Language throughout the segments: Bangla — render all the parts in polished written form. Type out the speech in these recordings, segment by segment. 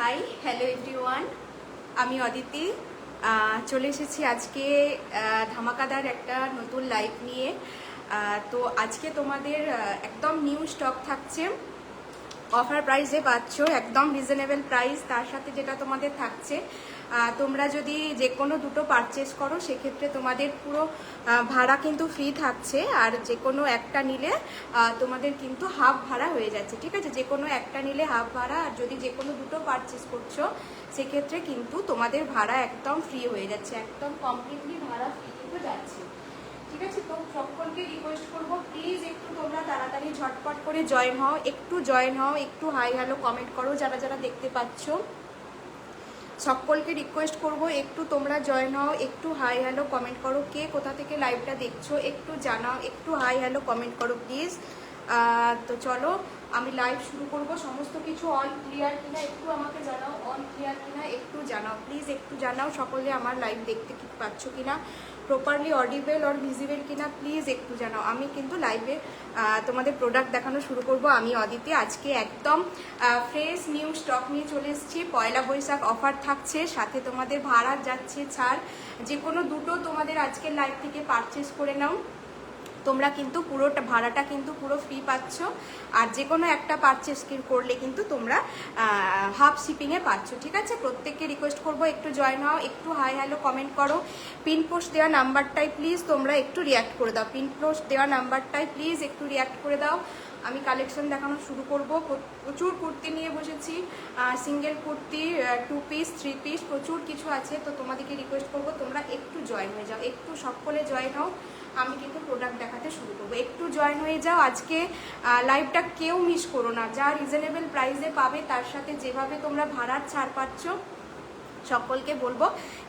হাই হ্যালো এভরিওয়ান, আমি অদিতি চলে এসেছি আজকে ধামাকাদার একটা নতুন লাইভ নিয়ে। তো আজকে তোমাদের একদম নিউ স্টক থাকছে, অফার প্রাইসে পাচ্ছ, একদম রিজনেবল প্রাইস। তার সাথে যেটা তোমাদের থাকছে, তোমরা যদি যে কোনো দুটো পারচেস করো সেক্ষেত্রে তোমাদের পুরো ভাড়া কিন্তু ফ্রি থাকছে। আর যে কোনো একটা নিলে তোমাদের কিন্তু হাফ ভাড়া হয়ে যাচ্ছে, ঠিক আছে? যে কোনো একটা নিলে হাফ ভাড়া, আর যদি যে কোনো দুটো পারচেস করছো সেক্ষেত্রে কিন্তু তোমাদের ভাড়া একদম ফ্রি হয়ে যাচ্ছে, একদম কমপ্লিটলি ভাড়া ফ্রি কিন্তু যাচ্ছে, ঠিক আছে? তো সকলকে রিকোয়েস্ট করবো, প্লিজ একটু তোমরা তাড়াতাড়ি ঝটপট করে জয়েন হও, একটু জয়েন হও, একটু হাই হ্যালো কমেন্ট করো যারা যারা দেখতে পাচ্ছ। সকলকে রিকোয়েস্ট করব একটু তোমরা জয়েন হও, একটু হাই হ্যালো কমেন্ট করো। কে কোথা থেকে লাইভটা দেখছো একটু জানাও, একটু হাই হ্যালো কমেন্ট করো প্লিজ। তো চলো আমি লাইভ শুরু করব। সমস্ত কিছু অন ক্লিয়ার কিনা একটু আমাকে জানাও, অন ক্লিয়ার কিনা একটু জানাও প্লিজ, একটু জানাও সকলে আমার লাইভ দেখতে পাচ্ছ কিনা, প্রপারলি অডিবেল অর ভিজিবল কিনা প্লিজ একটু জানাও। আমি কিন্তু লাইভে তোমাদের প্রোডাক্ট দেখানো শুরু করব। আমি অদিতি আজকে একদম ফ্রেশ নিউ স্টক নিয়ে চলে এসেছি। পয়লা বৈশাখ অফার থাকছে, সাথে তোমাদের ভাড়া যাচ্ছে ছাড়। যে কোনো দুটো তোমাদের আজকের লাইভ থেকে পারচেস করে নাও, তোমরা কিন্তু পুরোটা ভাড়াটা কিন্তু পুরো ফ্রি পাচ্ছ। আর যে কোনো একটা পারচেস করলে কিন্তু তোমরা হাফ শিপিংয়ে পাচ্ছ, ঠিক আছে? প্রত্যেককে রিকোয়েস্ট করবো একটু জয়েন হও, একটু হাই হ্যালো কমেন্ট করো। পিন পোস্ট দেওয়া নাম্বারটাই প্লিজ তোমরা একটু রিঅ্যাক্ট করে দাও, পিন পোস্ট দেওয়া নাম্বারটাই প্লিজ একটু রিঅ্যাক্ট করে দাও। আমি কালেকশন দেখানো শুরু করব। প্রচুর কুর্তি নিয়ে বসেছি, সিঙ্গেল কুর্তি, 2 পিস 3 পিস প্রচুর কিছু আছে। তো তোমাদেরকে রিকোয়েস্ট করবো তোমরা একটু জয়েন হয়ে যাও, একটু সকলে জয়েন হও। আমি কিন্তু প্রোডাক্ট দেখাতে শুরু করবো, একটু জয়েন হয়ে যাও। আজকে লাইভটা কেউ মিস করো না, যা রিজনেবল প্রাইসে পাবে তার সাথে যেভাবে তোমরা ভাড়ার ছাড় পাচ্ছ, সকলকে বলবো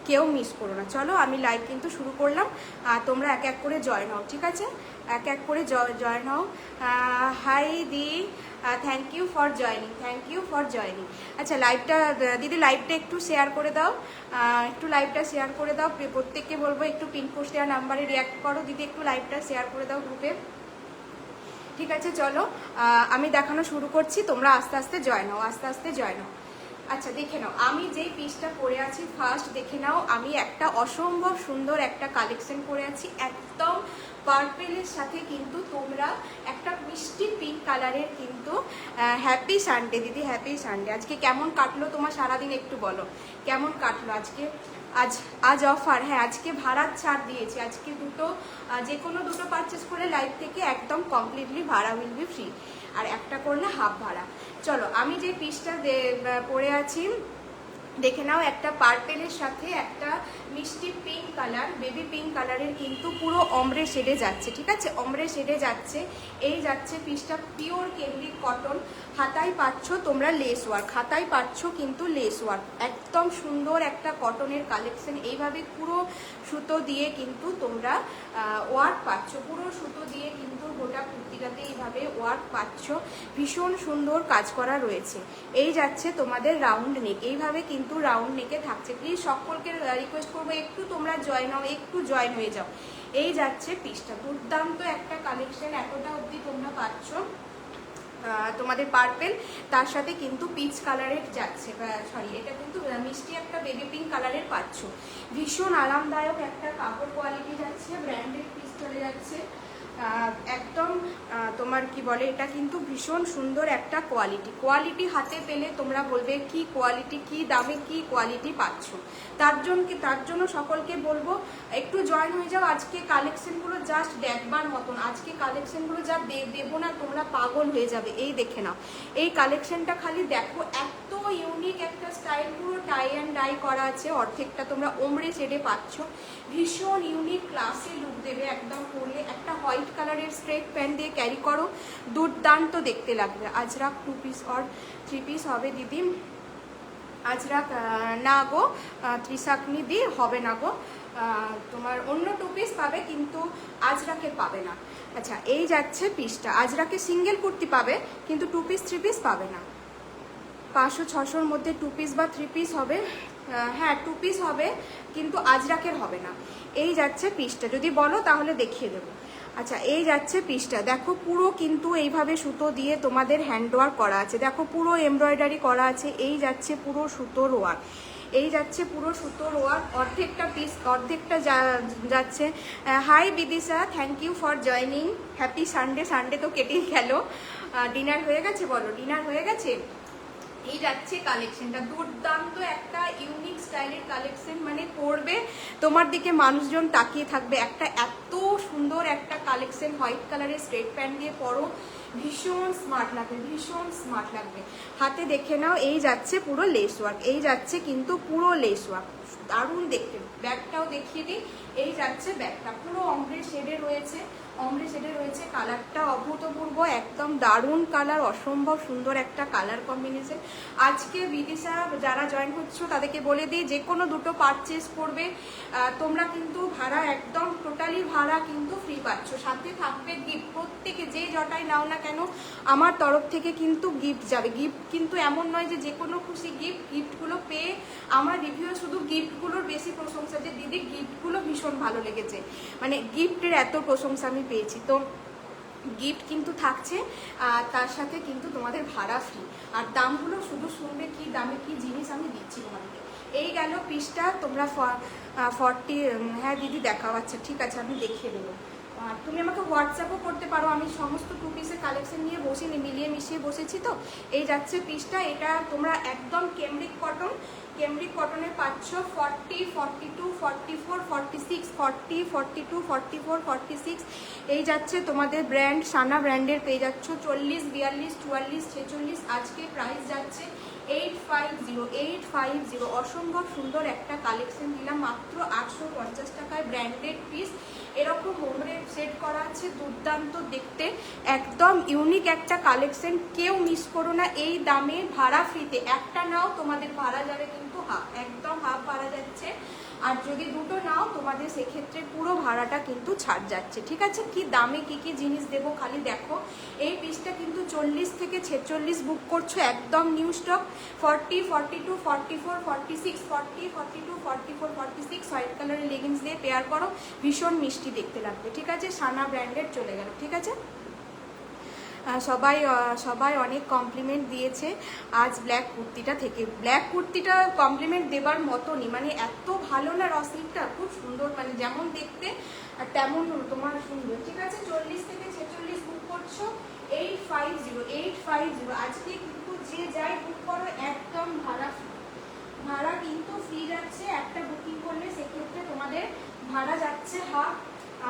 কেউ মিস করো না। চলো আমি লাইভ কিন্তু শুরু করলাম, তোমরা এক এক করে জয়েন হও, ঠিক আছে? এক এক করে জয়েন হও। হাই দি, thank you for joining, thank you for joining. আচ্ছা লাইভটা দিদি, লাইভটা একটু শেয়ার করে দাও, একটু লাইভটা শেয়ার করে দাও। প্রত্যেককে বলবো একটু পিন পোস্ট দেওয়া নাম্বারে রিঅ্যাক্ট করো। দিদি একটু লাইভটা শেয়ার করে দাও গ্রুপে, ঠিক আছে? চলো আমি দেখানো শুরু করছি, তোমরা আস্তে আস্তে জয়েন হও, আস্তে আস্তে জয়েন হও। আচ্ছা দেখে নাও আমি যেই পিসটা পরে আছি, ফার্স্ট দেখে নাও। আমি একটা অসম্ভব সুন্দর একটা কালেকশন পরে আছি, একদম পার্পেলের সাথে কিন্তু তোমরা একটা মিষ্টি পিঙ্ক কালারের কিন্তু। হ্যাপি সানডে দিদি, হ্যাপি সানডে। আজকে কেমন কাটলো তোমার সারাদিন একটু বলো, কেমন কাটলো আজকে? আজ অফার, হ্যাঁ আজকে ভাড়ার ছাড় দিয়েছি। আজকে দুটো, যে কোনো দুটো পারচেস করে লাইভ থেকে একদম কমপ্লিটলি ভাড়া উইল বি ফ্রি, আর একটা করলে হাফ ভাড়া। চলো আমি যে পিসটা পরে আছি দেখে নাও, একটা পার্পেলের সাথে একটা মিষ্টি পিঙ্ক কালার, বেবি পিঙ্ক কালারের কিন্তু পুরো অমরে শেডে যাচ্ছে, ঠিক আছে? অমরে শেডে যাচ্ছে। এই যাচ্ছে পিসটা পিওর কেমব্রিক কটন। হাতায় পাচ্ছ তোমরা লেস ওয়ার্ক, হাতায় পাচ্ছ কিন্তু লেস ওয়ার্ক, একদম সুন্দর একটা কটনের কালেকশন। এইভাবে পুরো সুতো দিয়ে কিন্তু তোমরা ওয়ার্ক পাচ্ছ, পুরো সুতো দিয়ে কিন্তু গোটা কুর্তিটাতে এইভাবে ওয়ার্ক পাচ্ছ। ভীষণ সুন্দর কাজ করা রয়েছে। এই যাচ্ছে তোমাদের রাউন্ড নেক, এইভাবে কিন্তু রাউন্ড নেকে থাকছে। প্লিজ সকলকে রিকোয়েস্ট করবো একটু তোমরা জয়েন হও, একটু জয়েন হয়ে যাও। এই যাচ্ছে পিসটা, দুর্দান্ত একটা কালেকশন এতটা অবধি তোমরা পাচ্ছ। তোমাদের পার্পেল, তার সাথে কিন্তু পিচ কালারের যাচ্ছে, সরি এটা কিন্তু মিষ্টি একটা বেবি পিঙ্ক কালারের পাচ্ছ। ভীষণ আরামদায়ক একটা কাপড় কোয়ালিটি যাচ্ছে, ব্র্যান্ডেড পিস চলে যাচ্ছে একদম। তোমার কি বলে, এটা কিন্তু ভীষণ সুন্দর একটা কোয়ালিটি হাতে পেলে তোমরা বলবে কি কোয়ালিটি, কি দামে কি কোয়ালিটি পাচ্ছ। তার জন্য সকলকে বলবো একটু জয়েন হয়ে যাও। আজকে কালেকশনগুলো জাস্ট দেখবার মতন, আজকে কালেকশনগুলো যা দেবো না তোমরা পাগল হয়ে যাবে। এই দেখে নাও, এই কালেকশনটা খালি দেখো, এত ইউনিক একটা স্টাইল, পুরো টাই অ্যান্ড ডাই করা আছে। অর্ধেকটা তোমরা ওমরে শেডে পাচ্ছ, ভীষণ ইউনিক ক্লাসি লুক দেবে একদম। পরলে একটা হোয়াইট কালারের স্ট্রেট প্যান্ট দিয়ে ক্যারি করো, দুর্দান্ত দেখতে লাগবে। আজরাক 2 পিস অর 3 পিস হবে দিদি, আজরাক না গো, ত্রিশাকনি দিয়ে হবে না গো, তোমার অন্য 2 পিস পাবে কিন্তু আজরাকের পাবে না। আচ্ছা এই যাচ্ছে পিসটা, আজরাকে সিঙ্গেল কুর্তি পাবে কিন্তু 2 পিস 3 পিস পাবে না। 500-600-র মধ্যে 2 পিস বা 3 পিস হবে, হ্যাঁ 2 পিস হবে কিন্তু আজরাকের হবে না। এই যাচ্ছে পিসটা, যদি বলো তাহলে দেখিয়ে দেবো। আচ্ছা, এই যাচ্ছে পিসটা, দেখো পুরো কিন্তু এইভাবে সুতো দিয়ে তোমাদের হ্যান্ড ওয়ার্ক করা আছে, দেখো পুরো এমব্রয়ডারি করা আছে। এই যাচ্ছে পুরো সুতোর ওয়ার্ক, এই যাচ্ছে পুরো সুতোর ওয়ার্ক। অর্ধেকটা পিস অর্ধেকটা যাচ্ছে। Hi Bidisha, thank you for joining, happy Sunday. Sunday তো কেটেই গেল। ডিনার হয়ে গেছে? বলো, ডিনার হয়ে গেছে? এই যাচ্ছে কালেকশনটা, দুর্দান্ত একটা ইউনিক স্টাইলের কালেকশন, মানে পরবে তোমার দিকে মানুষজন তাকিয়ে থাকবে। একটা এত সুন্দর একটা কালেকশন, হোয়াইট কালারের স্ট্রেট প্যান্ট দিয়ে পরো, ভীষণ স্মার্ট লাগবে, ভীষণ স্মার্ট লাগবে। হাতে দেখে নাও, এই যাচ্ছে পুরো লেস ওয়ার্ক, এই যাচ্ছে কিন্তু পুরো লেস ওয়ার্ক, দারুণ দেখতে। ব্যাগটাও দেখিয়ে দিই, এই যাচ্ছে ব্যাগটা পুরো অম্bre শেডে রয়েছে, অম্bre শেডে রয়েছে। কালারটা অভূতপূর্ব, একদম দারুণ কালার, অসম্ভব সুন্দর একটা কালার কম্বিনেশন। আজকে বিদিশা যারা জয়েন হচ্ছ তাদেরকে বলে দিই, যে কোনো দুটো পারচেস করবে তোমরা কিন্তু ভাড়া একদম টোটালি ভাড়া কিন্তু ফ্রি পাচ্ছ, সাথে থাকবে গিফট। প্রত্যেকে যে জটাই নাও না কেন আমার তরফ থেকে কিন্তু গিফট যাবে। গিফট কিন্তু এমন নয় যে কোনো খুশি গিফট, গিফটগুলো পেয়ে আমার রিভিউ শুধু গিফটগুলোর বেশি প্রশংসা, যে দিদি গিফটগুলো ভীষণ ভালো লেগেছে, মানে গিফটের এত প্রশংসা আমি পেয়েছি। তো গিফট কিন্তু থাকছে, তার সাথে কিন্তু তোমাদের ভাড়া ফ্রি। আর দামগুলো শুধু শুনবে কি দামে কি জিনিস আমি দিচ্ছি তোমাদেরকে। এই গেল পিসটা, তোমরা 40, হ্যাঁ দিদি দেখাও, আচ্ছা ঠিক আছে আমি দেখিয়ে দেবো। তুমি আমাকে হোয়াটসঅ্যাপও করতে পারো, আমি সমস্ত টু পিসের কালেকশন নিয়ে বসিনি, মিলিয়ে মিশিয়ে বসেছি। তো এই যাচ্ছে পিসটা, এটা তোমরা একদম কেমব্রিক কটন, কেমব্রিক কটনের পাচ্ছ 40, 42, 44, 46, 40, 42, 44, 46। এই যাচ্ছে তোমাদের ব্র্যান্ড সানা ব্র্যান্ডের পেয়ে যাচ্ছ 40, 42, 44, 46। আজকে প্রাইস যাচ্ছে 850, 850। অসম্ভব সুন্দর একটা কালেকশন দিলাম মাত্র 850 টাকায়, ব্র্যান্ডেড পিস। এরকম হোমরে সেট করা আছে, দুর্দান্ত দেখতে, একদম ইউনিক একটা কালেকশন। কেউ মিস করো না, এই দামে ভাড়া ফ্রিতে। একটা নাও তোমাদের ভাড়া যাবে কিন্তু হাফ, একদম হাফ ভাড়া যাচ্ছে। আর যদি দুটো নাও তোমাদের সেক্ষেত্রে পুরো ভাড়াটা কিন্তু ছাড় যাচ্ছে, ঠিক আছে? কি দামে কি কি জিনিস দেবো খালি দেখো। এই পিসটা কিন্তু 40 থেকে 46 বুক করছো, একদম নিউ স্টক। 40, 42, 44, 46, 40, 42, 44, 46 হোয়াইট কালারের লেগিংস দিয়ে পেয়ার করো, ভীষণ মিষ্টি দেখতে লাগবে, ঠিক আছে? সানা ব্র্যান্ডের চলে গেল, ঠিক আছে? সবাই অনেক কমপ্লিমেন্ট দিয়েছে আজ ব্ল্যাক কুর্তিটা থেকে। ব্ল্যাক কুর্তিটা কমপ্লিমেন্ট দেবার মতনই, মানে এত ভালো না, রসিকটা খুব সুন্দর, মানে যেমন দেখতে আর তেমন তোমার সুন্দর, ঠিক আছে? 40 থেকে 46 বুক করছো, 850, 850। আজকে কিন্তু যে যাই বুক করো একদম ভাড়া ফ্রি, ভাড়া কিন্তু ফ্রি যাচ্ছে। একটা বুকিং করলে সেক্ষেত্রে তোমাদের ভাড়া যাচ্ছে হাফ,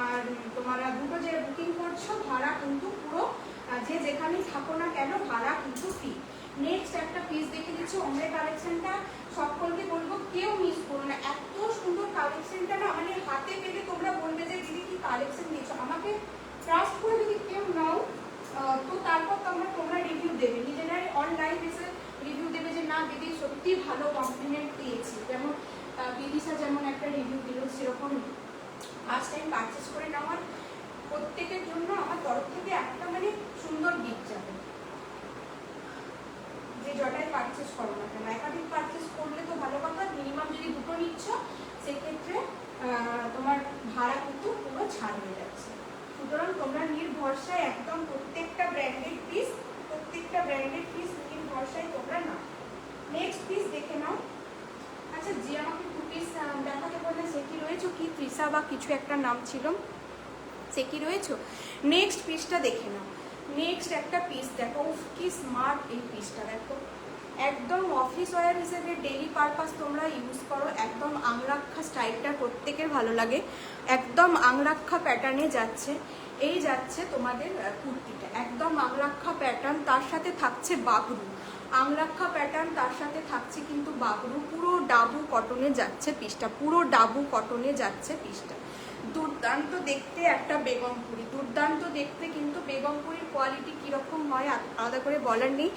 আর তোমরা দুটো যে বুকিং করছো ভাড়া কিন্তু পুরো, যে যেখানেই থাকো না কেন ভাড়া কিন্তু ফ্রি। নেক্সট একটা পিস দেখে দিচ্ছি, অমরে কালেকশনটা সকলকে বলবো কেউ মিস করো না, এত সুন্দর কালেকশনটা না, মানে হাতে পেলে তোমরা বলবে যে দিদি কি কালেকশন দিয়েছো। আমাকে ট্রাস্ট করে যদি কেউ নাও তো তারপর তোমরা রিভিউ দেবে, নিজেরাই অনলাইন এসে রিভিউ দেবে যে না দিদি সত্যি ভালো কমপ্লিমেন্ট পেয়েছি। যেমন বিদিশা যেমন একটা রিভিউ দিল, সেরকম ফার্স্ট টাইম পারচেস করে নেওয়ার প্রত্যেকের জন্য আমার তরফ থেকে একটা মানে সুন্দর গিফট যাবে। যে জটাই পারচেস করো না কেন, একাধিক পারচেস করলে তো ভালো কথা, মিনিমাম যদি দুটো নিচ্ছ সেক্ষেত্রে তোমার ভাড়া কিন্তু পুরো ছাড় হয়ে যাচ্ছে। সুতরাং তোমরা নির্ভরসায় একদম প্রত্যেকটা ব্র্যান্ডেড পিস, প্রত্যেকটা ব্র্যান্ডেড পিস নির্ভরসায় তোমরা নাও। নেক্সট পিস দেখে নাও। আচ্ছা, যে আমাকে টু পিস দেখাতে বললে সে কি রয়েছে, কি তৃষা বা কিছু একটা নাম ছিল, সে কি রয়েছে? নেক্সট পিসটা দেখে নাও। নেক্সট একটা পিস দেখো, কি স্মার্ট এই পিসটা দেখো, একদম অফিস ওয়্যার হিসেবে ডেইলি পারপাস তোমরা ইউজ করো। একদম আংরাক্ষা স্টাইলটা প্রত্যেকের ভালো লাগে, একদম আংরাক্ষা প্যাটার্নে যাচ্ছে। এই যাচ্ছে তোমাদের কুর্তিটা, একদম আংরাক্ষা প্যাটার্ন, তার সাথে থাকছে বাগরু, আংরাক্ষা প্যাটার্ন তার সাথে থাকছে কিন্তু বাগরু। পুরো ডাবু কটনে যাচ্ছে পিসটা, পুরো ডাবু কটনে যাচ্ছে পিসটা। দুর্দান্ত দেখতে একটা বেগমপুরি, দুর্দান্ত দেখতে, কিন্তু বেগমপুরির কোয়ালিটি কীরকম হয় আলাদা করে বলার নেই।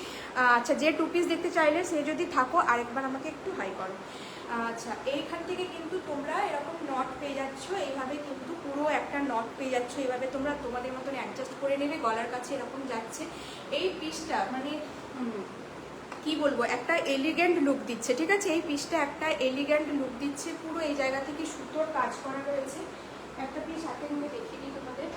আচ্ছা, যে টু পিস দেখতে চাইলে সে যদি থাকো আরেকবার আমাকে একটু হাই করো। আচ্ছা, এইখান থেকে কিন্তু তোমরা এরকম নট পেয়ে যাচ্ছ, এইভাবে কিন্তু পুরো একটা নট পেয়ে যাচ্ছ, এইভাবে তোমরা তোমাদের মতন অ্যাডজাস্ট করে নেবে, গলার কাছে এরকম যাচ্ছে। এই পিসটা মানে কি বলবো, একটা এলিগেন্ট লুক দিচ্ছে, ঠিক আছে? এই পিসটা একটা এলিগেন্ট লুক দিচ্ছে, পুরো এই জায়গা থেকে সুতোর কাজ করা রয়েছে। একটা পিস হাতে নিয়ে দেখিয়ে দিই তোমাদের,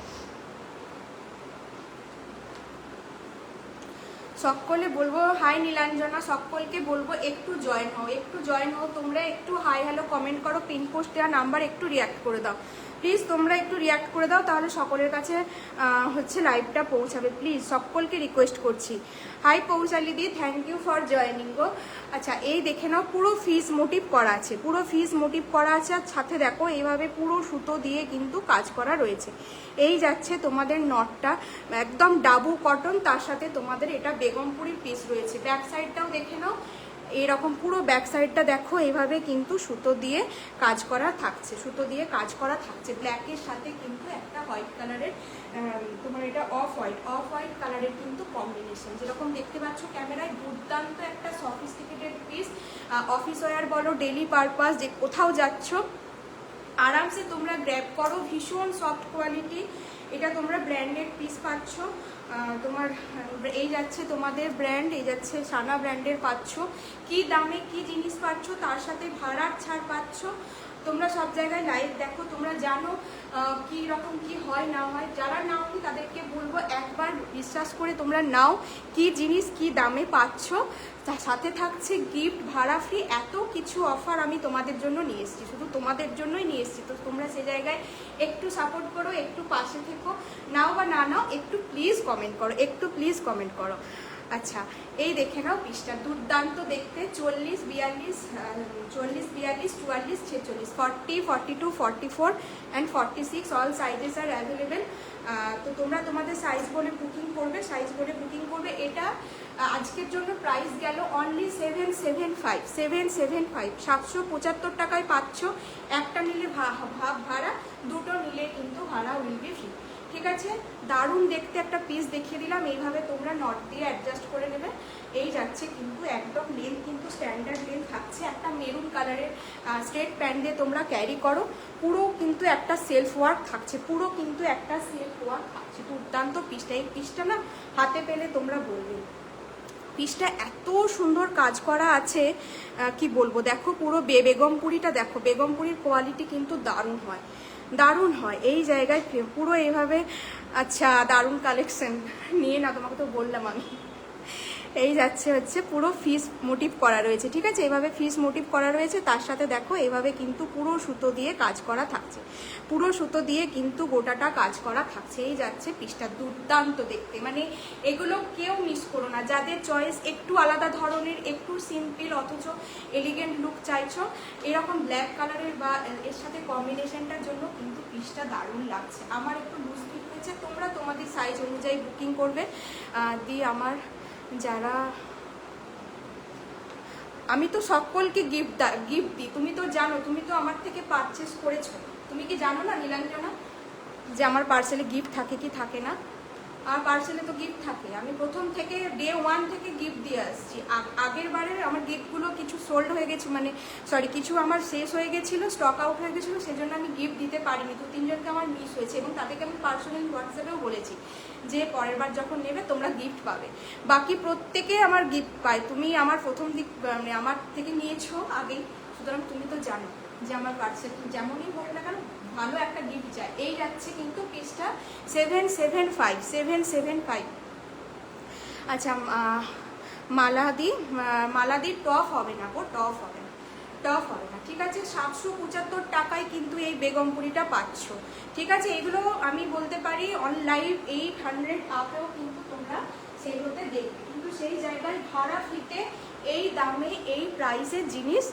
সকলে বলবো হাই নীলাঞ্জনা, সকলকে বলবো একটু জয়েন হও, একটু জয়েন হও তোমরা, একটু হাই হ্যালো কমেন্ট করো, পিন পোস্ট দেওয়া নাম্বার একটু রিয়াক্ট করে দাও প্লিজ, তোমরা একটু রিয়াক্ট করে দাও, তাহলে সকলের কাছে হচ্ছে লাইভটা পৌঁছাবে। প্লিজ সকলকে রিকোয়েস্ট করছি। হাই পৌঁছালি দি, থ্যাংক ইউ ফর জয়েনিং গো। আচ্ছা এই দেখে নাও, পুরো ফিস মোটিভ করা আছে, পুরো ফিস মোটিভ করা আছে, আর সাথে দেখো এইভাবে পুরো সুতো দিয়ে কিন্তু কাজ করা রয়েছে। এই যাচ্ছে তোমাদের নটটা, একদম ডাবু কটন, তার সাথে তোমাদের এটা বেগমপুরির পিস রয়েছে। ব্যাক সাইডটাও দেখে নাও, এইরকম পুরো ব্যাক সাইডটা দেখো, এইভাবে কিন্তু সুতো দিয়ে কাজ করা থাকছে, সুতো দিয়ে কাজ করা থাকছে। ব্ল্যাকের সাথে কিন্তু একটা হোয়াইট কালারের, তোমার এটা অফ হোয়াইট কালারের কিন্তু কম্বিনেশন, যেরকম দেখতে পাচ্ছ ক্যামেরায়, দুর্দান্ত একটা সফিস্টিকেটেড পিস। অফিস ওয়্যার বলো, ডেলি পারপাস, যে কোথাও যাচ্ছ আরামসে তোমরা গ্র্যাব করো। ভীষণ সফট কোয়ালিটি, এটা তোমরা ব্র্যান্ডেড পিস পাচ্ছ। তোমার এই যাচ্ছে তোমাদের ব্র্যান্ড, এই যাচ্ছে সানা ব্র্যান্ডের পাচ্ছ। কি দামে কি জিনিস পাচ্ছ, তার সাথে ভাড়ার ছাড় পাচ্ছ। তোমরা সব জায়গায় লাইভ দেখো, তোমরা জানো কি রকম কি হয় না হয়। যারা নাওনি তাদেরকে বলবো একবার বিশ্বাস করে তোমরা নাও, কি জিনিস কি দামে পাচ্ছ, তার সাথে থাকছে গিফট, ভাড়া ফ্রি, এত কিছু অফার আমি তোমাদের জন্য নিয়ে এসেছি, শুধু তোমাদের জন্যই নিয়ে এসেছি। তো তোমরা সে জায়গায় একটু সাপোর্ট করো, একটু পাশে থেকো, নাও বা না নাও একটু প্লিজ কমেন্ট করো, একটু প্লিজ কমেন্ট করো। আচ্ছা এই দেখে নাও পিসটা, দুর্দান্ত দেখতে। 40, 42, 44, 44, 46, 40, 42, 44 and 46 all sizes R available. তো তোমরা তোমাদের সাইজ বলে বুকিং করবে, সাইজ বলে বুকিং করবে। এটা আজকের জন্য প্রাইস গেল অনলি 775, 775, 775 টাকায় পাচ্ছ। একটা নিলে ভাব ভাড়া, দুটো নিলে কিন্তু ভাড়া উইল বি ফ্রি। ঠিক আছে, দারুণ দেখতে একটা পিস দেখিয়ে দিলাম। এইভাবে তোমরা নট দিয়ে অ্যাডজাস্ট করে নেবে। এই যাচ্ছে কিন্তু একদম লেন্থ কিন্তু স্ট্যান্ডার্ড লেন্থ থাকছে। একটা মেরুন কালারের স্ট্রেট প্যান্ট দিয়ে তোমরা ক্যারি করো, পুরো কিন্তু একটা সেলফ ওয়ার্ক থাকছে, পুরো কিন্তু একটা সেলফ ওয়ার্ক থাকছে। দুর্দান্ত পিসটা, এই পিসটা না হাতে পেলে তোমরা বলবে, পিসটা এত সুন্দর কাজ করা আছে কি বলবো। দেখো পুরো বেগমপুরিটা দেখো, বেগমপুরির কোয়ালিটি কিন্তু দারুণ হয়, দারুণ হয়। এই জায়গায় পুরো এইভাবে, আচ্ছা দারুণ কালেকশন নিয়ে না, তোমাকে তো বললাম আমি। এই যাচ্ছে হচ্ছে পুরো ফিস মোটিভ করা রয়েছে, ঠিক আছে, এইভাবে ফিস মোটিভ করা রয়েছে। তার সাথে দেখো এইভাবে কিন্তু পুরো সুতো দিয়ে কাজ করা থাকছে, পুরো সুতো দিয়ে কিন্তু গোটাটা কাজ করা থাকছে। এই যাচ্ছে পিসটা, দুর্দান্ত দেখতে, মানে এগুলো কেউ মিস করো না। যাদের চয়েস একটু আলাদা ধরনের, একটু সিম্পল অথচ এলিগেন্ট লুক চাইছো, এরকম ব্ল্যাক কালারের বা এর সাথে কম্বিনেশনটার জন্য কিন্তু পিসটা দারুণ লাগছে। আমার একটু লুজ ফিট হয়েছে, তোমরা তোমাদের সাইজ অনুযায়ী বুকিং করবে। দিয়ে আমার যারা, আমি তো সকলকে গিফট দিই, তুমি তো জানো, তুমি তো আমার থেকে পারচেস করেছো, তুমি কি জানো না নীলাঞ্জনা যে আমার পার্সেলে গিফট থাকে কি থাকে না? আমার পার্সেলে তো গিফট থাকে, আমি প্রথম থেকে ডে 1 থেকে গিফট দিয়ে আসছি। আগের বারে আমার গিফটগুলো কিছু সোল্ড হয়ে গেছে, মানে সরি কিছু আমার শেষ হয়ে গেছিলো, স্টক আউট হয়ে গেছিলো, সেজন্য আমি গিফট দিতে পারিনি। 2-3 জনকে আমার মিস হয়েছে, এবং তাদেরকে আমি পার্সোনালি হোয়াটসঅ্যাপেও বলেছি যে পরের বার যখন নেবে তোমরা গিফট পাবে। বাকি প্রত্যেকে আমার গিফট পায়, তুমি আমার প্রথম দিক মানে আমার থেকে নিয়েছো আগেই, সুতরাং তুমি তো জানো যে আমার পার্সেল যেমনই হোক না কেন ভালো একটা গিফট চাই। এই যাচ্ছে কিন্তু পিসটা 775, 775। আচ্ছা মালাদি টপ হবে না গো, টপ হবে না, টপ হবে না, ঠিক আছে। 775 টাকায় কিন্তু এই বেগমপুরিটা পাচ্ছ, ঠিক আছে। এগুলো আমি বলতে পারি অন লাইভ 800 আপেও কিন্তু তোমরা সেগুলোতে দেখবে, কিন্তু সেই জায়গায় ভাড়া ফ্রিতে এই দামে এই প্রাইসের জিনিস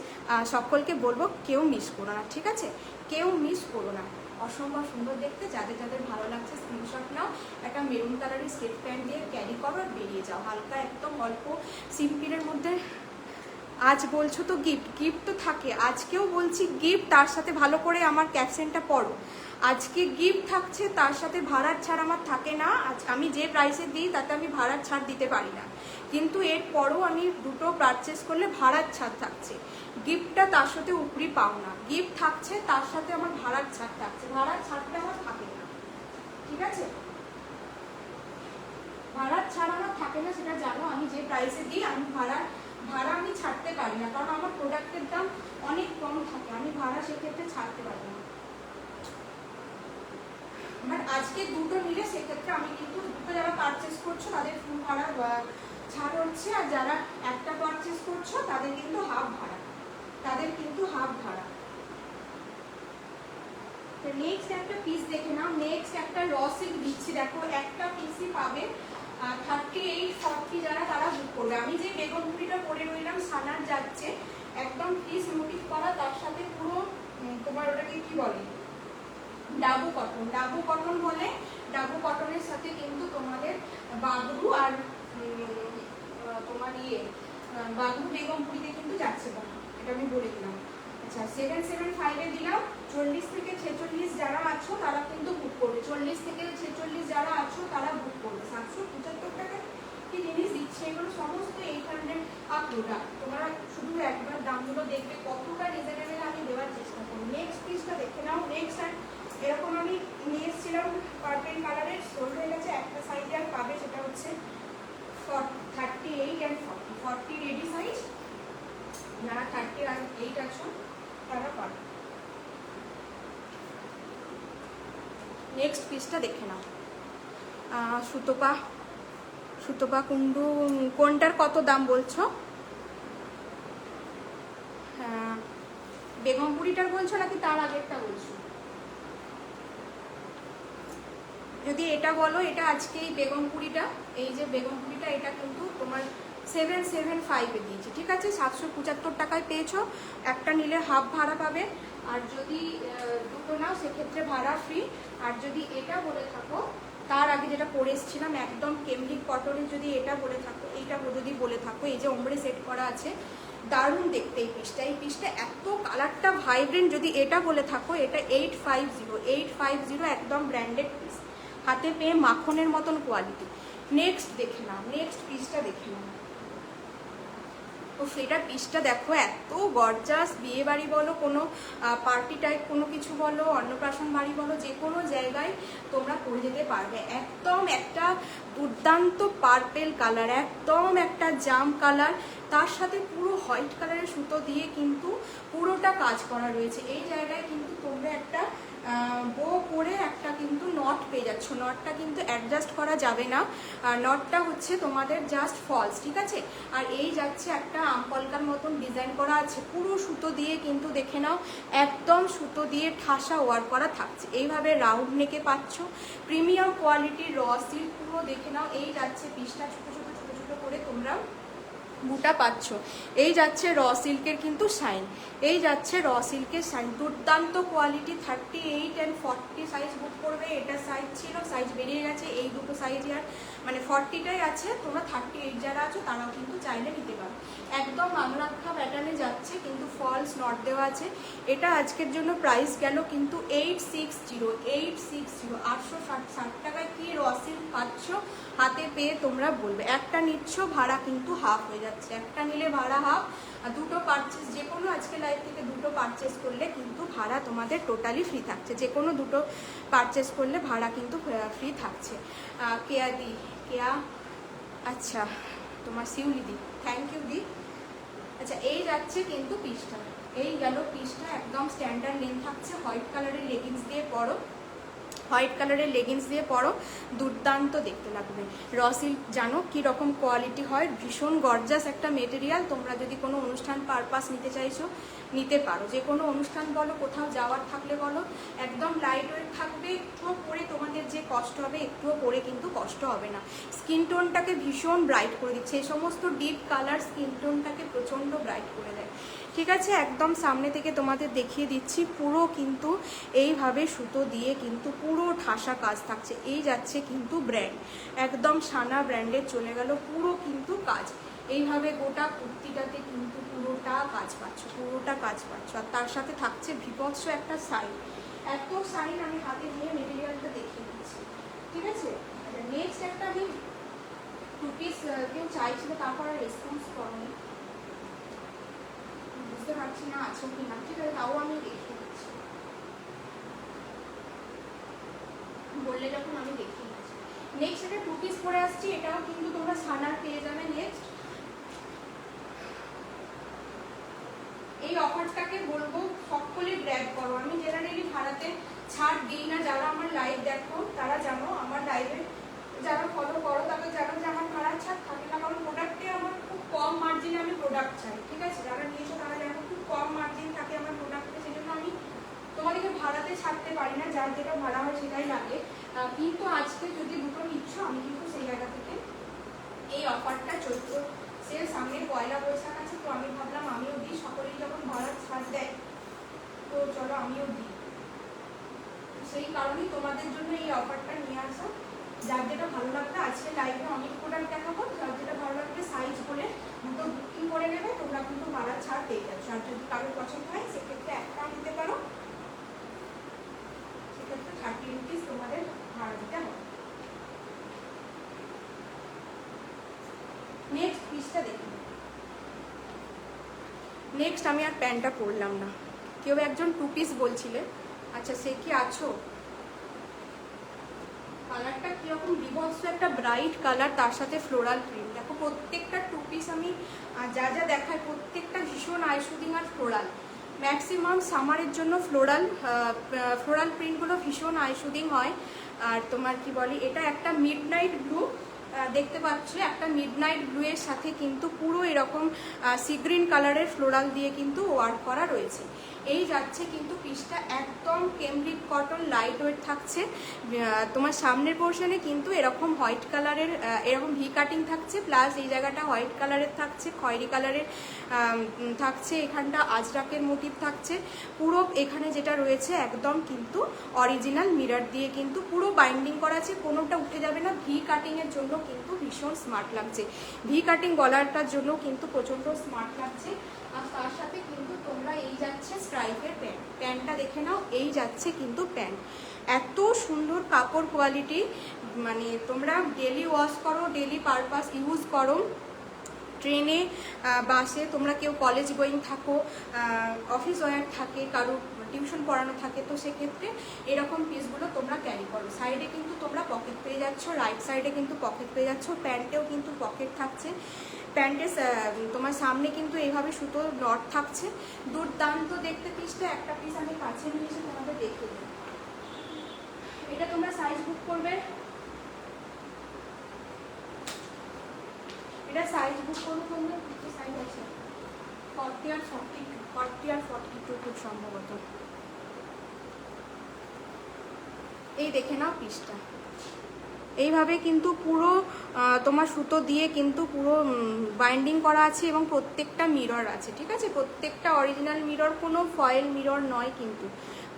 সকলকে বলবো কেউ মিস করো না, ঠিক আছে, কেউ মিস করো না। অসম্ভব সুন্দর দেখতে, যাদের যাদের ভালো লাগছে স্ক্রিনশট নাও, একটা মেরুন কালারের স্ট্রেট প্যান্ট দিয়ে ক্যারি করো আর বেরিয়ে যাও, হালকা একদম অল্প সিম্পলের মধ্যে। আজ বলছো তো গিফট, গিফট তো থাকে, আজকেও বলছি গিফট, তার সাথে ভালো করে আমার ক্যাপশনটা পড়ো। আজকে গিফট থাকছে, তার সাথে ভাড়ার ছাড় আমার থাকে না। আজ আমি যে প্রাইসে দিই তাতে আমি ভাড়ার ছাড় দিতে পারি না, কিন্তু এরপরও আমি দুটো পারচেস করলে ভাড়ার ছাড় থাকছে। গিফটটা তার সাথে উপরি পাও না, গিফট থাকছে তার সাথে আমার ভাড়ার ছাড় থাকছে, ভাড়ার ছাড়টা আমার থাকে না, ঠিক আছে। ভাড়ার ছাড় আমার থাকে না, সেটা জানো। আমি যে প্রাইসে দিই আমি ভাড়া আমি ছাড়তে পারি না, কারণ আমার প্রোডাক্টের দাম অনেক কম থাকে, আমি ভাড়া সেক্ষেত্রে ছাড়তে পারি না। বাট আজকে দুটো নিলে সেক্ষেত্রে আমি কিন্তু দুটো যারা পারচেস করছো তাদের ফুল ভাড়া ছাড় হচ্ছে। আর যারা একটা পারচেস করছো তাদের কিন্তু হাফ ভাড়া, তাদের কিন্তু হাফ ভাড়া। তো নেক্সট একটা পিস দেখে নাও। নেক্সট একটা র সিল্ক দিচ্ছি, দেখো একটা পিসই পাবে 38, 40 যারা তারা বুক করবে। আমি যে বেগুনপুরিটা পরে রইলাম সানার যাচ্ছে, একদম পিস মোটিভ করা, তার সাথে পুরো তোমার ওটাকে কি বলে, ডাবু কটন। ডাবু কটন বলে, ডাবু কটনের সাথে কিন্তু তোমাদের বাগরু আর তোমার বাগরু বেগমপুরিতে কিন্তু যাচ্ছে না, এটা আমি বলে দিলাম। আচ্ছা 775 এ দিলাম। 40 থেকে 46 যারা আছো তারা কিন্তু বুক করবে, 40 থেকে 46 যারা আছো তারা বুক করবে। 775 টাকা কি জিনিস দিচ্ছে, এগুলো সমস্ত 800 আপ প্রোডাক্ট। তোমরা শুধু একবার দামগুলো দেখবে কতটা রিজনেবল আমি দেওয়ার চেষ্টা করি। নেক্সট পিসটা দেখে নাও। নেক্সট এরকম আমি নিয়ে এসেছিলাম পার্পেল কালারের, সোল্ড হয়ে গেছে, একটা সাইজে আর পাবে, সেটা হচ্ছে 38 and 40, 40 রেডি সাইজ। যারা 38 আছো তারা পাবে। নেক্সট পিসটা দেখে নাও। সুতোপা, সুতোপা কুন্ডু, কোনটার কত দাম বলছো? হ্যাঁ বেগমপুরিটার বলছো নাকি তার আগেরটা বলছো? যদি এটা বলো, এটা আজকে এই বেগমপুরিটা, এই যে বেগমপুরিটা, এটা কিন্তু তোমার 775 এ দিয়েছি, ঠিক আছে? 775 টাকায় পেয়েছো। একটা নিলে হাফ ভাড়া পাবে, আর যদি দুটো নাও সেক্ষেত্রে ভাড়া ফ্রি। আর যদি এটা বলে থাকো, তার আগে যেটা পরে এসেছিলাম একদম কেমলিক কটনের, যদি এটা বলে থাকো, এইটা যদি বলে থাকো, এই যে ওমরে সেট করা আছে, দারুণ দেখতে এই পিসটা। এই পিসটা এত কালারটা ভাইব্রেন্ট, যদি এটা বলে থাকো, এটা 850 একদম ব্র্যান্ডেড পিস, হাতে পেয়ে মাখনের মতন কোয়ালিটি। নেক্সট দেখে নাও, নেক্সট পিসটা দেখে নাও। তো সেটা পিসটা দেখো, এত গর্জাস। বিয়ে বাড়ি বলো, কোনো পার্টি টাইপ কোনো কিছু বলো, অন্নপ্রাশন বাড়ি বলো, যে কোনো জায়গায় তোমরা পরে যেতে পারবে। একদম একটা দুর্দান্ত পার্পেল কালার, একদম একটা জাম কালার, তার সাথে পুরো হোয়াইট কালারের সুতো দিয়ে কিন্তু পুরোটা কাজ করা রয়েছে। এই জায়গায় কিন্তু তোমরা একটা বো করে একটা কিন্তু নট পেয়ে যাচ্ছ। নটটা কিন্তু অ্যাডজাস্ট করা যাবে না, নটটা হচ্ছে তোমাদের জাস্ট ফলস, ঠিক আছে? আর এই যাচ্ছে একটা আমপলকার মতন ডিজাইন করা আছে, পুরো সুতো দিয়ে কিন্তু দেখে নাও, একদম সুতো দিয়ে ঠাসা ওয়ার্ক করা থাকছে। এইভাবে রাউন্ড নেকে পাচ্ছ, প্রিমিয়াম কোয়ালিটির র সিল্ক, পুরো দেখে নাও। এই যাচ্ছে পিসটা ছোটো ছোটো ছোটো ছোটো করে তোমরা বুটা পাচ্ছ। এই যাচ্ছে র সিল্কের কিন্তু শাইন, এই যাচ্ছে র সিল্কের শাইন, দুর্দান্ত কোয়ালিটি। 38 and 40 সাইজ বুক করবে। এটা সাইজ ছিল, সাইজ বেরিয়ে গেছে, এই দুটো সাইজ আর মানে 40টাই আছে। তোমরা 38 যারা আছো তারাও কিন্তু চাইলে নিতে পারো। একদম বাংলাখা প্যাটার্নে যাচ্ছে, কিন্তু ফলস নট দেওয়া আছে। এটা আজকের জন্য প্রাইস গেল কিন্তু 860 860 টাকায় কি র সিল্ক পাচ্ছ হাতে পেয়ে তোমরা বলবে। একটা নিচ্ছ, ভাড়া কিন্তু হাফ হয়ে যাচ্ছে, একটা নিলে ভাড়া হাফ। আর দুটো পারচেস, যে কোনো আজকে লাইভ থেকে দুটো পারচেস করলে কিন্তু ভাড়া তোমাদের টোটালি ফ্রি থাকছে। যে কোনো দুটো পারচেস করলে ভাড়া কিন্তু ফ্রি থাকছে। কেয়া দি, কেয়া, আচ্ছা তোমার শিউলি দি, থ্যাংক ইউ দি। আচ্ছা এই যাচ্ছে কিন্তু পিসটা, এই গেল পিসটা, একদম স্ট্যান্ডার্ড লেন্থ থাকছে। হোয়াইট কালারের লেগিংস দিয়ে পরো, হোয়াইট কালারের লেগিংস দিয়ে পরো, দুর্দান্ত দেখতে লাগবে। র সিল্ক জানো কি রকম কোয়ালিটি হয়, ভীষণ গর্জাস একটা মেটেরিয়াল। তোমরা যদি কোনো অনুষ্ঠান পারপাস নিতে চাইছো নিতে পারো, যে কোনো অনুষ্ঠান বলো, কোথাও যাওয়ার থাকলে বলো, একদম লাইট ওয়েট থাকবে। একটুও পরে তোমাদের যে কষ্ট হবে, একটুও পরে কিন্তু কষ্ট হবে না। স্কিন টোনটাকে ভীষণ ব্রাইট করে দিচ্ছে, এই সমস্ত ডিপ কালার স্কিন টোনটাকে প্রচণ্ড ব্রাইট করে দেয়, ঠিক আছে? একদম সামনে থেকে তোমাদের দেখিয়ে দিচ্ছি, পুরো কিন্তু এইভাবে সুতো দিয়ে কিন্তু পুরো ঠাসা কাজ থাকছে। এই যাচ্ছে কিন্তু ব্র্যান্ড, একদম সানা ব্র্যান্ডের চলে গেল, পুরো কিন্তু কাজ। এইভাবে গোটা কুর্তিটাতে কিন্তু পুরোটা কাজ পাচ্ছ, পুরোটা কাজ পাচ্ছ। আর তার সাথে থাকছে বিভৎস একটা শাড়ি, এত শাড়ি আমি হাতে নিয়ে মেটেরিয়ালটা দেখিয়ে দিচ্ছি, ঠিক আছে? নেক্সট একটা আমি টু পিস কেউ চাইছিল, তারপর আর রেসপন্স করেনি, বুঝতে পারছি না আছো কি না, ঠিক আছে? তাও আমি দেখিয়ে দিচ্ছি, বললে যখন আমি দেখিয়ে দিচ্ছি। নেক্সট একটা টু পিস পরে আসছি, এটাও কিন্তু তোমরা সানার পেয়ে যাবে। নেক্সট এই অফারটাকে বলবো সকলে গ্র্যাব করো। আমি জেনারেলি ভাড়াতে ছাড় দিই না, যারা আমার লাইভ দেখো তারা জানো, আমার লাইভে যারা ফলো করো তাদের জানো যে আমার ভাড়া ছাড় থাকে না, কারণ ওটা মার্জিনে আমি প্রোডাক্ট চাই, ঠিক আছে? যারা নিয়েছো তারা দেখো খুব কম মার্জিন থাকে আমার প্রোডাক্টে, সেই জন্য আমি তোমাদেরকে ভাড়াতে ছাড়তে পারি না, যার যেটা ভাড়া হয় সেটাই লাগে। কিন্তু আজকে যদি দুটো নিচ্ছ আমি কিন্তু সেই জায়গা থেকে এই অফারটা চলতো, সে সামনে পয়লা বৈশাখ আছে, তো আমি ভাবলাম আমিও দিই, সকলেই যখন ভাড়া ছাড় দেয় তো চলো আমিও দিই। সেই কারণেই তোমাদের জন্য এই অফারটা নিয়ে আসা। যার যেটা ভালো লাগবে, আজকে লাইভে অনেক প্রোডাক্ট দেখাবো, যার যেটা ভালো লাগবে সাইজ বলে দুটো বুকিং করে নেবে, তোমরা কিন্তু ভাড়া ছাড় পেয়ে যাচ্ছ। আর যদি কারোর পছন্দ হয় সেক্ষেত্রে একটা নিতে পারো, সেক্ষেত্রে 30 রুপিস তোমাদের ভাড়া দিতে হবে। নেক্সট পিসটা দেখি। নেক্সট আমি আর প্যান্টটা পরলাম না, কেউ একজন 2 পিস বলছিলে, আচ্ছা সে কি আছো? কালারটা কিরকম বিভৎস একটা ব্রাইট কালার, তার সাথে ফ্লোরাল প্রিন্ট। দেখো প্রত্যেকটা 2 পিস আমি যা যা দেখাই প্রত্যেকটা ভীষণ আইশুদিং আর ফ্লোরাল। ম্যাক্সিমাম সামারের জন্য ফ্লোরাল প্রিন্টগুলো ভীষণ আইশুদিং হয়। আর তোমার কি বলি, এটা একটা মিডনাইট ব্লু দেখতে পাচ্ছ, একটা মিডনাইট ব্লু এর সাথে কিন্তু পুরো এরকম সি গ্রিন কালারের ফ্লোরাল দিয়ে কিন্তু ওয়ার্ক করা রয়েছে। এই যাচ্ছে কিন্তু পিসটা একদম কেমব্রিক কটন, লাইট ওয়েট থাকছে। তোমার সামনের পোর্শনে কিন্তু এরকম হোয়াইট কালারের এরকম ভি কাটিং থাকছে, প্লাস এই জায়গাটা হোয়াইট কালারের থাকছে, খয়েরি কালারের থাকছে, এখানটা আজরাকের মোটিভ থাকছে। পুরো এখানে যেটা রয়েছে একদম কিন্তু অরিজিনাল মিরর দিয়ে কিন্তু পুরো বাইন্ডিং করা আছে, কোনোটা উঠে যাবে না। ভি কাটিং এর জন্য কিন্তু ভীষণ স্মার্ট লাগছে, ভি কাটিং গলারটার জন্য কিন্তু প্রচন্ড স্মার্ট লাগছে। আর তার সাথে কিন্তু তোমরা এই যাচ্ছে স্ট্রাইপের প্যান্ট, প্যান্টটা দেখে নাও, এই যাচ্ছে কিন্তু প্যান্ট। এত সুন্দর কাপড় কোয়ালিটি, মানে তোমরা ডেলি ওয়াশ করো, ডেলি পারপাস ইউজ করো, ট্রেনে বাসে তোমরা কেউ কলেজ গোয়িং থাকো, অফিস ওয়্যার থাকে, কারো টিউশন পড়ানো থাকে, তো সেক্ষেত্রে এরকম পিসগুলো তোমরা ক্যারি করো। সাইডে কিন্তু তোমরা পকেট পেয়ে যাচ্ছ, রাইট সাইডে কিন্তু পকেট পেয়ে যাচ্ছ, প্যান্টেও কিন্তু পকেট থাকছে। প্যান্টের তোমার সামনে কিন্তু এইভাবে সুতো নট থাকছে। দুর্দান্ত দেখতে পিসটা, একটা পিস আমি কাছে নিয়ে এসে তোমাদের দেখিয়ে দেবো। এটা তোমরা সাইজ বুক করবে, এটা সাইজ বুক করো তোমরা, কি সাইজ আছে 40 আর 42 খুব সম্ভবত। এই দেখে নাও পিসটা, এইভাবে কিন্তু পুরো তোমার সুতো দিয়ে কিন্তু পুরো বাইন্ডিং করা আছে এবং প্রত্যেকটা মিরর আছে, ঠিক আছে? প্রত্যেকটা অরিজিনাল মিরর, কোনো ফয়েল মিরর নয় কিন্তু,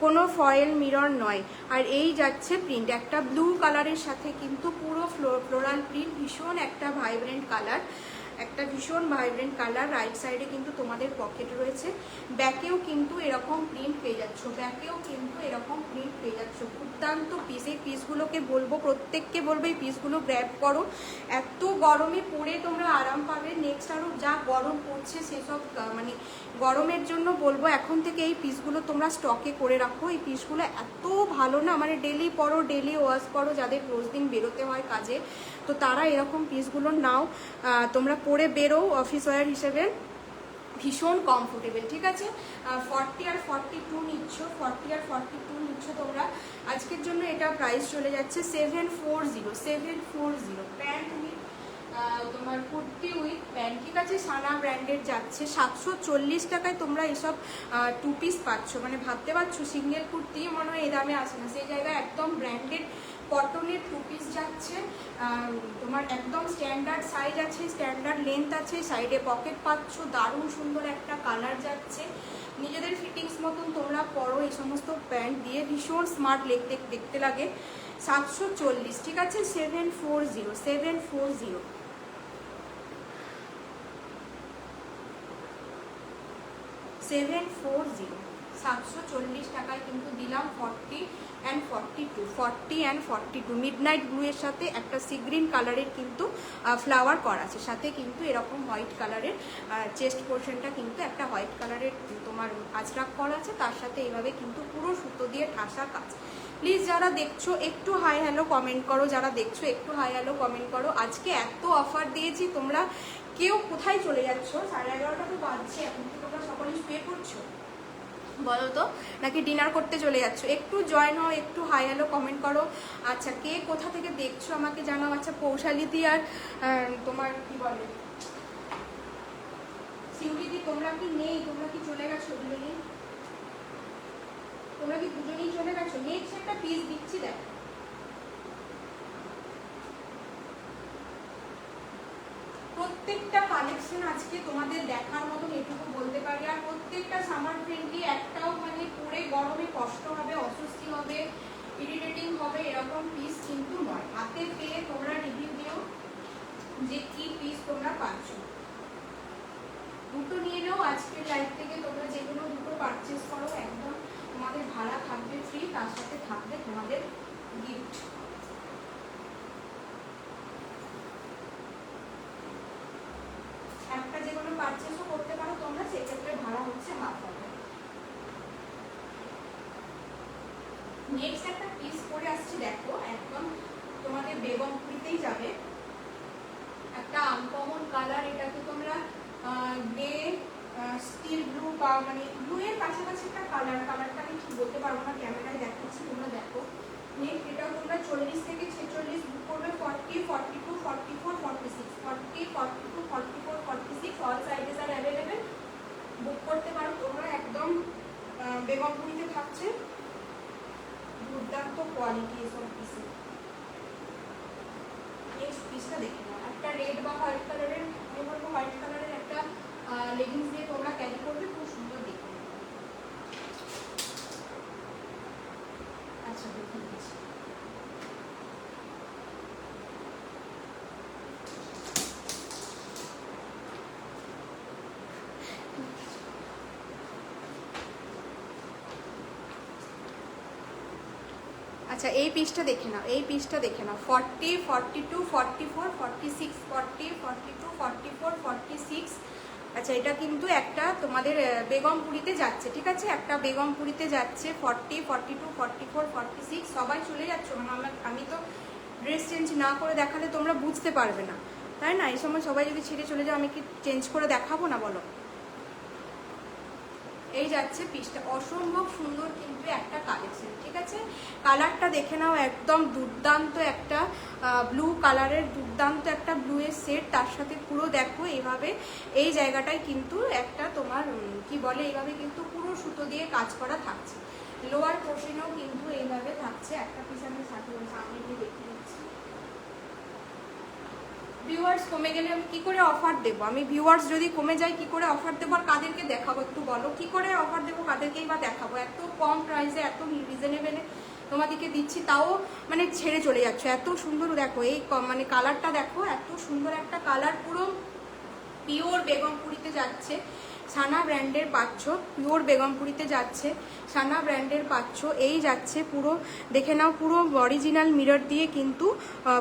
কোনো ফয়েল মিরর নয়। আর এই যাচ্ছে প্রিন্ট, একটা ব্লু কালারের সাথে কিন্তু পুরো ফ্লোরাল প্রিন্ট, ভীষণ একটা ভাইব্রেন্ট কালার, একটা ভীষণ ভাইব্রেন্ট কালার। রাইট সাইডে কিন্তু তোমাদের পকেট রয়েছে, ব্যাকেও কিন্তু এরকম প্রিন্ট পেয়ে যাচ্ছ, ব্যাকেও কিন্তু এরকম প্রিন্ট পেয়ে যাচ্ছ। দুর্দান্ত পিস, এই পিসগুলোকে বলবো, প্রত্যেককে বলবো এই পিসগুলো গ্র্যাব করো। এত গরমে পরে তোমরা আরাম পাবে। নেক্সট আরও যা গরম পড়ছে সেসব মানে গরমের জন্য বলবো এখন থেকে এই পিসগুলো তোমরা স্টকে করে রাখো। এই পিসগুলো এত ভালো না, মানে ডেলি পরো, ডেলি ওয়াশ করো, যাদের রোজ দিন বেরোতে হয় কাজে, তো তারা এরকম পিসগুলো নাও, তোমরা পরে বেরো অফিস ওয়্যার হিসেবে, ভীষণ কমফোর্টেবল, ঠিক আছে? 40 আর 42 নিচ্ছ, 40 আর 42 নিচ্ছ তোমরা, আজকের জন্য এটা প্রাইস চলে যাচ্ছে 740। প্যান্ট উইথ তোমার কুর্তি উইথ প্যান্ট, ঠিক আছে? সানা ব্র্যান্ডের যাচ্ছে 740 টাকায় তোমরা এসব 2 পিস পাচ্ছ। মানে ভাবতে পারছো সিঙ্গেল কুর্তি মনে হয় এই দামে আসে না, সেই জায়গায় একদম ব্র্যান্ডেড কটনের 2 পিস যাচ্ছে। তোমার একদম স্ট্যান্ডার্ড সাইজ আছে, স্ট্যান্ডার্ড লেন্থ আছে, সাইডে পকেট পাচ্ছ, দারুণ সুন্দর একটা কালার যাচ্ছে। নিজেদের ফিটিংস মতন তোমরা পরো, এই সমস্ত প্যান্ট দিয়ে ভীষণ স্মার্ট দেখতে লাগে। 740, ঠিক আছে? 740 740 টাকায় কিন্তু দিলাম 40 and 42 মিডনাইট ব্লু এর সাথে একটা সি গ্রিন কালারের কিন্তু ফ্লাওয়ার করা আছে, সাথে কিন্তু এরকম হোয়াইট কালারের চেস্ট পোর্শনটা কিন্তু একটা হোয়াইট কালারের তোমার আজরাক করা আছে, তার সাথে এইভাবে কিন্তু পুরো সুতো দিয়ে ঠাসা কাজ। প্লিজ যারা দেখছো একটু হাই হ্যালো কমেন্ট করো, যারা দেখছো একটু হাই হ্যালো কমেন্ট করো। আজকে এত অফার দিয়েছি, তোমরা কেউ কোথায় চলে যাচ্ছ? 11:30 তো বাজছে, এখন কি তোমরা সকলেই শুয়ে পড়ছো বলো তো, নাকি ডিনার করতে চলে যাচ্ছ? একটু জয়েন হও, একটু হাই হ্যালো কমেন্ট করো। আচ্ছা কে কোথা থেকে দেখছো আমাকে জানাও। আচ্ছা পৌশালিদি আর তোমার কি বলে শিউরিদি তোমরা কি নেই? তোমরা কি চলে গেছো দুজনেই? তোমরা কি দুজনেই চলে গেছো? নেক্সট একটা পিস দিচ্ছি দেখো। প্রত্যেকটা কালেকশন আজকে তোমাদের দেখার মতন এটুকু বলতে পারি। আর প্রত্যেকটা সামার ফ্রেন্ডলি, একটাও মানে পরে গরমে কষ্ট হবে, অস্বস্তি হবে, ইরিটেটিং হবে এরকম পিস কিন্তু নয়। হাতে পেয়ে তোমরা রিভিউ দিও যে কি পিস তোমরা পাচ্ছ। দুটো নিয়ে নাও আজকের লাইভ থেকে, তোমরা যে কোনো দুটো পারচেস করো, একদম তোমাদের ভাড়া থাকবে ফ্রি, তার সাথে থাকবে তোমাদের গিফট। একটা যে কোনো পারচেসও করতে পারো তোমরা, সেক্ষেত্রে ভাড়া হচ্ছে হাফ হবে। নেক্সট একটা পিস পরে আসছি দেখো, একদম তোমাদের বেগমপুরিতেই যাবে, একটা আনকমন কালার। এটাকে তোমরা গ্রে স্টিল ব্লু বা মানে ব্লু এর কাছাকাছি একটা কালারটা আমি ঠিক বলতে পারবো না, ক্যামেরায় দেখাচ্ছি তোমরা দেখো। নেক্সট এটাও তোমরা 40 থেকে 46 বুক করবে, 40, 42, 44, 46, 40, 42, 44, 46 অল সাইজেস আর অ্যাভেলেবেল। বুক করতে পারো তোমরা, একদম বেগমপুরিতে থাকছে, দুর্দান্ত কোয়ালিটি এসব পিসে। নেক্সট পিসটা দেখে নাও, একটা রেড বা হোয়াইট কালারের, আমি বলবো হোয়াইট কালারের একটা লেগিংস দিয়ে তোমরা ক্যারি করবে, খুব সুন্দর দেখতে। আচ্ছা দেখে নিচ্ছি। আচ্ছা এই পিসটা দেখে নাও, এই পিসটা দেখে নাও, 40, 42, 44, 46, 40, 42, 44, 46। আচ্ছা এটা কিন্তু একটা তোমাদের বেগমপুরিতে যাচ্ছে, ঠিক আছে, একটা বেগমপুরিতে যাচ্ছে। 40, 42, 44, 46 সবাই চলে যাচ্ছ, মানে আমি তো ড্রেস চেঞ্জ না করে দেখালে তোমরা বুঝতে পারবে না, তাই না? এই সময় সবাই যদি ছেড়ে চলে যাও, আমি কি চেঞ্জ করে দেখাবো না বলো? এই যাচ্ছে পিসটা, অসম্ভব সুন্দর কিন্তু একটা কালেকশন, ঠিক আছে। কালারটা দেখে নাও, একদম দুর্দান্ত একটা ব্লু কালারের, দুর্দান্ত একটা ব্লু এর সেট, তার সাথে পুরো দেখো এইভাবে এই জায়গাটায় কিন্তু একটা তোমার কি বলে, এইভাবে কিন্তু পুরো সুতো দিয়ে কাজ করা থাকছে। লোয়ার পোর্শনেও কিন্তু এইভাবে থাকছে। একটা পিস আমি সামনে দিয়ে দেখে নিচ্ছি। ভিউয়ার্স কমে গেলে আমি কি করে অফার দেবো? আমি ভিউয়ার্স যদি কমে যায় কি করে অফার দেবো? আর কাদেরকে দেখাবো একটু বলো, কি করে অফার দেবো, কাদেরকেই বা দেখাবো? এত কম প্রাইসে, এত রিজনেবলে তোমাদেরকে দিচ্ছি, তাও মানে ছেড়ে চলে যাচ্ছে। এত সুন্দর দেখো, এই মানে কালারটা দেখো, এত সুন্দর একটা কালার, পুরো পিওর বেগমপুরিতে যাচ্ছে। সানা ব্র্যান্ডের পাচ্ছ, পিওর বেগমপুরিতে যাচ্ছে, সানা ব্র্যান্ডের পাচ্ছ। এই যাচ্ছে পুরো দেখে নাও, পুরো অরিজিনাল মিরর দিয়ে কিন্তু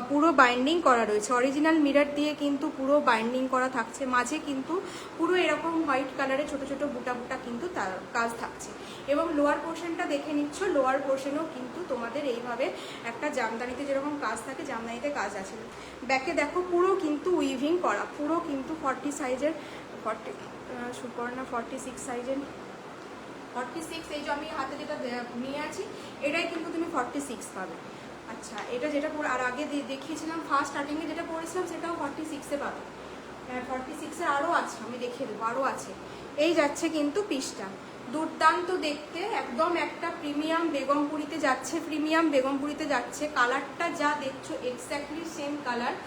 পুরো বাইন্ডিং করা রয়েছে, অরিজিনাল মিরর দিয়ে কিন্তু পুরো বাইন্ডিং করা থাকছে। মাঝে কিন্তু পুরো এরকম হোয়াইট কালারে ছোট ছোট বুটা বুটা কিন্তু তার কাজ থাকছে। এবং লোয়ার পোর্শনটা দেখে নিচ্ছ, লোয়ার পোর্শনেও কিন্তু তোমাদের এইভাবে একটা জামদানিতে যেরকম কাজ থাকে, জামদানিতে কাজ আছে। ব্যাকে দেখো পুরো কিন্তু উইভিং করা, পুরো কিন্তু 40 সাইজের, 40 সুপর্ণা 46 সাইজের, 46 এই যে আমি হাতে যেটা নিয়ে আছি, এটাই কিন্তু তুমি 46 পাবে। আচ্ছা এটা যেটা পরে আর আগে দেখিয়েছিলাম ফার্স্ট স্টার্টিংয়ে যেটা পরেছিলাম, সেটাও 46-এ পাবে। 46-এর আরও আছে, আমি দেখিয়ে দেবো, আরও আছে। এই যাচ্ছে কিন্তু পিসটা, দুর্দান্ত দেখতে, একদম একটা প্রিমিয়াম বেগমপুরিতে যাচ্ছে, প্রিমিয়াম বেগমপুরিতে যাচ্ছে। কালারটা যা দেখছো এক্স্যাক্টলি সেম কালার,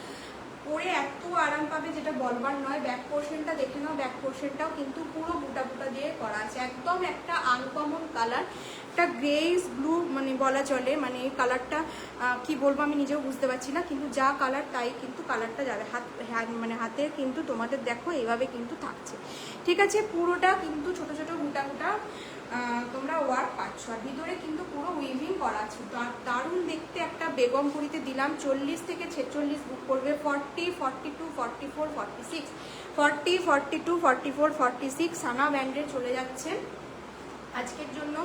পরে এত আরাম পাবে যেটা বলবার নয়। ব্যাক পোর্শনটা দেখে নাও, ব্যাক পোর্শনটাও কিন্তু পুরো বুটা বুটা দিয়ে করা আছে, একদম একটা আনকমন কালার, একটা গ্রেস ব্লু মানে বলা চলে। মানে এই কালারটা কি বলবো আমি নিজেও বুঝতে পারছি না, কিন্তু যা কালার তাই কিন্তু কালারটা যাবে। মানে হাতে কিন্তু তোমাদের দেখো এইভাবে কিন্তু থাকছে, ঠিক আছে। পুরোটা কিন্তু ছোট ছোট বুটা বুটা তোমরা ওয়ার্ক পাচ্ছ, আর ভিতরে কিন্তু পুরো উইভিং করা আছে। দারুণ দেখতে একটা বেগমপুরিতে দিলাম। 40 থেকে 46 বুক করবে, 40, 42, 44, 46, 40, 42, 44, 46 সানা ব্র্যান্ডে চলে যাচ্ছে আজকের জন্য।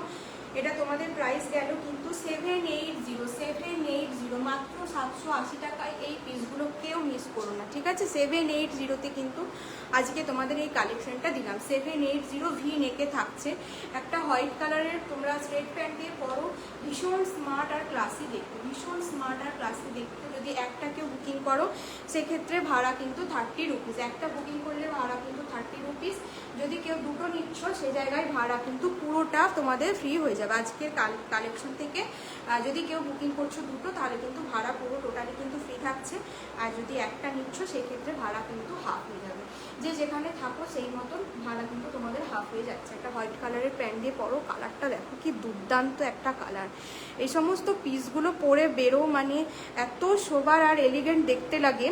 এটা তোমাদের প্রাইস গেল কিন্তু 780 মাত্র 780 টাকায় এই পিসগুলো কেউ মিস করো না, ঠিক আছে? 780-তে কিন্তু আজকে তোমাদের এই কালেকশনটা দিলাম। 780 ভি নেকে থাকছে, একটা হোয়াইট কালারের, তোমরা স্ট্রেট প্যান্ট দিয়ে পরো, ভীষণ স্মার্ট আর ক্লাসি দেখতে, ভীষণ স্মার্ট আর ক্লাসি দেখতে। যদি একটা কেউ বুকিং করো সেক্ষেত্রে ভাড়া কিন্তু 30 রুপিস, একটা বুকিং করলে ভাড়া কিন্তু 30 রুপিস। যদি কেউ দুটো নিচ্ছ সে জায়গায় ভাড়া কিন্তু পুরোটা তোমাদের ফ্রি হয়ে যাবে আজকের কালেকশন থেকে। যদি কেউ বুকিং করছো দুটো তাহলে কিন্তু ভাড়া পুরো টোটালি কিন্তু ফ্রি থাকছে, আর যদি একটা নিচ্ছ সেক্ষেত্রে ভাড়া কিন্তু হাফ হয়ে যাবে। যে যেখানে থাকো সেই মতন ভাড়া কিন্তু তোমাদের হাফ হয়ে যাচ্ছে। একটা হোয়াইট কালারের প্যান্ট দিয়ে পরো, কালারটা দেখো কি দুর্দান্ত একটা কালার। এই সমস্ত পিসগুলো পরে বেরো মানে এত সোবার আর এলিগেন্ট দেখতে লাগে,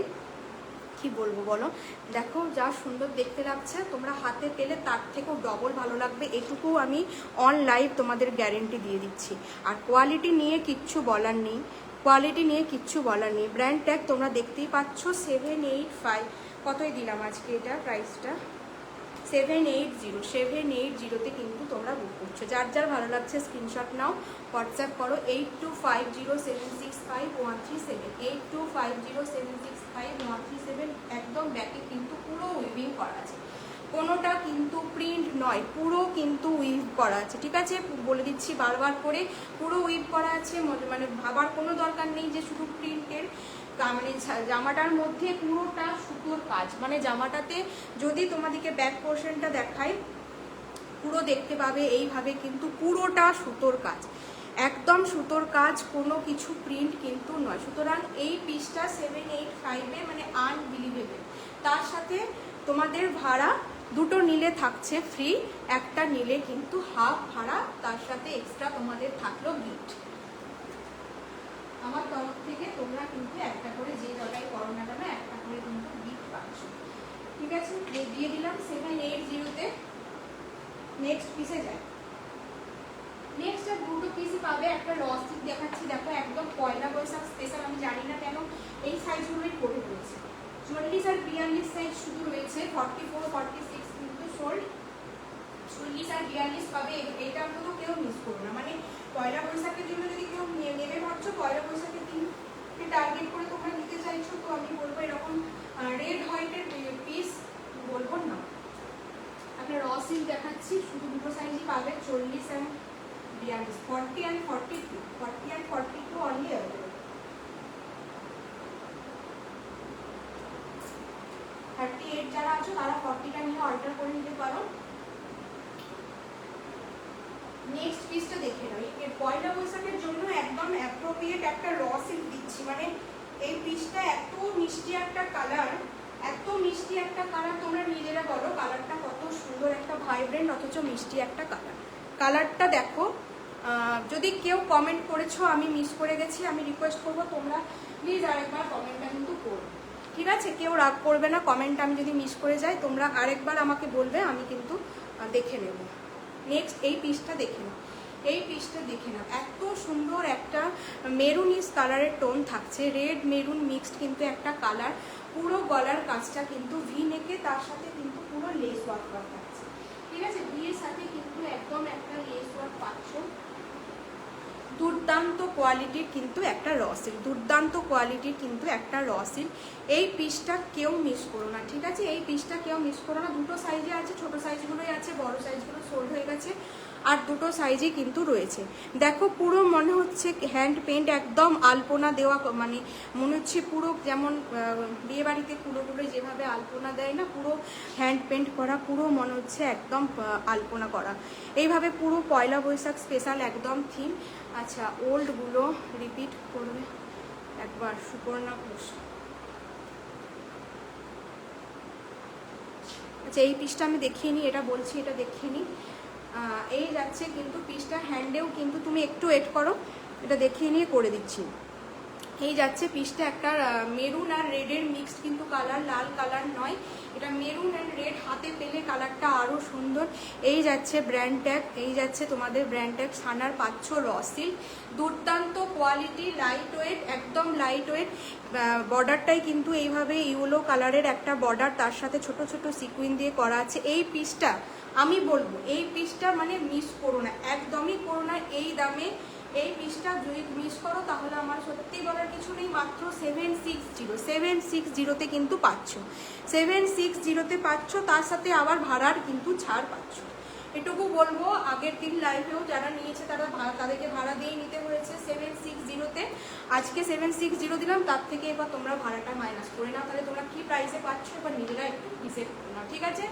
কি বলবো বলো। দেখো যা সুন্দর দেখতে লাগছে, তোমরা হাতে পেলে তার থেকেও ডবল ভালো লাগবে, এটুকু আমি অন লাইভ তোমাদের গ্যারেন্টি দিয়ে দিচ্ছি। আর কোয়ালিটি নিয়ে কিচ্ছু বলার নেই, কোয়ালিটি নিয়ে কিচ্ছু বলার নেই। ব্র্যান্ড ট্যাগ তোমরা দেখতেই পাচ্ছ। 785 কতই দিলাম আজকে এটা প্রাইসটা? 780-তে কিন্তু তোমরা বুক করছো। যার যার ভালো লাগছে স্ক্রিনশট নাও, হোয়াটসঅ্যাপ করো 8250765137, 8250765137। একদম ব্যাকে কিন্তু পুরো উইভিং করা আছে, কোনোটা কিন্তু প্রিন্ট নয়, পুরো কিন্তু উইভ করা আছে, ঠিক আছে? বলে দিচ্ছি বারবার করে, পুরো উইভ করা আছে, মানে ভাবার কোনো দরকার নেই যে শুধু প্রিন্টের। মানে জামাটার মধ্যে পুরোটা সুতোর কাজ, মানে জামাটাতে যদি তোমাদেরকে ব্যাক পোর্শনটা দেখাই পুরো দেখতে পাবে এইভাবে কিন্তু পুরোটা সুতোর কাজ, একদম সুতোর কাজ, কোনো কিছু প্রিন্ট কিন্তু নয়। সুতরাং এই পিসটা 785 মানে আনবিলিভেবল। তার সাথে তোমাদের ভাড়া দুটো নিলে থাকছে ফ্রি, একটা নিলে কিন্তু হাফ ভাড়া, তার সাথে এক্সট্রা তোমাদের থাকলো গিফট আমার তরফ থেকে। তোমরা কিন্তু একটা করে যে জায়গায় করো না কেন একটা করে কিন্তু গিফট পাচ্ছ, ঠিক আছে? দিয়ে দিলাম 780-তে। নেক্সট পিসে যায়। নেক্সট আর দুটো পিসই পাবে। একটা লস্টিক দেখাচ্ছি, দেখো একদম পয়লা বৈশাখ স্পেশাল। আমি জানি না কেন এই সাইজগুলোই পরে রয়েছে, 40 আর 42 সাইজ শুধু রয়েছে, 44-46 কিন্তু সোল্ড। 40 আর 42 পাবে, এটা অন্তত কেউ মিস করো না। মানে পয়লা বৈশাখের জন্য যদি কেউ নেবে ভাবছো, পয়লা বৈশাখের দিনকে টার্গেট করে তোমরা নিতে চাইছো, তো আমি বলবো এরকম রেড হোয়াইটের পিস বলবো না। একটা র সিল্ক দেখাচ্ছি, শুধু দুটো সাইজই পাবে, 40 আর 42, 40 and 42 অনলি অ্যাভেলেবল। 38 যারা আছো তারা 40টা নিয়ে অল্টার করে নিতে পারো। নেক্সট পিসটা দেখে নাও, এই পয়লা বৈশাখের জন্য একদম অ্যাপ্রোপ্রিয়েট একটা র সিল্ক দিচ্ছি। মানে এই পিসটা এত মিষ্টি একটা কালার, এত মিষ্টি একটা কালার, তোমরা নিজেরা বলো কালারটা কত সুন্দর, একটা ভাইব্রেন্ট অথচ মিষ্টি একটা কালার। কালারটা দেখো, যদি কেউ কমেন্ট করেছো আমি মিস করে গেছি, আমি রিকোয়েস্ট করবো তোমরা প্লিজ আরেকবার কমেন্টটা কিন্তু করো, ঠিক আছে? কেউ রাগ করবে না, কমেন্ট আমি যদি মিস করে যাই তোমরা আরেকবার আমাকে বলবে, আমি কিন্তু দেখে নেব। নেক্সট এই পিসটা দেখে নাও, এই পিসটা দেখে নাও, এত সুন্দর একটা মেরুনিস কালারের টোন থাকছে, রেড মেরুন মিক্সড কিন্তু একটা কালার। পুরো গলার কাজটা কিন্তু ভি নেকে, তার সাথে কিন্তু পুরো লেস ওয়ার্ক করা থাকছে, ঠিক আছে? ভিয়ের সাথে কিন্তু একদম একটা লেস ওয়ার্ক পাচ্ছ। দুর্দান্ত কোয়ালিটির কিন্তু একটা র সিল্ক, দুর্দান্ত কোয়ালিটির কিন্তু একটা র সিল্ক। এই পিসটা কেউ মিস করো না, ঠিক আছে? এই পিসটা কেউ মিস করো না। দুটো সাইজে আছে, ছোট সাইজগুলোই আছে, বড় সাইজগুলো সোল্ড হয়ে গেছে, আর দুটো সাইজই কিন্তু রয়েছে। দেখো পুরো মনে হচ্ছে হ্যান্ড পেন্ট, একদম আলপনা দেওয়া, মানে মনে হচ্ছে পুরো যেমন বিয়েবাড়িতে কুলোগুলো যেভাবে আলপনা দেয় না, পুরো হ্যান্ড পেন্ট করা, পুরো মনে হচ্ছে একদম আলপনা করা। এইভাবে পুরো পয়লা বৈশাখ স্পেশাল একদম থিম। আচ্ছা, ওল্ডগুলো রিপিট করবে একবার, সুপর্ণা ঘোষ। আচ্ছা, এই পিসটা আমি দেখিয়ে নিই, এটা বলছি, এটা দেখিয়ে নিই। এই যাচ্ছে কিন্তু পিসটা, হ্যান্ডেও কিন্তু তুমি একটু ওয়েট করো, এটা দেখিয়ে নিয়ে করে দিচ্ছি। এই যাচ্ছে পিসটা একটা মেরুন আর রেডের মিক্সড কিন্তু কালার, লাল কালার নয়, এটা মেরুন অ্যান্ড রেড, হাতে পেলে কালারটা আরও সুন্দর। এই যাচ্ছে ব্র্যান্ড ট্যাগ, এই যাচ্ছে তোমাদের ব্র্যান্ড ট্যাগ, সানার পাচ্ছ র সিল্ক, দুর্দান্ত কোয়ালিটি, লাইট ওয়েট, একদম লাইট ওয়েট। বর্ডারটাই কিন্তু এইভাবে ইয়েলো কালারের একটা বর্ডার, তার সাথে ছোট ছোট সিকুইন দিয়ে করা আছে। এই পিসটা আমি বলবো, এই পিসটা মানে মিস করো না, একদমই করো না। এই দামে এই পিসটা যদি মিস করো তাহলে আমার সত্যি বলার কিছু নেই। মাত্র 760 কিন্তু পাচ্ছ, 760 পাচ্ছ, তার সাথে আবার ভাড়ার কিন্তু ছাড় পাচ্ছ। এটুকু বলবো। আগের দিন লাইভেও যারা নিয়েছে তাদেরকে ভাড়া দিয়ে নিতে হয়েছে 760-তে, আজকে 760 দিলাম, তার থেকে এবার তোমরা ভাড়াটা মাইনাস করে নাও, তাহলে তোমরা কি প্রাইসে পাচ্ছ এবার নিজেরা একটু হিসেব করে নাও, ঠিক আছে।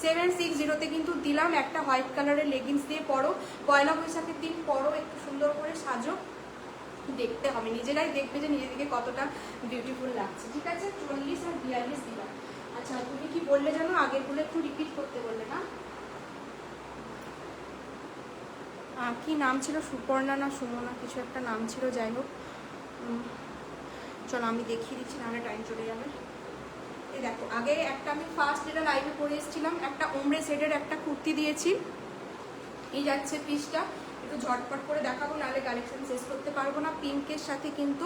760-তে কিন্তু দিলাম। একটা হোয়াইট কালারের লেগিংস দিয়ে পরো, পয়লা বৈশাখের দিন পরো, একটু সুন্দর করে সাজো, দেখতে হবে, নিজেরাই দেখবে যে নিজেদেরকে কতটা বিউটিফুল লাগছে, ঠিক আছে। 40 আর 42 দিলাম। আচ্ছা তুমি কি বললে জানো, আগেরগুলো একটু রিপিট করতে বললে না, কি নাম ছিল, সুপর্ণা না সুমনা কিছু একটা নাম ছিল, যাই হোক। চলো আমি দেখিয়ে দিচ্ছি, নাহলে টাইম চলে যাবে। এই দেখো, আগে একটা আমি ফার্স্ট যেটা লাইভে পরে এসেছিলাম, একটা ওমরে সেটের একটা কুর্তি দিয়েছি, এই যাচ্ছে পিসটা, একটু ঝটপট করে দেখাবো, নাহলে কালেকশন শেষ করতে পারবো না। পিঙ্কের সাথে কিন্তু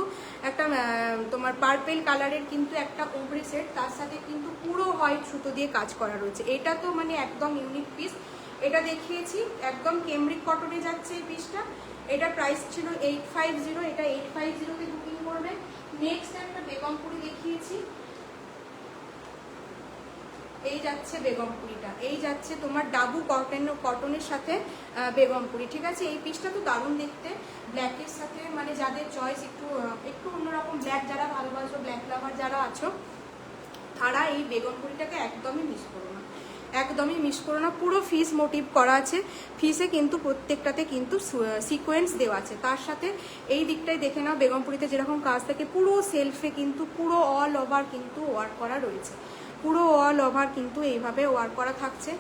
একটা তোমার পার্পেল কালারের কিন্তু একটা ওমরে সেট, তার সাথে কিন্তু পুরো হোয়াইট সুতো দিয়ে কাজ করা রয়েছে। এটা তো মানে একদম ইউনিক পিস, এটা দেখিয়েছি, একদম কেমব্রিক কটনে যাচ্ছে এই পিসটা। এটা প্রাইস ছিল 850, এটা 850-তে বুকিং করবে। নেক্সট একটা বেগমপুরি দেখিয়েছি, এই যাচ্ছে বেগমপুরিটা, এই যাচ্ছে তোমার ডাবু কটনের সাথে বেগমপুরি, ঠিক আছে। এই পিসটা তো দারুণ দেখতে, ব্ল্যাকের সাথে, মানে যাদের চয়েস একটু অন্যরকম, ব্ল্যাক যারা ভালোবাসো, ব্ল্যাক লাভার যারা আছো, তারা এই বেগমপুরিটাকে একদমই মিস করো না, একদমই মিস করো না। পুরো ফিস মোটিভ করা আছে, ফিসে কিন্তু প্রত্যেকটাতে কিন্তু সিকোয়েন্স দেওয়া আছে। তার সাথে এই দিকটাই দেখে নাও, বেগমপুরিতে যেরকম কাজ থাকে, পুরো সেলফে কিন্তু পুরো অল ওভার কিন্তু ওয়ার্ক করা রয়েছে, পুরো অল ওভার কিন্তু এইভাবে ওয়ার্ক করা থাকছে।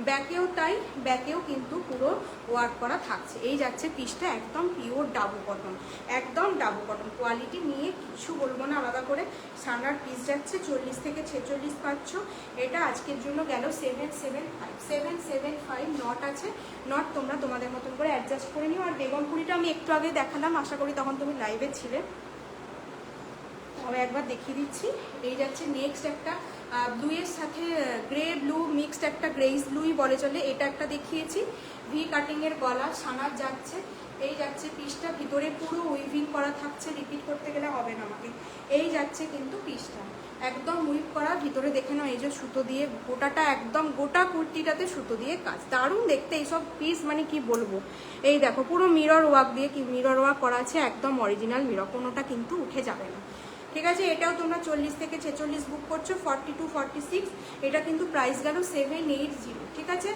ব্যাকেও তাই, ব্যাকেও কিন্তু পুরো ওয়ার্ক করা থাকছে। এই যাচ্ছে পিসটা, একদম পিওর ডাবু কটন, একদম ডাবু কটন, কোয়ালিটি নিয়ে কিছু বলবো না আলাদা করে। সানার পিস যাচ্ছে 40 থেকে 46 পাচ্ছ। এটা আজকের জন্য গেল 775 নট আছে, নট তোমরা তোমাদের মতন করে অ্যাডজাস্ট করে নিও। আর বেগমপুরিটা আমি একটু আগে দেখালাম, আশা করি তখন তুমি লাইভে ছিলে, তবে একবার দেখিয়ে দিচ্ছি। এই যাচ্ছে নেক্সট একটা ব্লু এর সাথে গ্রে ব্লু মিক্সড, একটা গ্রেইস ব্লুই বলে চলে, এটা একটা দেখিয়েছি। ভি কাটিং এর গলা, সানার যাচ্ছে, এই যাচ্ছে পিসটা, ভিতরে পুরো উইভিং করা থাকছে, রিপিট করতে গেলে হবে না আমাকে। এই যাচ্ছে কিন্তু পিসটা একদম উইভ করা, ভিতরে দেখে নাও এই যে সুতো দিয়ে গোটাটা, একদম গোটা কুর্তিটাতে সুতো দিয়ে কাজ, দারুণ দেখতে এইসব পিস, মানে কি বলবো। এই দেখো পুরো মিরর ওয়ার্ক দিয়ে, কি মিরর ওয়ার্ক করা আছে, একদম অরিজিনাল মিরর, কোনোটা কিন্তু উঠে যাবে না, ঠিক আছে। এটাও তোমরা 40 থেকে 46 বুক করছো, 42-46, এটা কিন্তু প্রাইস গেল 780, ঠিক আছে।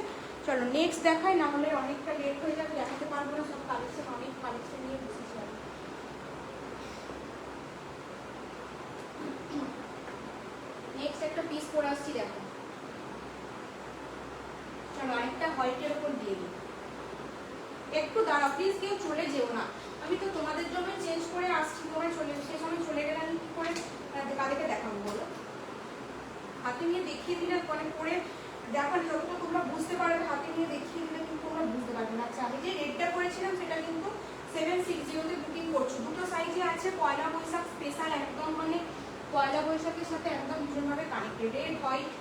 চলো নেক্সট দেখাই, না হলে অনেকটা লেট হয়ে যাবে, দেখাতে পারবো না সব কালেকশন, অনেক কালেকশন নিয়ে বসেছি আমি। নেক্সট একটা পিস পরে আসছি, দেখো। চলো আরেকটা হোয়াইটের উপর দিয়ে দিই, একটু দাঁড়াও প্লিজ, কেউ চলে যেও না, আমি তো তোমাদের জন্য চেঞ্জ করে আসছি, তোমরা সে সময় চলে গেলে আমি কি করে কাদেরকে দেখাবো বলো। হাতে নিয়ে দেখিয়ে দিলে মানে পরে দেখালে যতটা তোমরা বুঝতে পারবে, হাতে নিয়ে দেখিয়ে দিলে কিন্তু তোমরা বুঝতে পারবে না। আচ্ছা আমি যে রেটটা করেছিলাম সেটা কিন্তু 760-তে বুকিং করছো, দুটো সাইজে আছে, পয়লা বৈশাখ স্পেশাল, একদম মানে পয়লা বৈশাখের সাথে একদম ভীষণভাবে কানেক্টেড। রেড হোয়াইট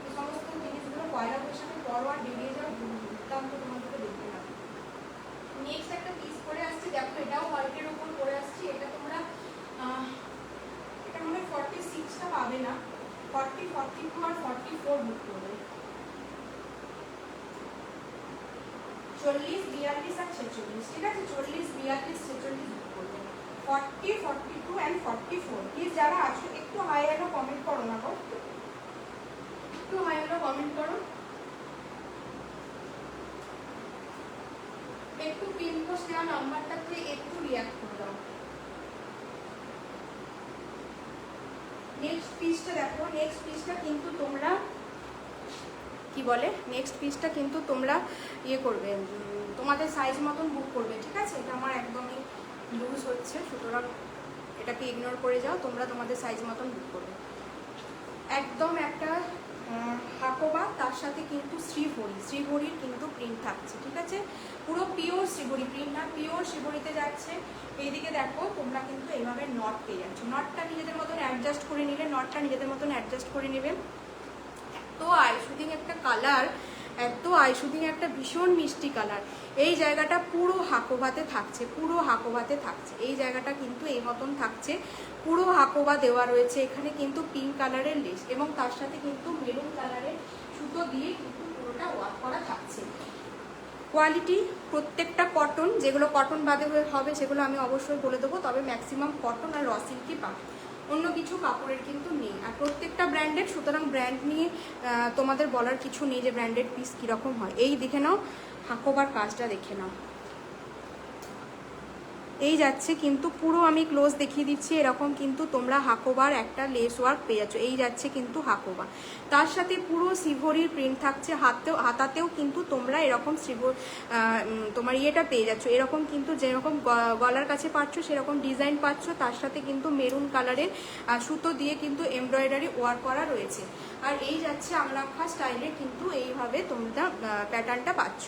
এই সমস্ত জিনিসগুলো পয়লা বৈশাখের পর আর বেরিয়ে যাওয়া দুর্দান্ত, তোমাদেরকে দেখতে পাবে। নেক্সট একটা পিস পরে আসছি, দেখো এটাও হোয়াইটের উপর পরে আসছি, এটা তোমরা এটা মনে হয় 46টা পাবে না, 40, 42 আর 44 বুক করবে। 40, 42 আর 46, ঠিক আছে, 40, 42, 46 বুক করবে। 40, 42 and 44, প্লিজ যারা আছো একটু হাই হ্যালো কমেন্ট করো না গো, একটু হাই হ্যালো কমেন্ট করো, একটু পিন পোস্ট দেওয়া নাম্বারটাতে একটু রিঅ্যাক্ট করে দাও। নেক্সট পিসটা দেখো, নেক্সট পিসটা কিন্তু তোমরা কি বলে, নেক্সট পিসটা কিন্তু তোমরা ইয়ে করবে, তোমাদের সাইজ মতন বুক করবে, ঠিক আছে। এটা আমার একদমই লুজ হচ্ছে, সুতরাং এটাকে ইগনোর করে যাও, তোমরা তোমাদের সাইজ মতন বুক করবে। একদম একটা হাকোবা, তার সাথে কিন্তু শ্রীহরির কিন্তু প্রিন্ট থাকছে, ঠিক আছে, পুরো পিওর শ্রীহরি প্রিন্ট না, পিওর শ্রীহরিতে যাচ্ছে। এইদিকে দেখো তোমরা কিন্তু এইভাবে নট পেয়ে যাচ্ছ, নটটা নিজেদের মতন অ্যাডজাস্ট করে নিলে, নটটা নিজেদের মতন অ্যাডজাস্ট করে নেবে। তো আই শুটিং একটা কালার, এত আইশুদিং একটা ভীষণ মিষ্টি কালার। এই জায়গাটা পুরো হাকোবাতে থাকছে, পুরো হাকোবাতে থাকছে। এই জায়গাটা কিন্তু এই মতন থাকছে, পুরো হাকোবা দেওয়া রয়েছে। এখানে কিন্তু পিঙ্ক কালারের লেস এবং তার সাথে কিন্তু মেরুন কালারের সুতো দিয়ে কিন্তু পুরোটা ওয়ার্ক করা থাকছে। কোয়ালিটি প্রত্যেকটা কটন, যেগুলো কটন বাদে হবে সেগুলো আমি অবশ্যই বলে দেবো, তবে ম্যাক্সিমাম কটন আর র সিল্কই পাবে, অন্য কিছু কাপড়ের কিন্তু নেই। আর প্রত্যেকটা ব্র্যান্ডেড, সুতরাং ব্র্যান্ড নিয়ে তোমাদের বলার কিছু নেই যে ব্র্যান্ডেড পিস কীরকম হয়। এই দেখে নাও হাকোবার কাজটা, দেখে নাও। এই যাচ্ছে কিন্তু পুরো আমি ক্লোজ দেখিয়ে দিচ্ছি, এরকম কিন্তু তোমরা হাকোবার একটা লেস ওয়ার্ক পেয়ে যাচ্ছ। এই যাচ্ছে কিন্তু হাকোবা, তার সাথে পুরো সিভরির প্রিন্ট থাকছে। হাতাতেও কিন্তু তোমরা এরকম তোমার ইয়েটা পেয়ে যাচ্ছ, এরকম কিন্তু যেরকম গলার কাছে পাচ্ছ সেরকম ডিজাইন পাচ্ছ। তার সাথে কিন্তু মেরুন কালারের সুতো দিয়ে কিন্তু এমব্রয়ডারি ওয়ার্ক করা রয়েছে। আর এই যাচ্ছে আমলাখা স্টাইলে কিন্তু এইভাবে তোমরা প্যাটার্নটা পাচ্ছ।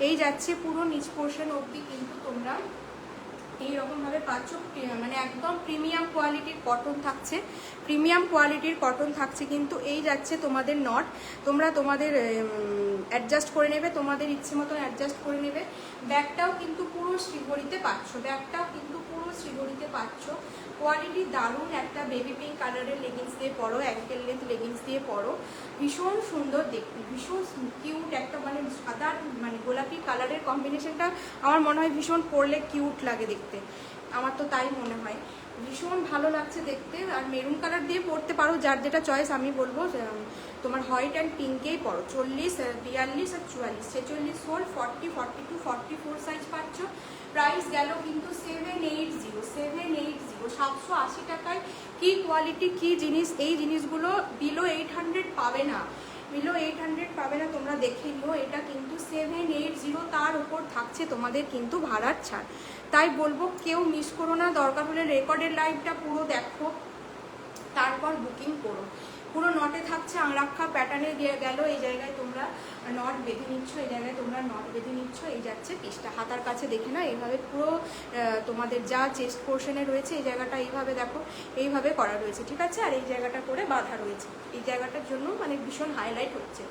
এই যাচ্ছে পুরো নিচ পোর্শন অবধি কিন্তু তোমরা এইরকমভাবে পাচ্ছ। মানে একদম প্রিমিয়াম কোয়ালিটির কটন থাকছে, প্রিমিয়াম কোয়ালিটির কটন থাকছে। কিন্তু এই যাচ্ছে তোমাদের নট, তোমরা তোমাদের অ্যাডজাস্ট করে নেবে, তোমাদের ইচ্ছে মতন অ্যাডজাস্ট করে নেবে। ব্যাগটাও কিন্তু পুরো শ্রীগড়িতে পাচ্ছ, ব্যাগটাও কিন্তু পুরো শ্রীগড়িতে পাচ্ছ। কোয়ালিটি দারুণ। একটা বেবি পিঙ্ক কালারের লেগিংস দিয়ে পরো, অ্যাঙ্কেল লেন্থ লেগিংস দিয়ে পরো, ভীষণ সুন্দর দেখতে, ভীষণ কিউট একটা মানে সাদা মানে গোলাপি কালারের কম্বিনেশনটা আমার মনে হয় ভীষণ পরলে কিউট লাগে দেখতে, আমার তো তাই মনে হয়, ভীষণ ভালো লাগছে দেখতে। আর মেরুন কালার দিয়ে পরতে পারো, যার যেটা চয়েস। আমি বলবো তোমার হোয়াইট অ্যান্ড পিঙ্কেই পরো। 40, 42 আর 44, 46, 40, 42, 44 সাইজ পাচ্ছ। প্রাইস গেল কিন্তু 780, 780 টাকায়। কি কোয়ালিটি, কি জিনিস! এই জিনিসগুলো বিলো 800 পাবে না, বিলো 800 পাবে না, তোমরা দেখে নিও। এটা কিন্তু 780, তার উপর থাকছে তোমাদের কিন্তু ভাড়ার ছাড়। তাই বলবো কেউ মিস করো না, দরকার হলে রেকর্ডের লাইভটা পুরো দেখো, তারপর বুকিং করো। পুরো নটে থাকছে, আংরাক্ষা প্যাটার্নে দিয়ে গেল। এই জায়গায় তোমরা নট বেঁধে নিচ্ছ, এই জায়গায় তোমরা নট বেঁধে নিচ্ছ। এই যাচ্ছে পিসটা, হাতার কাছে দেখে না এইভাবে পুরো তোমাদের যা চেস্ট পোর্শনে রয়েছে এই জায়গাটা এইভাবে দেখো, এইভাবে করা রয়েছে, ঠিক আছে। আর এই জায়গাটা করে বাঁধা রয়েছে, এই জায়গাটার জন্য মানে ভীষণ হাইলাইট হচ্ছে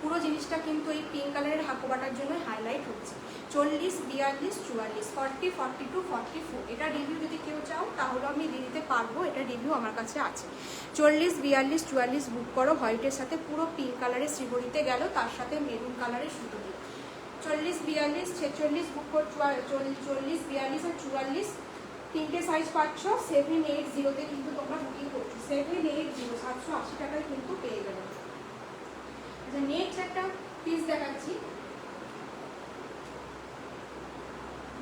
পুরো জিনিসটা, কিন্তু এই পিঙ্ক কালারের হাকোবাটার জন্য হাইলাইট হচ্ছে। 40, 42, 44, 40, 42, 44। এটা রিভিউ যদি কেউ চাও তাহলে আমি দিয়ে দিতে পারবো, এটা রিভিউ আমার কাছে আছে। 40, 42, 44 বুক করো। হোয়াইটের সাথে পুরো পিঙ্ক কালারের শ্রীগড়িতে গেল, তার সাথে মেরুন কালারের সুতো দিয়ে। 40, 42, 46 বুক করো। 40, 42 আর 44 তিনটে সাইজ পাচ্ছ। 780-তে কিন্তু তোমরা বুকিং করছো, 780, 780 টাকায় কিন্তু পেয়ে গেলে। আচ্ছা, নেক্সট একটা পিস দেখাচ্ছি,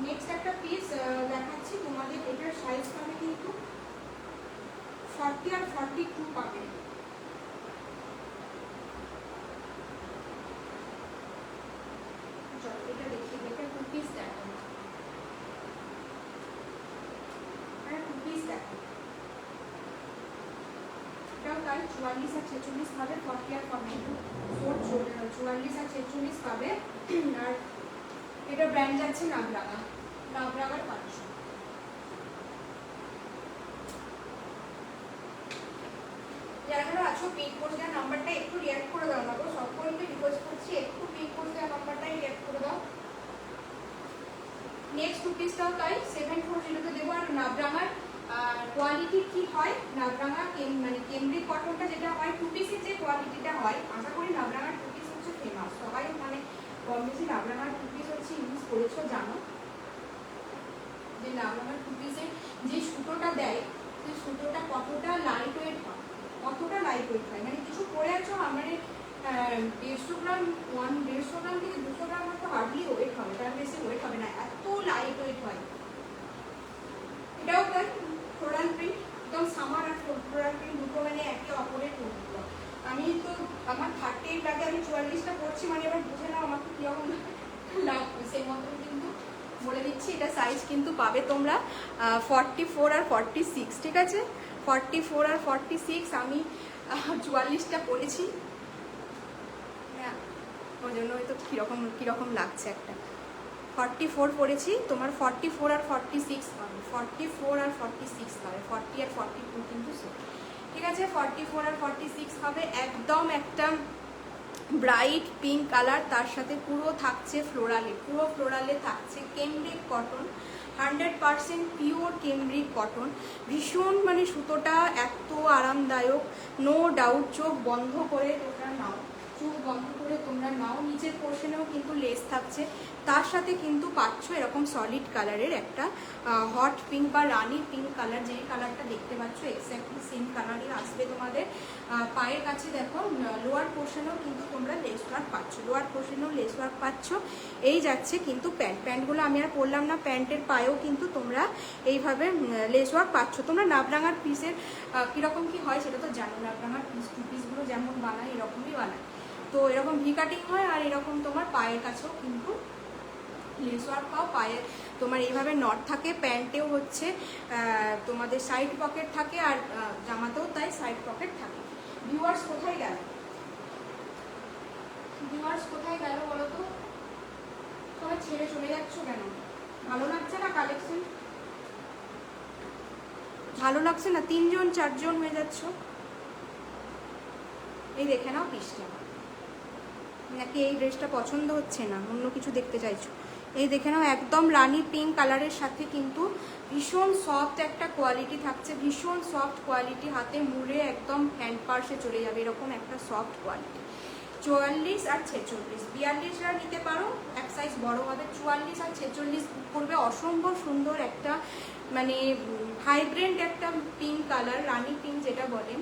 নেক্সট একটা পিস দেখাচ্ছি তোমাদের। এটার সাইজ পাবে কিন্তু 40 আর 42 পাবে। এটা দেখিয়ে দেখে টু পিস দেখো, টু পিস দেখো, এটাও তাই 44 আর 46 পাবে। 40 আর 42, 44 আর 46 পাবে। আর এটা ব্র্যান্ড যাচ্ছে নাগরাগা, নাগরাগার পাচ্ছ। যারা যারা আছো পিক করে দেওয়ার নাম্বারটা একটু রিঅ্যাক্ট করে দাও না গো, সকলকে রিকোয়েস্ট করছি একটু পিক করে দেওয়ার নাম্বারটাই রিঅ্যাক্ট করে দাও। নেক্সট টু পিসটাও তাই 740-তে দেবো। আর নাগরাগার কোয়ালিটি কি হয়, নাগরাগা মানে কেমব্রিক কটনটা যেটা হয়, টু পিসের যে কোয়ালিটিটা হয়, আশা করি নাগরাগার টু পিস হচ্ছে ফেমাস, সবাই মানে কম বেশি নাগরাগার টু পিস হচ্ছে ইউজ করেছো, জানো যে নাগরাগার টু পিসের যে সুতোটা দেয়, সেই সুতোটা কতটা লাইট ওয়েট হয়, কতটা লাইট ওয়েট হয়। মানে কিছু পরে আছো মানে 150 গ্রাম, 150 গ্রাম থেকে 200 গ্রাম মতো হার্ডলি ওয়েট হবে, তার বেশি ওয়েট হবে না, এত লাইট ওয়েট হয়। এটাও তাই ফ্লোরাল প্রিন্ট, একদম সামার আর ফ্লোরাল প্রিন্ট দুটো মানে একে অপরের পূর্ণ। আমি তো আমার 38 লাগে, আমি 44টা পড়ছি, মানে এবার বুঝে নাও আমাকে কীরকম লাগবে, সেই মতন কিন্তু বলে দিচ্ছি। এটা সাইজ কিন্তু পাবে তোমরা 44 আর 46, ঠিক আছে। 44 আর 46, আমি 44টা পড়েছি, হ্যাঁ ওই জন্য হয়তো কীরকম লাগছে। একটা 44 পড়েছি, তোমার 44 আর 46 পাবে, 44 আর 46 পাবে, 40 আর 42 কিন্তু সেম, ঠিক আছে। 44 আর 46 হবে, একদম একটা ব্রাইট পিঙ্ক কালার, তার সাথে পুরো থাকছে ফ্লোরালে, পুরো ফ্লোরালে থাকছে cambric cotton, 100% pure cambric cotton. ভীষণ মানে সুতোটা এত আরামদায়ক, নো ডাউট। চোখ বন্ধ করে তোমরা নাও, চোখ বন্ধ করে তোমরা নাও। নিচের পোর্শনেও কিন্তু লেস থাকছে, তার সাথে কিন্তু পাচ্ছ এরকম সলিড কালারের একটা হট পিঙ্ক বা রানি পিঙ্ক কালার, যে কালারটা দেখতে পাচ্ছ এক্স্যাক্টলি সেম কালারই আসবে তোমাদের। পায়ের কাছে দেখো লোয়ার পোর্শনেও কিন্তু তোমরা লেস ওয়ার্ক পাচ্ছ, লোয়ার পোর্শনেও লেস ওয়ার্ক পাচ্ছ। এই যাচ্ছে কিন্তু প্যান্টগুলো আমি আর পরলাম না, প্যান্টের পায়েও কিন্তু তোমরা এইভাবে লেস ওয়ার্ক পাচ্ছ। তোমরা নাবরাঙার পিসের কীরকম কী হয় সেটা তো জানো, নাবরাঙার পিসগুলো যেমন বানায় এরকমই বানায়। তো এরকম ভি কাটিং হয়, আর এরকম তোমার পায়ের কাছেও কিন্তু লেস ওয়ার্ক পাও। পায়ে তোমার এইভাবে নট থাকে, প্যান্টেও হচ্ছে তোমাদের সাইড পকেট থাকে, আর জামাতেও তাই সাইড পকেট থাকে। ভিউয়ার্স কোথায় গেল, ভিউয়ার্স কোথায় গেল বলো তো? সবাই ছেড়ে চলে যাচ্ছ কেন? ভালো লাগছে না কালেকশন? ভালো লাগছে না? 3 জন 4 জন হয়ে যাচ্ছ। এই দেখে নাও পিসটা, নাকি এই ড্রেসটা পছন্দ হচ্ছে না, অন্য কিছু দেখতে চাইছো? এই দেখে নাও, একদম রানি পিঙ্ক কালারের সাথে কিন্তু ভীষণ সফট একটা কোয়ালিটি থাকছে, ভীষণ সফট কোয়ালিটি। হাতে মুড়ে একদম হ্যান্ড পার্সে চলে যাবে এরকম একটা সফট কোয়ালিটি। 44 আর 46, 42রা নিতে পারো, এক সাইজ বড় হবে। 44 আর 46 করবে। অসম্ভব সুন্দর একটা মানে ভাইব্রেন্ট একটা পিঙ্ক কালার, রানি পিঙ্ক যেটা বলেন।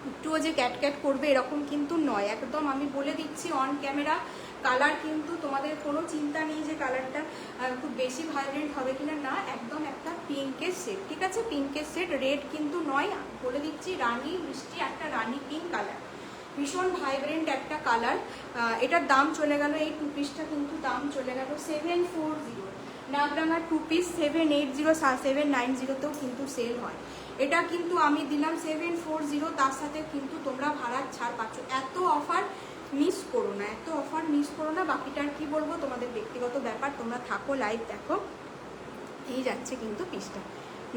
একটুও যে ক্যাট করবে এরকম কিন্তু নয়, একদম আমি বলে দিচ্ছি অন ক্যামেরা। কালার কিন্তু তোমাদের কোনো চিন্তা নেই যে কালারটা খুব বেশি ভাইব্রেন্ট হবে কিনা, না, একদম একটা পিঙ্কের সেট, ঠিক আছে? পিঙ্কের সেট, রেড কিন্তু নয়, বলে দিচ্ছি রানি মিষ্টি একটা রানি পিঙ্ক কালার, ভীষণ ভাইব্রেন্ট একটা কালার। এটার দাম চলে গেল, এই 2 পিসটা কিন্তু দাম চলে গেল 740। নাগরাঙার 2 পিস 780, 790তেও কিন্তু সেল হয়। এটা কিন্তু আমি দিলাম 740, তার সাথে কিন্তু তোমরা ভাড়ার ছাড় পাচ্ছ। এত অফার মিস করো না, এত অফার মিস করো না। বাকিটা আর কি বলবো, তোমাদের ব্যক্তিগত ব্যাপার, তোমরা থাকো লাইভ দেখো। এই যাচ্ছে কিন্তু পিসটা,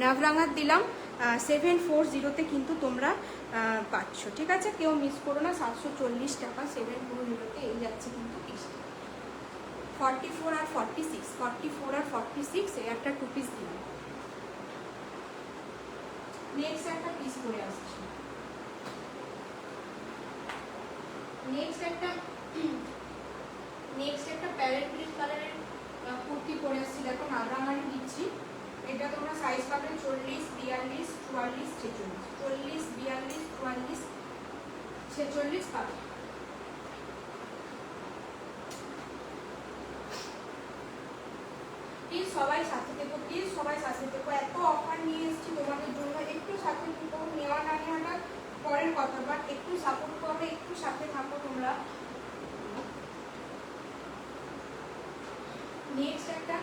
নাগরাঙার দিলাম 740তে কিন্তু তোমরা পাচ্ছ, ঠিক আছে? কেউ মিস করো না, 740 টাকা 740তে। এই যাচ্ছে কিন্তু পিসটা 44 আর 46, 44 আর 46, এই একটা 2 পিস দিলাম। নেক্সট একটা পিস করে আসছে, নেক্সট একটা প্যারেট গ্রিন কালারের কুর্তি পরে আসছি। দেখো নাগরাঙারি দিচ্ছি, এটা তোমরা সাইজ পাবে 40, 42, 44, 46, 40, 42, 44, 46 পাবে। প্লিজ সবাই সাথে থেকো, প্লিজ সবাই সাথে থেকো। এত অফার নিয়ে এসেছি তোমাদের জন্য, একটু সাথে থেকো। নেওয়া না নেওয়াটা পরের কথা, বাট একটু সাপোর্ট করবে, একটু সাথে থাকো তোমরা। নেক্সট একটা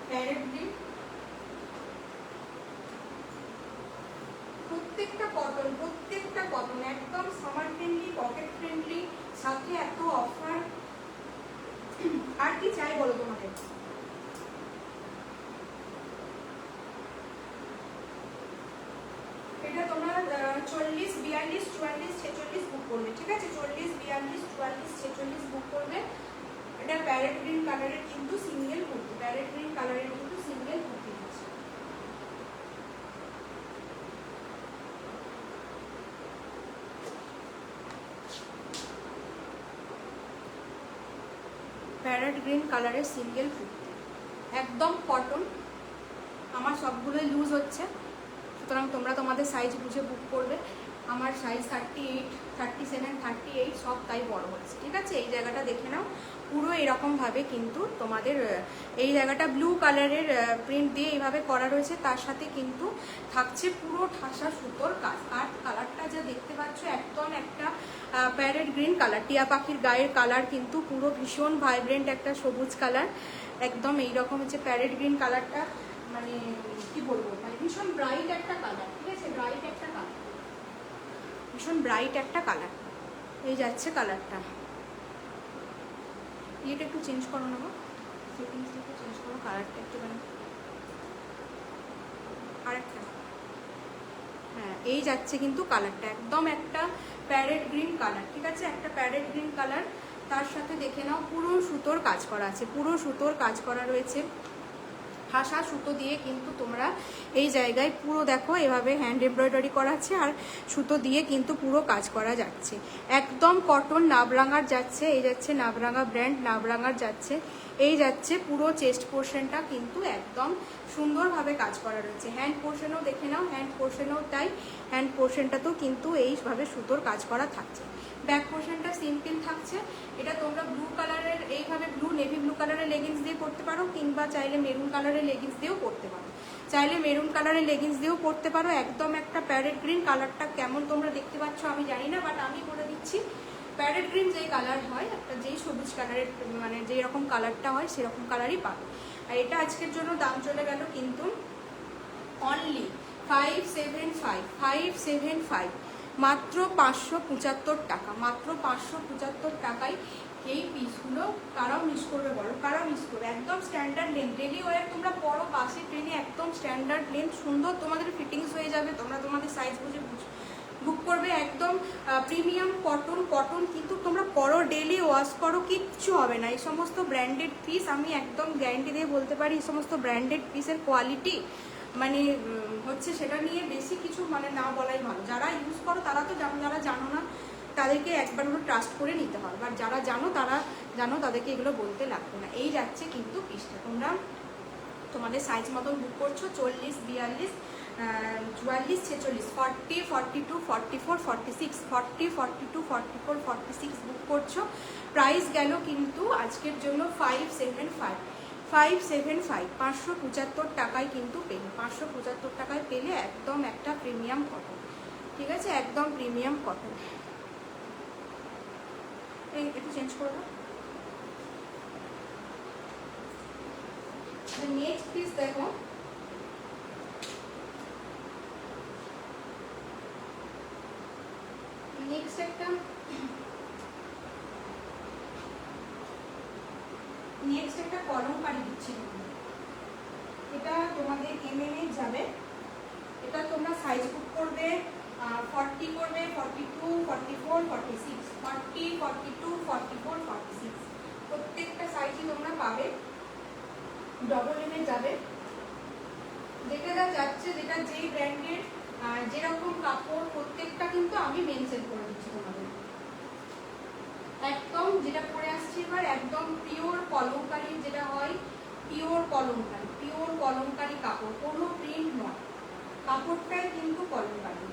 প্যারেট গ্রিন, প্রত্যেকটা কটন একদম সামার ফ্রেন্ডলি, পকেট ফ্রেন্ডলি, সাথে এত অফার। আর কি চাই বলো তোমাদের? এটা তোমরা 40, 42, 44, 46 বুক করবে, ঠিক আছে? 40, 42, 44, 46 বুক করবে। এটা প্যারেট গ্রিন কালারের কিন্তু সিঙ্গেল কুর্তি, প্যারেট গ্রিন কালারের কিন্তু সিঙ্গেল কুর্তি আছে। প্যারেট গ্রিন কালারের সিঙ্গেল কুর্তি, একদম কটন। আমার সবগুলোই লুজ হচ্ছে, সুতরাং তোমরা তোমাদের সাইজ বুঝে বুক করবে। আমার সাইজ 38, 37, 38 সব তাই বড় হচ্ছে, ঠিক আছে? এই জায়গাটা দেখে নাও, পুরো এরকমভাবে কিন্তু তোমাদের এই জায়গাটা ব্লু কালারের প্রিন্ট দিয়ে এইভাবে করা রয়েছে, তার সাথে কিন্তু থাকছে পুরো ঠাসা সুতোর কাজ। আর কালারটা যা দেখতে পাচ্ছ একদম একটা প্যারেট গ্রিন কালার, টিয়া পাখির গায়ের কালার, কিন্তু পুরো ভীষণ ভাইব্রেন্ট একটা সবুজ কালার, একদম এইরকম হচ্ছে প্যারেট গ্রিন কালারটা। মানে কি বলবো, মানে ভীষণ ব্রাইট একটা কালার, ঠিক আছে? ব্রাইট একটা কালার, ভীষণ ব্রাইট একটা কালার। এই যাচ্ছে কালারটা। এটা একটু চেঞ্জ করো না, সেটিংসটা একটু চেঞ্জ করো, কালারটা একটু মানে আরেকটা, হ্যাঁ এই যাচ্ছে কিন্তু কালারটা একদম একটা প্যারেট গ্রিন কালার, ঠিক আছে, একটা প্যারেট গ্রিন কালার। তার সাথে দেখে নাও পুরো সুতোর কাজ করা আছে, পুরো সুতোর কাজ করা রয়েছে, হাসা সুতো দিয়ে কিন্তু তোমরা এই জায়গায় পুরো দেখো এভাবে হ্যান্ড এমব্রয়ডারি করা আছে আর সুতো দিয়ে কিন্তু পুরো কাজ করা যাচ্ছে। একদম কটন নাবরাঙার যাচ্ছে, এই যাচ্ছে নাবরাঙা ব্র্যান্ড, নাবরাঙার যাচ্ছে, এই যাচ্ছে পুরো চেস্ট পোর্শনটা কিন্তু একদম সুন্দরভাবে কাজ করা রয়েছে। হ্যান্ড পোর্শনও দেখে নাও, হ্যান্ড পোর্শনও তাই, হ্যান্ড পোর্শনটাতেও কিন্তু এইভাবে সুতোর কাজ করা থাকছে। ব্যাক পোর্শনটা সিম্পল থাকছে। এটা তোমরা ব্লু কালারের এইভাবে ব্লু নেভি ব্লু কালারের লেগিংস দিয়ে পরতে পারো, কিংবা চাইলে মেরুন কালারের লেগিংস দিয়েও পরতে পারো, চাইলে মেরুন কালারের লেগিংস দিয়েও পরতে পারো। একদম একটা প্যারেট গ্রিন কালারটা কেমন তোমরা দেখতে পাচ্ছ আমি জানি না, বাট আমি বলে দিচ্ছি প্যারেট গ্রিন যেই কালার হয়, একটা যেই সবুজ কালারের মানে যেই রকম কালারটা হয় সেরকম কালারই পাবে। আর এটা আজকের জন্য দাম চলে গেল কিন্তু অনলি 575, মাত্র 575 টাকা, মাত্র 575 টাকায় এই পিসগুলো। কারাও মিস করবে বলো, কারা মিস করবে? একদম স্ট্যান্ডার্ড লেন্থ, ডেলি ওয়ার তোমরা পরো, বাসে ট্রেনে একদম স্ট্যান্ডার্ড লেন্থ, সুন্দর তোমাদের ফিটিংস হয়ে যাবে, তোমরা তোমাদের সাইজ বুঝে বুক করবে। একদম প্রিমিয়াম কটন, কটন কিন্তু তোমরা পরো, ডেলি ওয়াশ করো, কিচ্ছু হবে না। এই সমস্ত ব্র্যান্ডেড পিস আমি একদম গ্যারান্টি দিয়ে বলতে পারি, এই সমস্ত ব্র্যান্ডেড পিসের কোয়ালিটি মানে হচ্ছে সেটা নিয়ে বেশি কিছু মানে না বলাই ভালো। যারা ইউজ করো তারা তো জানো, যারা জানো না তাদেরকে একবার হলো ট্রাস্ট করে নিতে হবে, আর যারা জানো তারা জানো, তাদেরকে এগুলো বলতে লাগবে না। এই যাচ্ছে কিন্তু পিসটা, তোমরা তোমাদের সাইজ মতন বুক করছো, 40, 42, 44, 46, 40, 42, 44, 46, 40, 42, 44, 46 বুক করছো। প্রাইস গেল কিন্তু আজকের জন্য 575, 575 টাকায় কিন্তু পেলে, 575 টাকায় পেলে একদম একটা প্রিমিয়াম কটন, ঠিক আছে, একদম প্রিমিয়াম কটন। এই একটু চেঞ্জ করবো। নেক্সট পিস দেখো, নেক্সট একটা কলমকারি দিচ্ছি। এটা তোমাদের এমএম যাবে, এটা তোমরা সাইজ বুক করবে, 40 করবে, 42, 44, 46, 40, 42, 44, 46 প্রত্যেকটা সাইজই তোমরা পাবে। ডবল এমএ যাবে, যেটা যাচ্ছে, যেটা যেই ব্র্যান্ডের যেরকম কাপড় প্রত্যেকটা কিন্তু আমি মেনশন করে দিচ্ছি তোমাদের। একদম যেটা পরে আসছি এবার একদম পিওর কলমকারি, যেটা হয় পিওর কলমকারি, পিওর কলমকারি কাপড়, কোনো প্রিন্ট নয়, কাপড়টাই কিন্তু কলমকারি।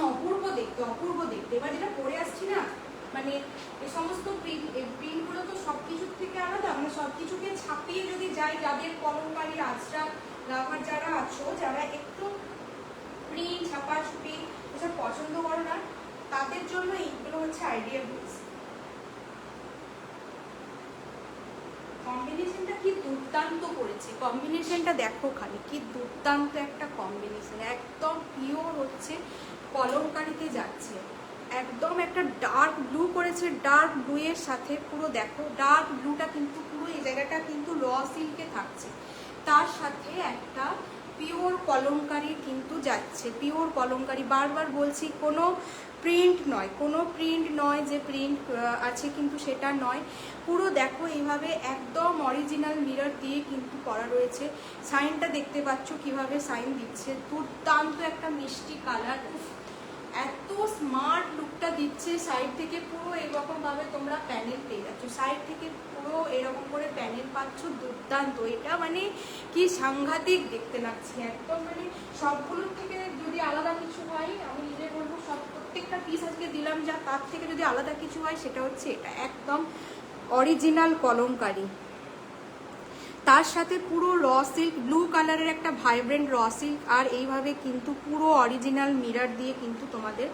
অপূর্ব দেখতে, অপূর্ব দেখতে। এবার যেটা পরে আসছি না, মানে এই সমস্ত প্রিন্টগুলো তো সব কিছুর থেকে আলাদা, মানে সব কিছুকে ছাপিয়ে যদি যাই, যাদের কলমকারি আজরা লাভার যারা আছো, যারা একটু প্রিন্ট ছাপাছুপি এসব পছন্দ করো না, তাদের জন্য এইগুলো হচ্ছে আইডিয়াল ড্রেস। কম্বিনেশনটা কি দুর্দান্ত করেছে, কম্বিনেশনটা দেখো খালি, কি দুর্দান্ত একটা কম্বিনেশন, একদম পিওর হচ্ছে কলমকারিতে যাচ্ছে। একদম একটা ডার্ক ব্লু করেছে, ডার্ক ব্লু এর সাথে পুরো দেখো ডার্ক ব্লুটা কিন্তু পুরো এই জায়গাটা কিন্তু র সিল্কে থাকছে, তার সাথে একটা পিওর কলমকারি কিন্তু যাচ্ছে, পিওর কলমকারি। বারবার বলছি কোনো প্রিন্ট নয়, কোনো প্রিন্ট নয় যে প্রিন্ট আছে কিন্তু সেটা নয়, পুরো দেখো এইভাবে একদম অরিজিনাল মিরর দিয়ে কিন্তু করা রয়েছে। সাইনটা দেখতে পাচ্ছ কিভাবে সাইন দিচ্ছে, দুর্দান্ত একটা মিষ্টি কালার, এত স্মার্ট লুকটা দিচ্ছে। সাইড থেকে পুরো এরকম ভাবে তোমরা প্যানেল পেয়ে যাচ্ছ, সাইড থেকে পুরো এরকম করে প্যানেল পাচ্ছ, দুর্দান্ত। এটা মানে কি সাংঘাতিক দেখতে লাগছে, একদম মানে সবগুলোর থেকে যদি আলাদা কিছু হয়, আমি নিজে বলবো সব প্রত্যেকটা পিস আজকে দিলাম যা, তার থেকে যদি আলাদা কিছু হয় সেটা হচ্ছে এটা, একদম অরিজিনাল কলমকারি। তার সাথে পুরো র সিল্ক, ব্লু কালারের একটা ভাইব্রেন্ট র সিল্ক, আর এইভাবে কিন্তু পুরো অরিজিনাল মিরর দিয়ে কিন্তু তোমাদের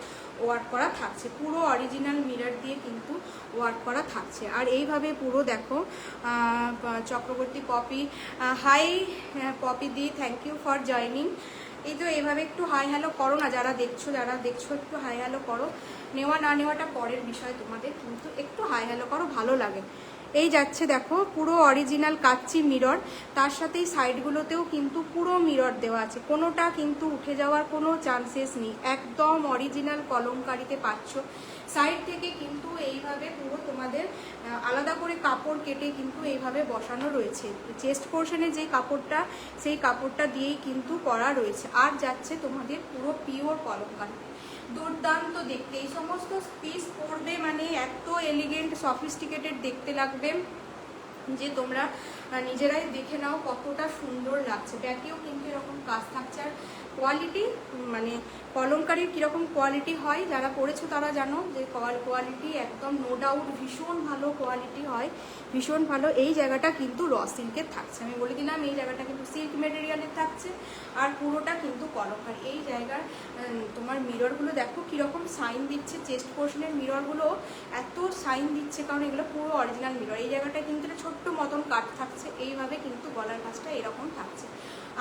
ওয়ার্ক করা থাকছে, পুরো অরিজিনাল মিরর দিয়ে কিন্তু ওয়ার্ক করা থাকছে। আর এইভাবে পুরো দেখো চক্রবর্তী পপি, হাই পপি দি, থ্যাংক ইউ ফর জয়নিং। এই তো এইভাবে একটু হাই হ্যালো করো না, যারা দেখছো একটু হাই হ্যালো করো। নেওয়া না নেওয়াটা পরের বিষয় তোমাদের, কিন্তু একটু হাই হ্যালো করো, ভালো লাগে। এই যাচ্ছে দেখো পুরো অরিজিনাল কাচ্চি মিরর, তার সাথে সাইডগুলোতেও কিন্তু পুরো মিরর দেওয়া আছে, কোনোটা কিন্তু উঠে যাওয়ার কোনো চান্সেস নেই, একদম অরিজিনাল কলমকারিতে পাচ্ছ। সাইড থেকে কিন্তু এইভাবে পুরো তোমাদের আলাদা করে কাপড় কেটে কিন্তু এইভাবে বসানো রয়েছে, চেস্ট পোর্শনে যে কাপড়টা সেই কাপড়টা দিয়েই কিন্তু করা রয়েছে। আর যাচ্ছে তোমাদের পুরো পিওর কলমকারি, দুর্দান্ত দেখতে। এই সমস্ত পিস পরবে মানে এত এলিগেন্ট সফিস্টিকেটেড দেখতে লাগবে যে তোমরা নিজেরাই দেখে নাও কতটা সুন্দর লাগছে। ব্যাকেও কিন্তু এরকম কাজ থাকছে, আর কোয়ালিটি মানে কলমকারির কীরকম কোয়ালিটি হয় যারা পড়েছো তারা জানো যে কোয়ালিটি একদম নো ডাউট ভীষণ ভালো কোয়ালিটি হয়, ভীষণ ভালো। এই জায়গাটা কিন্তু র সিল্কের থাকছে, আমি বলে দিলাম এই জায়গাটা কিন্তু সিল্ক মেটেরিয়ালের থাকছে, আর পুরোটা কিন্তু কলমকারি। এই জায়গার তোমার মিররগুলো দেখো কীরকম সাইন দিচ্ছে, চেস্ট পোর্শনের মিররগুলো এত সাইন দিচ্ছে কারণ এগুলো পুরো অরিজিনাল মিরর। এই জায়গাটা কিন্তু একটা ছোট্ট মতন কাট থাকছে, এইভাবে কিন্তু গলার কাজটা এরকম থাকছে,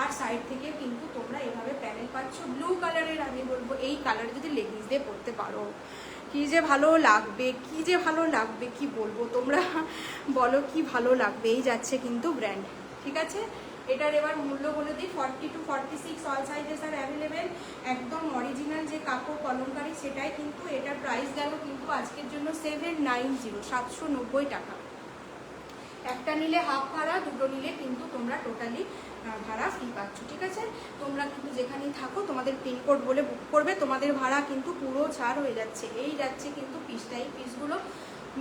আর সাইড থেকে কিন্তু তোমরা এভাবে প্যানেল পাচ্ছ ব্লু কালারের। আমি বলবো এই কালার যদি লেগিংস দিয়ে পরতে পারো কি যে ভালো লাগবে, কি যে ভালো লাগবে, কি বলবো, তোমরা বলো কি ভালো লাগবে। এই যাচ্ছে কিন্তু ব্র্যান্ড, ঠিক আছে। এটার এবার মূল্য বলে দিই, 40 to 46 all sizes R available, একদম অরিজিনাল যে কাপড় কলমকারি সেটাই কিন্তু। এটার প্রাইস গেল কিন্তু আজকের জন্য 790, 790 টাকা। একটা নিলে হাফ ভাড়া, দুটো নিলে কিন্তু তোমরা টোটালি ভাড়া ফ্রি পাচ্ছ, ঠিক আছে। তোমরা কিন্তু যেখানেই থাকো তোমাদের পিনকোড বলে বুক করবে, তোমাদের ভাড়া কিন্তু পুরো ছাড় হয়ে যাচ্ছে। এই যাচ্ছে কিন্তু পিসটা, এই পিসগুলো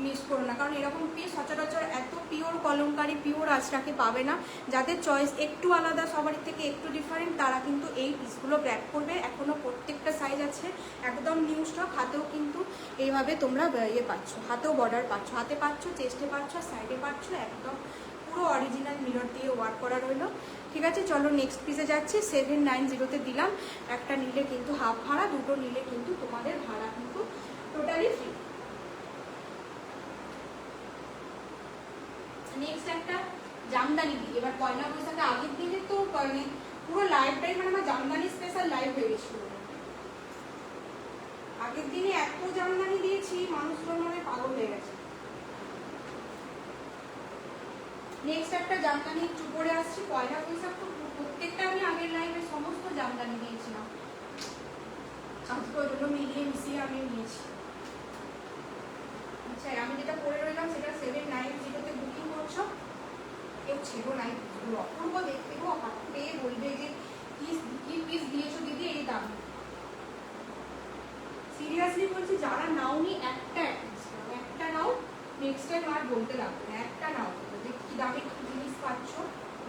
মিস করো না, কারণ এরকম পিস সচরাচর এত পিওর কলমকারি পিওর আজরাকে পাবে না। যাদের চয়েস একটু আলাদা, সবারই থেকে একটু ডিফারেন্ট, তারা কিন্তু এই পিসগুলো গ্র্যাব করবে। এখনও প্রত্যেকটা সাইজ আছে, একদম নিউ স্টক। হাতেও কিন্তু এইভাবে তোমরা ইয়ে পাচ্ছ, হাতেও বর্ডার পাচ্ছ, হাতে পাচ্ছ, চেস্টে পাচ্ছ, সাইডে পাচ্ছ, একদম পুরো অরিজিনাল মিরর দিয়ে ওয়ার্ক করা রইলো, ঠিক আছে। চলো নেক্সট পিসে যাচ্ছি, 790-তে দিলাম। একটা নিলে কিন্তু হাফ ভাড়া, দুটো নিলে কিন্তু তোমাদের ভাড়া কিন্তু টোটালি ফ্রি। নেক্সট একটা জামদানি দিই, এবার পয়লা বৈশাখে আগের দিনে তো মানে পুরো লাইভটাই মানে আমার জামদানি স্পেশাল লাইভ হয়ে গেছিল। আগের দিনে এত জামদানি দিয়েছি মানুষজন মানে পাগল হয়ে গেছে। নেক্সট একটা জামদানি চুপড়ে আসছি, পয়লা বৈশাখ তো প্রত্যেকটা আমি আগের লাইভে সমস্ত জামদানি দিয়েছিলাম, আজকে ওই জন্য মিলিয়ে মিশিয়ে আমি নিয়েছি। আচ্ছা, আমি যেটা পরে রইলাম সেটা 790-তে বুকিং করছো, কেউ ছিল নাই, অপূর্ব দেখতে গো, হাত পেয়ে বলবে যে কি পিস দিয়েছো দিদি এই দাম। সিরিয়াসলি বলছি, যারা নাওনি একটা নাও, নেক্সট টাইম আর বলতে লাগবে না, একটা নাও, যে কি দামে কি জিনিস পাচ্ছ,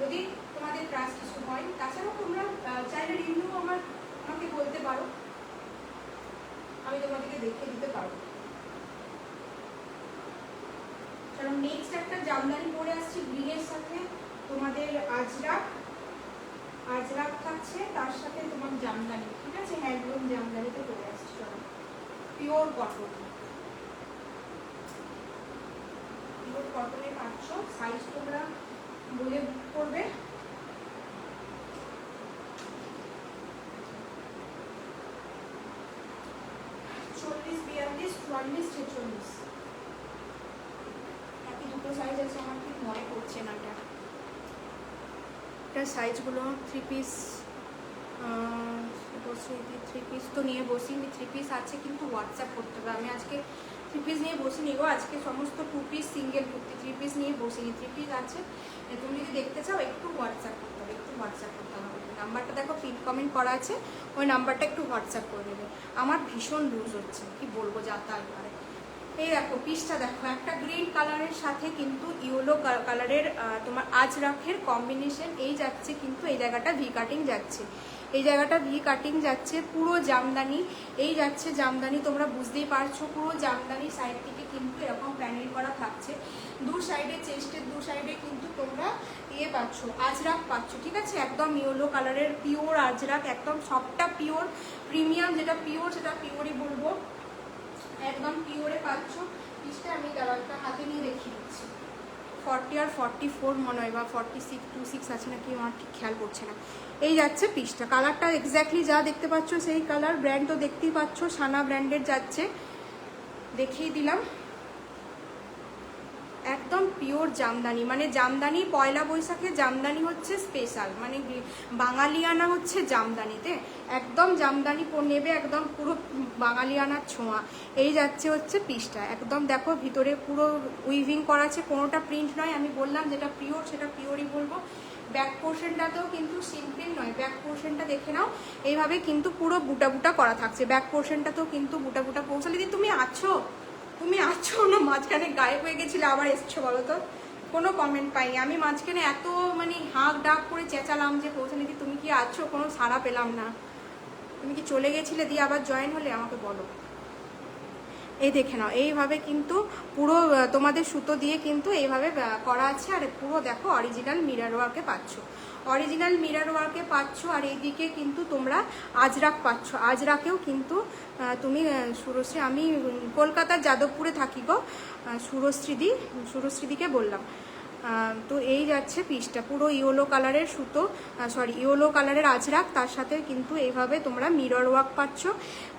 যদি তোমাদের ট্রাস্ট ইস্যু হয়। তাছাড়াও তোমরা চাইলে রিভিউ আমাকে বলতে পারো, আমি তোমাদেরকে দেখিয়ে দিতে পারবো। কারণ নেক্সট একটা জামদানি পরে আসছি গ্রিনের সাথে, তোমাদের আজরাক থাকছে, তার সাথে তোমার জামদানি, ঠিক আছে, হ্যান্ডলুম জামদানিতে পরে আসছি। চলো, পিওর কটন, পিওর কটনে পাচ্ছ। সাইজ তোমরা বলে বুক করবে। চল্লিশ, 42, 44, 46, একই দুটো সাইজ আছে, আমার ঠিক মনে পড়ছে না। এটার সাইজগুলো থ্রি পিস থ্রি পিস তো নিয়ে বসিনি, থ্রি পিস আছে কিন্তু হোয়াটসঅ্যাপ করতে হবে। আমি আজকে থ্রি পিস নিয়ে বসিনি গো, আজকে সমস্ত two piece single kurti, three piece নিয়ে বসিনি। থ্রি পিস আছে, তুমি যদি দেখতে চাও একটু হোয়াটসঅ্যাপ করতে হবে, নাম্বারটা দেখো পিন কমেন্ট করা আছে, ওই নাম্বারটা একটু হোয়াটসঅ্যাপ করে দেবে। আমার ভীষণ লুজ হচ্ছে, কি বলবো, যাতায়াত করে। এই দেখো পিসটা দেখো, একটা গ্রিন কালারের সাথে কিন্তু ইয়েলো কালারের তোমার আজরাকের কম্বিনেশন। এই যাচ্ছে কিন্তু এই জায়গাটা ভি কাটিং যাচ্ছে, এই জায়গাটা ভি কাটিং যাচ্ছে, পুরো জামদানি। এই যাচ্ছে জামদানি, তোমরা বুঝতেই পারছো পুরো জামদানি। সাইড থেকে কিন্তু এরকম প্যানেল করা থাকছে, দু সাইডে, চেস্টের দু সাইডে কিন্তু তোমরা ইয়ে পাচ্ছ, আজরাক পাচ্ছ, ঠিক আছে। একদম ইয়েলো কালারের পিওর আজরাক, একদম সবটা পিওর প্রিমিয়াম, যেটা পিওর সেটা পিওরই বলবো, একদম পিওরে পাচ্ছ। পিসটা আমি একটা হাতে নিয়ে দেখিয়ে দিচ্ছি, 40 আর 44 মনে হয়, বা 46, 26 আছে নাকি আমার ঠিক খেয়াল করছে না। এই যাচ্ছে পিসটা, কালারটা এক্স্যাক্টলি যা দেখতে পাচ্ছ সেই কালার। ব্র্যান্ড তো দেখতেই পাচ্ছ, সানা ব্র্যান্ডের যাচ্ছে, দেখিয়ে দিলাম। একদম পিওর জামদানি, মানে জামদানি পয়লা বৈশাখে জামদানি হচ্ছে স্পেশাল, মানে বাঙালিয়ানা হচ্ছে জামদানিতে, একদম জামদানি নেবে, একদম পুরো বাঙালিয়ানার ছোঁয়া। এই যাচ্ছে হচ্ছে পিসটা, একদম দেখো ভিতরে পুরো উইভিং করা আছে, কোনোটা প্রিন্ট নয়। আমি বললাম যেটা পিওর সেটা পিওরই বলবো। ব্যাক পোর্শনটাতেও কিন্তু সিম্পল নয়, ব্যাক পোর্শনটা দেখে নাও, এইভাবে কিন্তু পুরো বুটা বুটা করা থাকছে। ব্যাক পোর্শনটাতেও কিন্তু বুটা বুটা। পৌঁছালে দিদি তুমি আছো না মাঝখানে গায়েব হয়ে গেছিলে, আবার এসছো বলো তো? কোনো কমেন্ট পাইনি আমি মাঝখানে, এত মানে হাঁক ডাক করে চেঁচালাম যে পৌঁছালে দিদি তুমি কি আছো, কোনো সাড়া পেলাম না। তুমি কি চলে গেছিলে দিয়ে আবার জয়েন হলে, আমাকে বলো। এই দেখে নাও, এইভাবে কিন্তু পুরো তোমাদের সুতো দিয়ে কিন্তু এইভাবে করা আছে। আর পুরো দেখো অরিজিনাল মিরর ওয়ার্কে পাচ্ছ, অরিজিনাল মিরর ওয়ার্কে পাচ্ছ। আর এইদিকে কিন্তু তোমরা আজরাক পাচ্ছ, আজরাকেও কিন্তু তুমি সুরশ্রী, আমি কলকাতার যাদবপুরে থাকি গো, সুরশ্রীদিকে বললাম। তো এই যাচ্ছে পিসটা, পুরো ইয়েলো কালারের সুতো, ইয়েলো কালারের আজরাক, তার সাথে কিন্তু এইভাবে তোমরা মিরর ওয়ার্ক পাচ্ছ।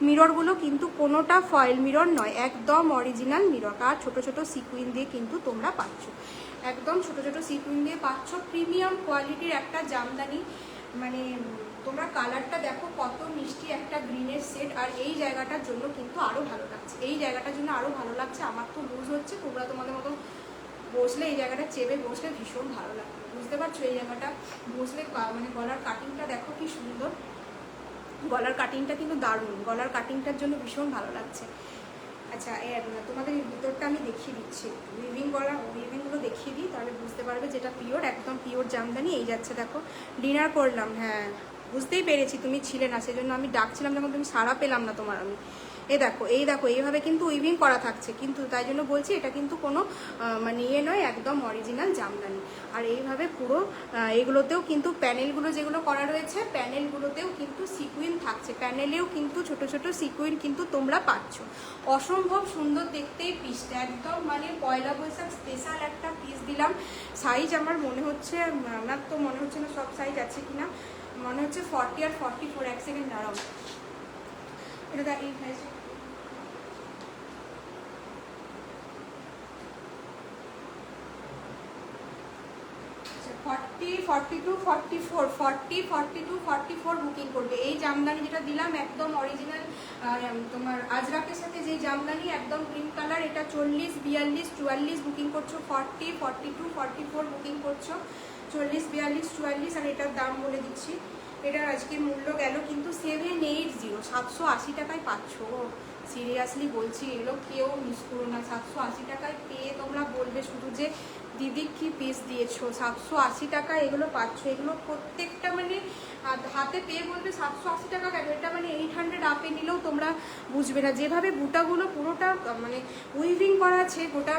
মিররগুলো কিন্তু কোনোটা ফয়েল মিরর নয়, একদম অরিজিনাল মিরর। আর ছোট ছোট সিকুইন দিয়ে কিন্তু তোমরা পাচ্ছ, একদম ছোট ছোট সিকুইন দিয়ে পাচ্ছ। প্রিমিয়াম কোয়ালিটির একটা জামদানি, মানে তোমরা কালারটা দেখো কত মিষ্টি একটা গ্রিনের সেট। আর এই জায়গাটার জন্য কিন্তু আরও ভালো লাগছে, এই জায়গাটার জন্য আরও ভালো লাগছে। আমার তো লুজ হচ্ছে, তোমরা তোমাদের মতো বসলে এই জায়গাটা চেপে বসলে ভীষণ ভালো লাগবে, বুঝতে পারছো? এই জায়গাটা বসলে মানে গলার কাটিংটা দেখো কি সুন্দর, গলার কাটিংটা কিন্তু দারুণ, গলার কাটিংটার জন্য ভীষণ ভালো লাগছে। আচ্ছা তোমাদের ভিতরটা আমি দেখিয়ে দিচ্ছি, উইভিংগুলো দেখিয়ে দিই, তাহলে বুঝতে পারবে যেটা পিওর, একদম পিওর জামদানি। এই যাচ্ছে দেখো, ডিনার করলাম, হ্যাঁ বুঝতেই পেরেছি তুমি ছিলে না, সেজন্য আমি ডাকছিলাম যখন তুমি সাড়া পেলাম না তোমার। আমি এই দেখো এইভাবে কিন্তু উইভিং করা থাকছে, কিন্তু তাই জন্য বলছি এটা কিন্তু কোনো মানে ইয়ে নয়, একদম অরিজিনাল জামদানি। আর এইভাবে পুরো এগুলোতেও কিন্তু প্যানেলগুলো যেগুলো করা রয়েছে, প্যানেলগুলোতেও কিন্তু সিকুইন থাকছে, প্যানেলেও কিন্তু ছোট ছোট সিকুইন কিন্তু তোমরা পাচ্ছ। অসম্ভব সুন্দর দেখতে এই পিসটা, একদম মানে পয়লা বৈশাখ স্পেশাল একটা পিস দিলাম। সাইজ আমার মনে হচ্ছে, আমার তো মনে হচ্ছে না সব সাইজ আছে কিনা, মনে হচ্ছে 40 আর 44। এক সেকেন্ড দাঁড়াও, এটা এই সাইজ 40, 42, 44, 40, 42, 44 বুকিং করবে। এই জামদানি যেটা দিলাম একদম অরিজিনাল তোমার আজরাকের সাথে যে জামদানি, একদম ক্রিম কালার, এটা 40, 42, 44 বুকিং করছো, 40, 42, 44 বুকিং করছো, 40, 42, 44। আর এটার দাম বলে দিচ্ছি, এটার আজকে মূল্য গেল কিন্তু 780, 780 টাকায় পাচ্ছ। সিরিয়াসলি বলছি, এগুলো কেউ মিস করো না, 780 টাকায় পেয়ে তোমরা বলবে শুধু যে দিদি কি পিস দিয়েছো, 780 টাকা এগুলো পাচ্ছ। এগুলো প্রত্যেকটা মানে হাতে পেয়ে বলবে 780 টাকা কেন, এটা মানে 800 আপে নিলেও তোমরা বুঝবে না। যেভাবে বুটাগুলো পুরোটা মানে উইভিং করা আছে, গোটা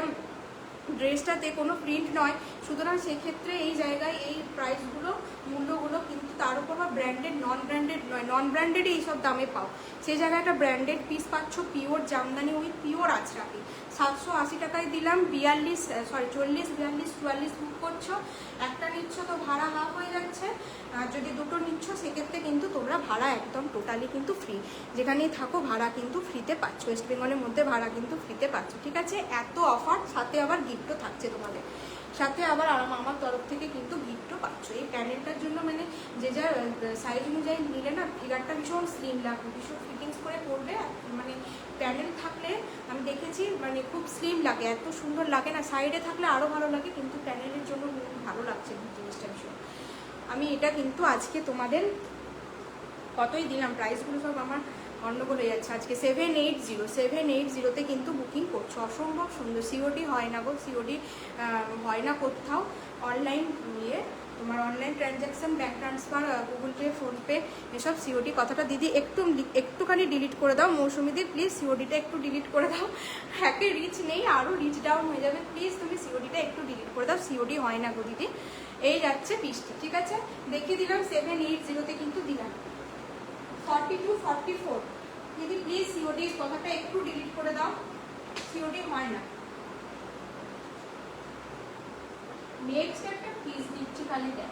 ড্রেসটাতে কোনো প্রিন্ট নয়, সুতরাং সেক্ষেত্রে এই জায়গায় এই প্রাইসগুলো, মূল্যগুলো কিন্তু তার উপর ব্র্যান্ডেড নন ব্র্যান্ডেড নয়, নন ব্র্যান্ডেড এইসব দামে পাও, সেই জায়গায় একটা ব্র্যান্ডেড পিস পাচ্ছ, পিওর জামদানি উইথ পিওর আজরাকি। 780 টাকায় দিলাম, 40, 42, 44 বুক করছো, একটা নিচ্ছ তো ভাড়া হাফ হয়ে যাচ্ছে, আর যদি দুটো নিচ্ছ সেক্ষেত্রে কিন্তু তোমরা ভাড়া একদম টোটালি কিন্তু ফ্রি, যেখানেই থাকো ভাড়া কিন্তু ফ্রিতে পাচ্ছ, ওয়েস্ট বেঙ্গলের মধ্যে ভাড়া কিন্তু ফ্রিতে পাচ্ছ, ঠিক আছে? এত অফার, সাথে আবার গিফটও থাকছে তোমাদের, সাথে আবার আমার তরফ থেকে কিন্তু গিফটও পাচ্ছ। এই প্যানেলটার জন্য মানে যে যার সাইজ অনুযায়ী নিলে না ফিগারটা ভীষণ স্লিম লাগবে, ভীষণ ফিটিংস করে পরবে, মানে প্যানেল থাকলে আমি দেখেছি মানে খুব স্লিম লাগে, এত সুন্দর লাগে না, সাইডে থাকলে আরও ভালো লাগে, কিন্তু প্যানেলের জন্য ভালো লাগছে জিনিসটা ভীষণ। আমি এটা কিন্তু আজকে তোমাদের কতই দিলাম, প্রাইসগুলো সব আমার গন্ডগোল হয়ে যাচ্ছে। আজকে 780 কিন্তু বুকিং করছো, অসম্ভব সুন্দর। সিওডি হয় না গো, সিওডি হয় না কোথাও, অনলাইন নিয়ে তোমার online transaction, bank transfer, Google pay, PhonePe, এসব সিওডি কথাটা দিদি একটুখানি ডিলিট করে দাও, মৌসুমিদি প্লিজ সিওডিটা একটু ডিলিট করে দাও, একে রিচ নেই, আরও রিচ ডাউন হয়ে যাবে, প্লিজ তুমি সিওডিটা একটু ডিলিট করে দাও, সিওডি হয় না গো দিদি। এই যাচ্ছে পিসটা, ঠিক আছে? দেখিয়ে দিলাম 780 কিন্তু দিলাম। 42, 44 দিদি প্লিজ সিওডি কথাটা একটু ডিলিট করে দাও, সিওডি হয় না। নেক্সট একটা পিস দিচ্ছি, খালি দেখ,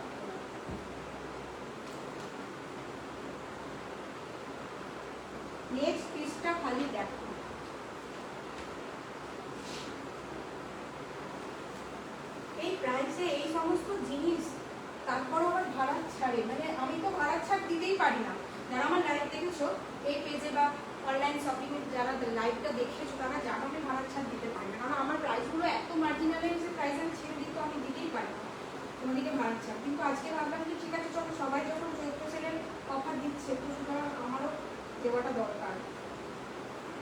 নেক্সট পিসটা খালি দেখো, প্রাইসে এই সমস্ত জিনিস, তারপর আবার ভাড়া ছাড়ে, মানে আমি তো ভাড়া ছাড় দিতেই পারি না। যারা আমার লাইভ দেখেছো এই পেজে বা অনলাইন শপিং এর যারা লাইভটা দেখেছো তারা জানো আমি ভাড়া ছাড় দিতে পারি না, কারণ আমার প্রাইসগুলো এত মার্জিনালাইজে প্রাইস আমি ছেড়ে দিই, তো আমি দিতেই পারি না তোমাদেরকে ভাড়া ছাড়। কিন্তু আজকে ভাবলাম যে ঠিক আছে চলো, সবাই যখন চৈত্র সেলের অফার দিচ্ছে তো সুতরাং আমারও দেওয়াটা দরকার।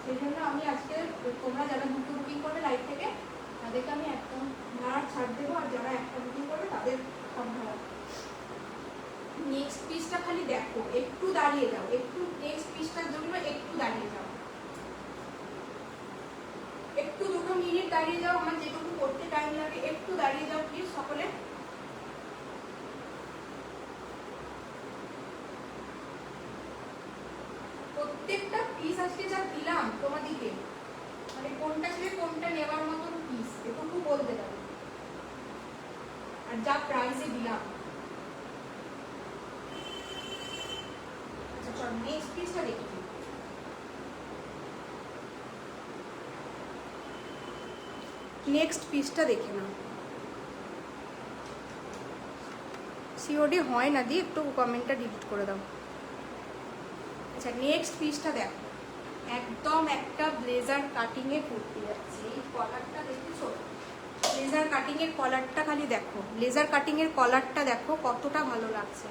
সেই জন্য আমি আজকে তোমরা যারা দুটো বুকিং করবে লাইভ থেকে তাদেরকে আমি একদম ভাড়া ছাড় দেবো, আর যারা একটা বুকিং করবে তাদের কম ভাড়া। নেক্সট পিসটা খালি দেখো, একটু দাঁড়িয়ে যাও, একটু নেক্সট পিসটার জন্য একটু দাঁড়িয়ে যাও, একটু 2 মিনিট দাঁড়িয়ে যাও, আমার যেটুকু করতে টাইম লাগে একটু দাঁড়িয়ে যাও প্লিজ সকলে। প্রত্যেকটা পিস আজকে যা দিলাম তোমাদেরকে, মানে কোনটা ছেড়ে কোনটা নেওয়ার মতন পিস এটুকু বলতে পারো, আর যা প্রাইসে দিলাম। আচ্ছা চল নেক্সট পিসটা দেখি। নেক্সট পিসটা দেখে নাও। সিওডি হয় না দি, একটু কমেন্টটা ডিলিট করে দাও। আচ্ছা নেক্সট পিসটা দেখো, একদম একটা ব্লেজার কাটিং এ করতে যাচ্ছে। এই কলারটা দেখেছো, ব্লেজার কাটিং এর কলারটা খালি দেখো, ব্লেজার কাটিং এর কলারটা দেখো কতটা ভালো লাগছে।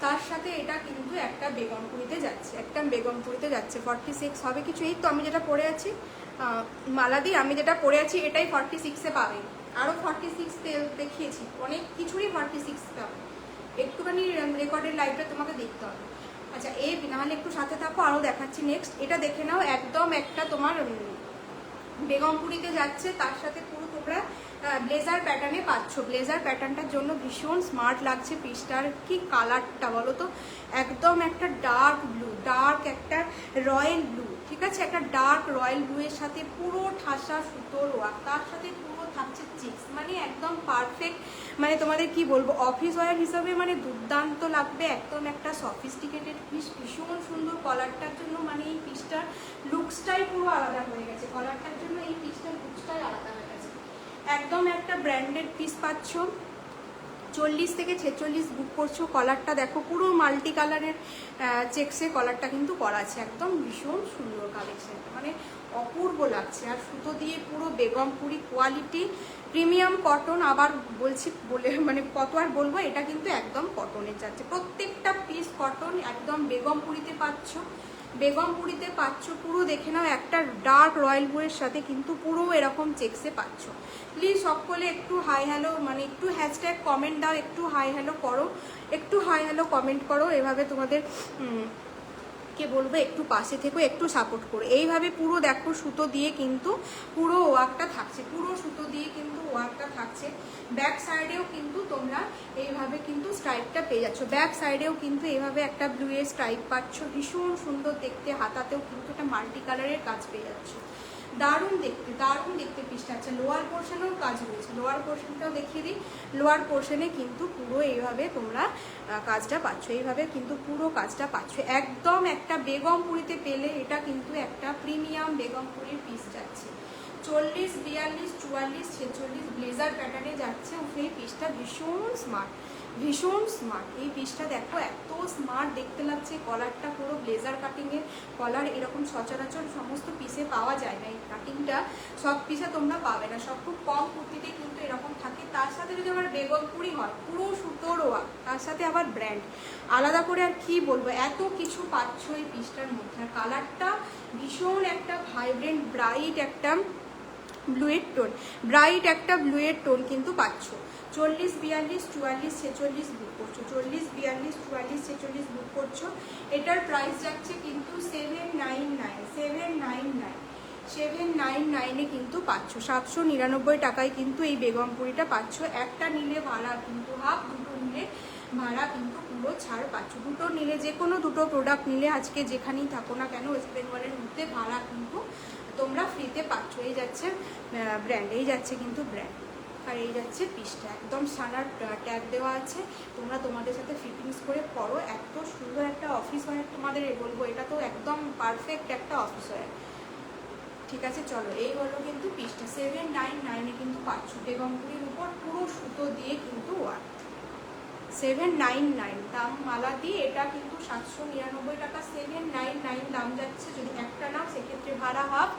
তার সাথে এটা কিন্তু একটা বেগমপুরিতে যাচ্ছে, একটা বেগমপুরিতে যাচ্ছে। 46 হবে কিছু, এই তো আমি যেটা পরে আছি মালাদি, আমি যেটা পরে আছি এটাই 46-এ পাবে। আরও 46 দেখিয়েছি, অনেক কিছুরই 46 পাবে। একটুখানি রেকর্ডের লাইভটা তোমাকে দেখতে হবে। আচ্ছা এই নাহলে একটু সাথে থাকো, আরও দেখাচ্ছি। নেক্সট এটা দেখে নাও, একদম একটা তোমার বেগমপুরিতে যাচ্ছে, তার সাথে পুরো তোমরা ব্লেজার প্যাটার্নে পাচ্ছ। ব্লেজার প্যাটার্নটার জন্য ভীষণ স্মার্ট লাগছে পিসটার। কি কালারটা বলো তো, একদম একটা ডার্ক ব্লু, ডার্ক একটা রয়্যাল ব্লু, ঠিক আছে, একটা ডার্ক রয়্যাল ব্লু এর সাথে পুরো ঠাসা সুতোর ওয়ার্ক, তার সাথে পুরো থাকছে চিক্স, মানে একদম পারফেক্ট। মানে তোমাদের কি বলবো, অফিস ওয়্যার হিসাবে মানে দুর্দান্ত লাগবে। একদম একটা সফিস্টিকেটেড পিস, ভীষণ সুন্দর। কলারটার জন্য মানে এই পিসটার লুকসটাই পুরো আলাদা হয়ে গেছে, কলারটার জন্য এই পিসটার লুকসটাই আলাদা হয়ে গেছে। একদম একটা ব্র্যান্ডেড পিস পাচ্ছ। 40 থেকে 46 বুক করছো। কলারটা দেখো পুরো মাল্টি কালারের চেক্সে কলারটা কিন্তু করা আছে, একদম ভীষণ সুন্দর কালেকশন, মানে অপূর্ব লাগছে। আর সুতো দিয়ে পুরো বেগমপুরি কোয়ালিটি, প্রিমিয়াম কটন। আবার বলছি বলে মানে কত আর বলবো, এটা কিন্তু একদম কটনের যাচ্ছে, প্রত্যেকটা পিস কটন। একদম বেগমপুরিতে পাচ্ছ, বেগমপুরিতে পাচ্ছ পুরো। দেখে নাও একটা ডার্ক রয়্যাল ব্লুয়ের সাথে কিন্তু পুরো এরকম চেক্সে পাচ্ছ। প্লিজ সকলে একটু হাই হ্যালো, মানে একটু হ্যাশট্যাগ কমেন্ট দাও, একটু হাই হ্যালো করো, একটু হাই হ্যালো কমেন্ট করো। এভাবে তোমাদের কে বলবো একটু পাশে থেকো, একটু সাপোর্ট করো। এইভাবে পুরো দেখো সুতো দিয়ে কিন্তু পুরো ওয়ার্কটা থাকছে, পুরো সুতো দিয়ে কিন্তু ওয়ার্কটা থাকছে। ব্যাক সাইডেও কিন্তু তোমরা এইভাবে কিন্তু স্ট্রাইপটা পেয়ে যাচ্ছ, ব্যাক সাইডেও কিন্তু এইভাবে একটা ব্লু এর স্ট্রাইপ পাচ্ছ, ভীষণ সুন্দর দেখতে। হাতাতেও কিন্তু একটা মাল্টি কালারের কাজ পেয়ে যাচ্ছ, দারুণ দেখতে, দারুণ দেখতে পিসটা। আচ্ছা লোয়ার পোর্শনেও কাজ রয়েছে, লোয়ার পোর্শনটাও দেখিয়ে দিই। লোয়ার পোর্শনে কিন্তু পুরো এইভাবে তোমরা কাজটা পাচ্ছ, এইভাবে কিন্তু পুরো কাজটা পাচ্ছ। একদম একটা বেগমপুরিতে পেলে এটা কিন্তু একটা প্রিমিয়াম বেগমপুরির পিস যাচ্ছে। 40, 42, 44, 46 ব্লেজার প্যাটার্নে যাচ্ছে। এই পিসটা ভীষণ স্মার্ট, ভীষণ স্মার্ট। এই পিসটা দেখো এত স্মার্ট দেখতে লাগছে। কলারটা পুরো ব্লেজার কাটিংয়ের কলার, এরকম সচরাচর সমস্ত পিসে পাওয়া যায় না। এই কাটিংটা সব পিসে তোমরা পাবে না, সব খুব কম কুর্তিতে কিন্তু এরকম থাকে। তার সাথে যদি আবার বেগমপুরি হয় পুরো সুতোর ওয়ার্ক, তার সাথে আবার ব্র্যান্ড আলাদা করে আর কি বলবো, এত কিছু পাচ্ছ এই পিসটার মধ্যে। আর কালারটা ভীষণ একটা ভাইব্রেন্ট ব্রাইট একটা ব্লুয়ের টোন, ব্রাইট একটা ব্লুয়ের টোন কিন্তু পাচ্ছ। 40, 42, 44, 46 বুক করছো, 40, 42, 44, 46 বুক করছো। এটার প্রাইস যাচ্ছে কিন্তু 799 কিন্তু পাচ্ছ। 799 টাকায় কিন্তু এই বেগমপুরিটা পাচ্ছ। একটা নিলে ভাড়া কিন্তু হাফ, দুটো নিলে ভাড়া কিন্তু পুরো ছাড় পাচ্ছ। দুটো নিলে, যে কোনো দুটো প্রোডাক্ট নিলে আজকে যেখানেই থাকো না কেন ওয়েস্ট বেঙ্গলের মধ্যে ভাড়া কিন্তু তোমরা ফ্রিতে পাচ্ছ। এই যাচ্ছে ব্র্যান্ড, এই যাচ্ছে কিন্তু ব্র্যান্ড, আর এই যাচ্ছে পিসটা। একদম সানার ট্যাগ দেওয়া আছে, তোমরা তোমাদের সাথে ফিটিংস করে পরো। এত সুন্দর একটা অফিস ওয়্যার তোমাদের বলবো, এটা তো একদম পারফেক্ট একটা অফিস ওয়্যার। ঠিক আছে, চলো এই হলো কিন্তু পিসটা 799 কিন্তু পাচ্ছ। বেগমপুরির উপর পুরো সুতো দিয়ে কিন্তু ওয়ার্ক, 799 দাম মালা দিয়ে। এটা কিন্তু 799 টাকা, 799 দাম যাচ্ছে। যদি একটা নাও সেক্ষেত্রে ভাড়া হাফ,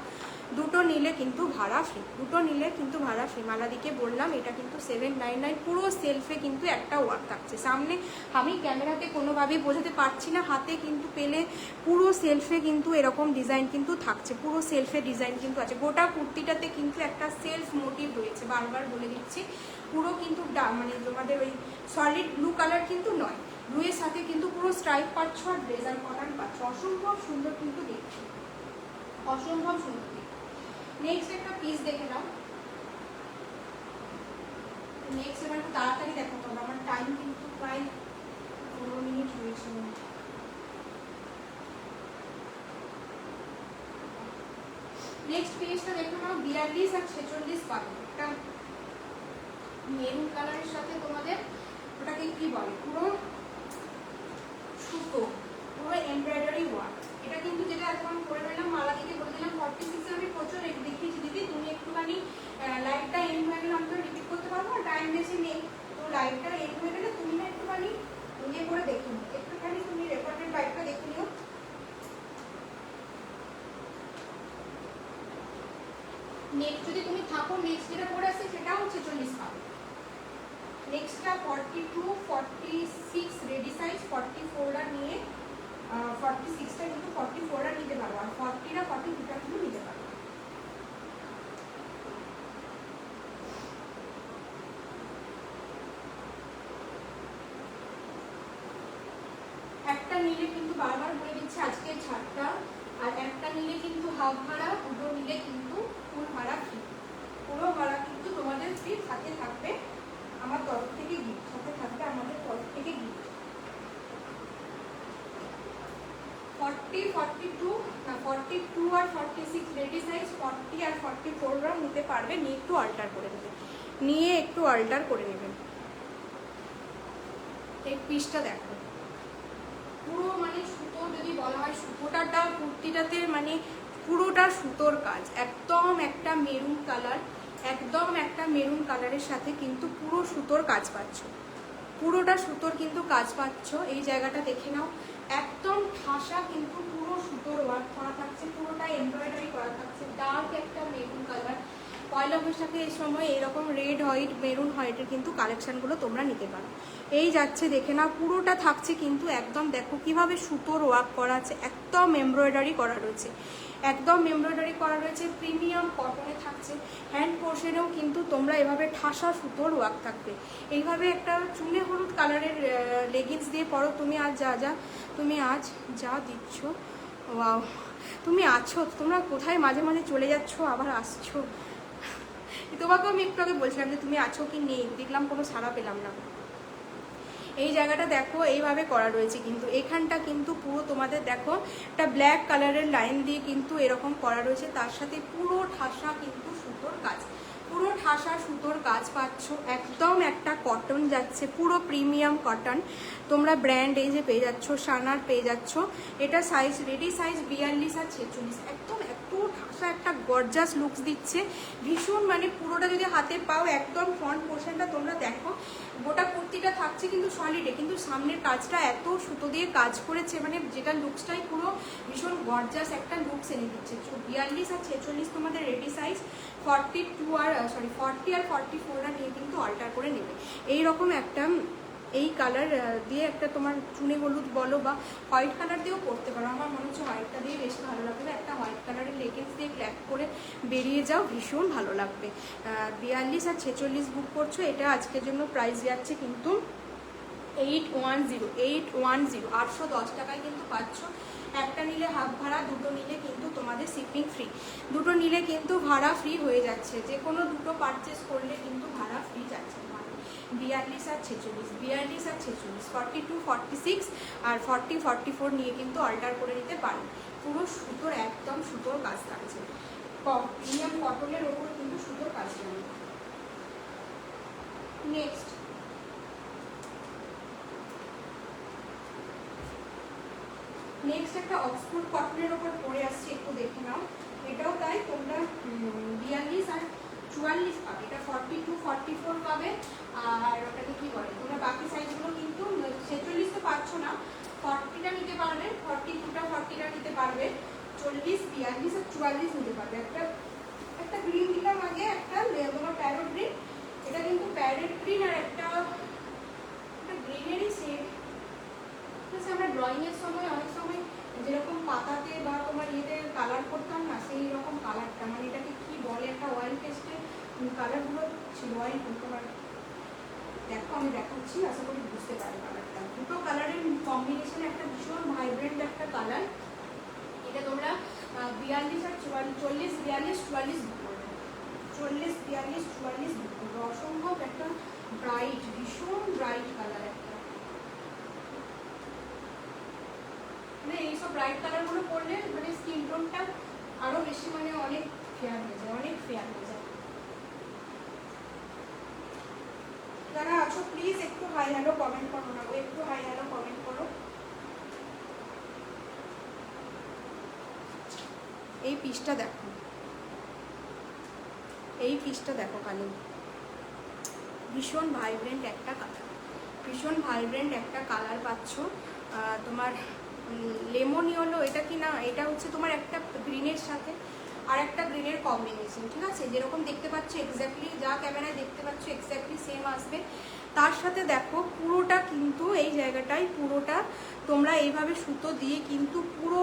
দুটো নিলে কিন্তু ভাড়া ফ্রি, দুটো নিলে কিন্তু ভাড়া ফ্রি। মালাদিকে বললাম এটা কিন্তু 799, পুরো সেলফে কিন্তু একটা ওয়ার্ক থাকছে। সামনে আমি ক্যামেরাতে কোনোভাবেই বোঝাতে পারছি না, হাতে কিন্তু পেলে পুরো সেলফে কিন্তু এরকম ডিজাইন কিন্তু থাকছে, পুরো সেলফে ডিজাইন কিন্তু আছে। গোটা কুর্তিটাতে কিন্তু একটা সেলফ মোটিভ রয়েছে, বারবার বলে দিচ্ছি। পুরো কিন্তু মানে তোমাদের ওই সলিড ব্লু কালার কিন্তু নয়, ব্লুয়ের সাথে কিন্তু পুরো স্ট্রাইপ পাচ্ছ আর ব্লেজার কটন পাচ্ছ। অসম্ভব সুন্দর কিন্তু দেখছি, অসম্ভব সুন্দর। নেক্সট একটা পিস দেখে নাও। নেক্সট এবার একটু তাড়াতাড়ি দেখো, তবে আমার টাইম কিন্তু প্রায় 15 মিনিট হয়েছে। নেক্সট পেজটা দেখো নাও, 42 আর 46 পাবে। একটা মেরুন কালারের সাথে তোমাদের ওটাকে কি বলে, পুরো সুতো, পুরো এমব্রয়ডারি ওয়ার্ক। এটা কিন্তু যেটা এখন করে নিলাম, মালা দিকে বলে দিলাম 46 আমি প্রচুর দেখিয়েছি দিদি, তুমি একটুখানি লাইভটা এন্ড হয়ে গেলে আমি তো রিপিট করতে পারবো, টাইম বেশি নেই। তো লাইভটা এন্ড হয়ে গেলে তুমি না একটুখানি ইয়ে করে দেখে নিও, একটুখানি তুমি রেকর্ডেড লাইভটা দেখে নিও। নেক্সট যদি তুমি থাকো, নেক্সট যেটা করে আসছে সেটাও 46 পাবে। নেক্সটটা 42, 46 রেডি সাইজ, 44টা নিয়ে 46টা কিন্তু 44টা নিতে পারো, আর 40টা 42টা কিন্তু নিতে পারো। একটা নিলে কিন্তু বারবার বলে দিচ্ছে আজকে ছাড়টা, আর একটা নিলে কিন্তু হাফ ভাড়া, দুটো নিলে কিন্তু ফুল ভাড়া ফ্রি। পুরো ভাড়া কিন্তু তোমাদের ফ্রি, সাথে থাকবে আমার তরফ থেকে গিফট, সাথে থাকবে আমাদের তরফ থেকে গিফট। 40, 42 না 42 আর 46 রেডি সাইজ, 40 আর 44রা নিতে পারবে, নিয়ে একটু অল্টার করে নেবেন, নিয়ে একটু অল্টার করে নেবেন। এই পিসটা দেখো, পুরো মানে সুতো, যদি বলা হয় সুতোটা কুর্তিটাতে মানে পুরোটা সুতোর কাজ, একদম একটা মেরুন কালার, একদম একটা মেরুন কালারের সাথে কিন্তু পুরো সুতোর কাজ পাচ্ছ, পুরোটা সুতোর কিন্তু কাজ পাচ্ছ। এই জায়গাটা দেখে নাও, একদম ঠাসা কিন্তু পুরো সুতোর ওয়ার্ক করা থাকছে, পুরোটা এমব্রয়ডারি করা থাকছে। ডার্ক একটা মেরুন কালার, পয়লা বৈশাখে এই সময় এরকম রেড হোয়াইট মেরুন হোয়াইটের কিন্তু কালেকশনগুলো তোমরা নিতে পারো। এই যাচ্ছে দেখে নাও, পুরোটা থাকছে কিন্তু একদম, দেখো কিভাবে সুতোর ওয়ার্ক করা আছে, একদম এমব্রয়ডারি করা রয়েছে, একদম এমব্রয়ডারি করা রয়েছে, প্রিমিয়াম কটনে থাকছে। হ্যান্ড পোর্শনেও কিন্তু তোমরা এভাবে ঠাসা সুতোর ওয়ার্ক থাকবে। এইভাবে একটা চুনে হলুদ কালারের লেগিংস দিয়ে পরো তুমি, তুমি আজ যা দিচ্ছ, ওয়াও তুমি আছো, তোমরা কোথায় মাঝে মাঝে চলে যাচ্ছ আবার আসছো। তোমাকেও আমি একটু আগে বলছিলাম যে তুমি আছো কি নেই, দেখলাম কোনো সাড়া পেলাম না। এই জায়গাটা দেখো এইভাবে করা রয়েছে, কিন্তু এখানটা কিন্তু পুরো তোমাদের দেখো একটা ব্ল্যাক কালারের লাইন দিয়ে কিন্তু এরকম করা রয়েছে, তার সাথে পুরো ঠাসা কিন্তু সুতোর কাজ, পুরো ঠাসা সুতোর কাজ পাচ্ছ। একদম একটা কটন যাচ্ছে, পুরো প্রিমিয়াম কটন। তোমরা ব্র্যান্ড এই যে পেয়ে যাচ্ছ, সানার পেয়ে যাচ্ছ। এটা সাইজ রেডি সাইজ 42 আর 46, একদম এত ঠাসা একটা গর্জাস লুকস দিচ্ছে ভীষণ। মানে পুরোটা যদি হাতে পাও, একদম ফ্রন্ট পোর্শনটা তোমরা দেখো, গোটা কুর্তিটা থাকছে কিন্তু সলিডে, কিন্তু সামনের কাজটা এত সুতো দিয়ে কাজ করেছে, মানে যেটা লুকসটাই পুরো ভীষণ গর্জাস একটা লুকস এনে দিচ্ছে। 42 আর 46 তোমাদের রেডি সাইজ, 40 আর 44টা নিয়ে কিন্তু অল্টার করে নেবে। এইরকম একটা এই কালার দিয়ে একটা তোমার চুনে হলুদ বলো বা হোয়াইট কালার দিয়েও পরতে পারো, আমার মনে হচ্ছে হোয়াইটটা দিয়ে বেশি ভালো লাগবে। একটা হোয়াইট কালারের লেগিংস দিয়ে ব্ল্যাক করে বেরিয়ে যাও, ভীষণ ভালো লাগবে। 42 আর 46 বুক করছো, এটা আজকের জন্য প্রাইস যাচ্ছে কিন্তু 810, 810 টাকায় কিন্তু পাচ্ছ। একটা নিলে হাফ ভাড়া, দুটো নিলে কিন্তু তোমাদের শিপিং ফ্রি, দুটো নিলে কিন্তু ভাড়া ফ্রি হয়ে যাচ্ছে। যে কোনো দুটো পারচেস করলে কিন্তু ভাড়া ফ্রি যাচ্ছে। 42 আর 46, 42 46 আর 44 নিয়ে কিন্তু অল্টার করে নিতে পারেন। পুরো সুতোর, একদম সুতোর কাজ থাকছে, প্রিমিয়াম কটনের ওপর কিন্তু সুতোর কাজ থাকবে। নেক্সট একটা অক্সফোর্ড কটনের ওপর পরে আসছে, একটু দেখে নাও। এটাও তাই, তোমরা 42 আর 44 পাবে, এটা 42 44 পাবে। আর ওটাকে কি বলে, তোমরা বাকি সাইজগুলো কিন্তু 46 তো পাচ্ছ না, 40টা নিতে পারবে, 42টা 40টা নিতে পারবে, 40 42 আর 44 নিতে পারবে। একটা গ্রিন দিলাম আগে, একটা তোমার প্যারট গ্রিন, এটা কিন্তু প্যারট গ্রিন আর একটা গ্রিনেরই শেড। আমরা ড্রয়িং এর সময় অনেক সময় যেরকম পাতাতে বা তোমার ইয়েতে কালার করতাম না, সেই রকম কালারটা, মানে এটাকে কি বলে, একটা অয়েল পেস্টের কালারগুলো ছিল, অয়েল তোমার দেখো আমি দেখাচ্ছি, আশা করি বুঝতে পারবে কালারটা। দুটো কালারের কম্বিনেশনে একটা ভীষণ ভাইব্রেন্ট একটা কালার। এটা তোমরা 42 আর 40 42 44 করবে, 40 42 44 করবে। অসম্ভব একটা ব্রাইট, ভীষণ ব্রাইট কালার একটা, মানে এইসব ব্রাইট কালারগুলো পরলে মানে স্কিন টোনটা আরো বেশি মানে অনেক ফেয়ার হয়ে যায়, অনেক ফেয়ার হয়ে যায়। যারা আছো প্লিজ একটু হাই হ্যালো কমেন্ট করো না, একটু হাই হ্যালো কমেন্ট করো। এই পিসটা দেখো, এই পিসটা দেখো খালি, ভীষণ ভাইব্রেন্ট একটা কালার, ভীষণ ভাইব্রেন্ট একটা কালার পাচ্ছ। তোমার লেমন ইয়েলো, এটা কি না, এটা হচ্ছে তোমার একটা গ্রিনের সাথে আর একটা গ্রিনের কম্বিনেশন, ঠিক আছে? যেরকম দেখতে পাচ্ছ এক্স্যাক্টলি, যা ক্যামেরায় দেখতে পাচ্ছ এক্স্যাক্টলি সেম আসবে। তার সাথে দেখো পুরোটা কিন্তু এই জায়গাটায় পুরোটা তোমরা এইভাবে সুতো দিয়ে কিন্তু পুরো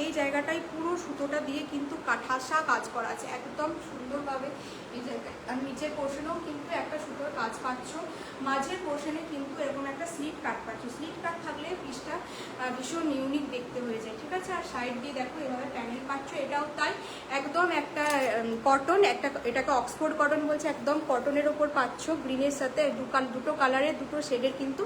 এই জায়গাটায় পুরো সুতোটা দিয়ে কিন্তু ঠাসা কাজ করা আছে একদম সুন্দরভাবে এই জায়গায়। আর নিচের পোর্শনেও কিন্তু একটা সুতোর কাজ পাচ্ছ, মাঝের পোর্শনে কিন্তু এরকম একটা স্লিট কাট পাচ্ছ। স্লিট কাট থাকলে পিসটা ভীষণ ইউনিক দেখতে হয়ে যায়, ঠিক আছে? আর সাইড দিয়ে দেখো এভাবে প্যানেল পাচ্ছ, এটাও তাই একদম একটা কটন, একটা এটাকে অক্সফোর্ড কটন বলছে, একদম কটনের ওপর পাচ্ছ, গ্রিনের সাথে দুটো কালারের দুটো শেডের কিন্তু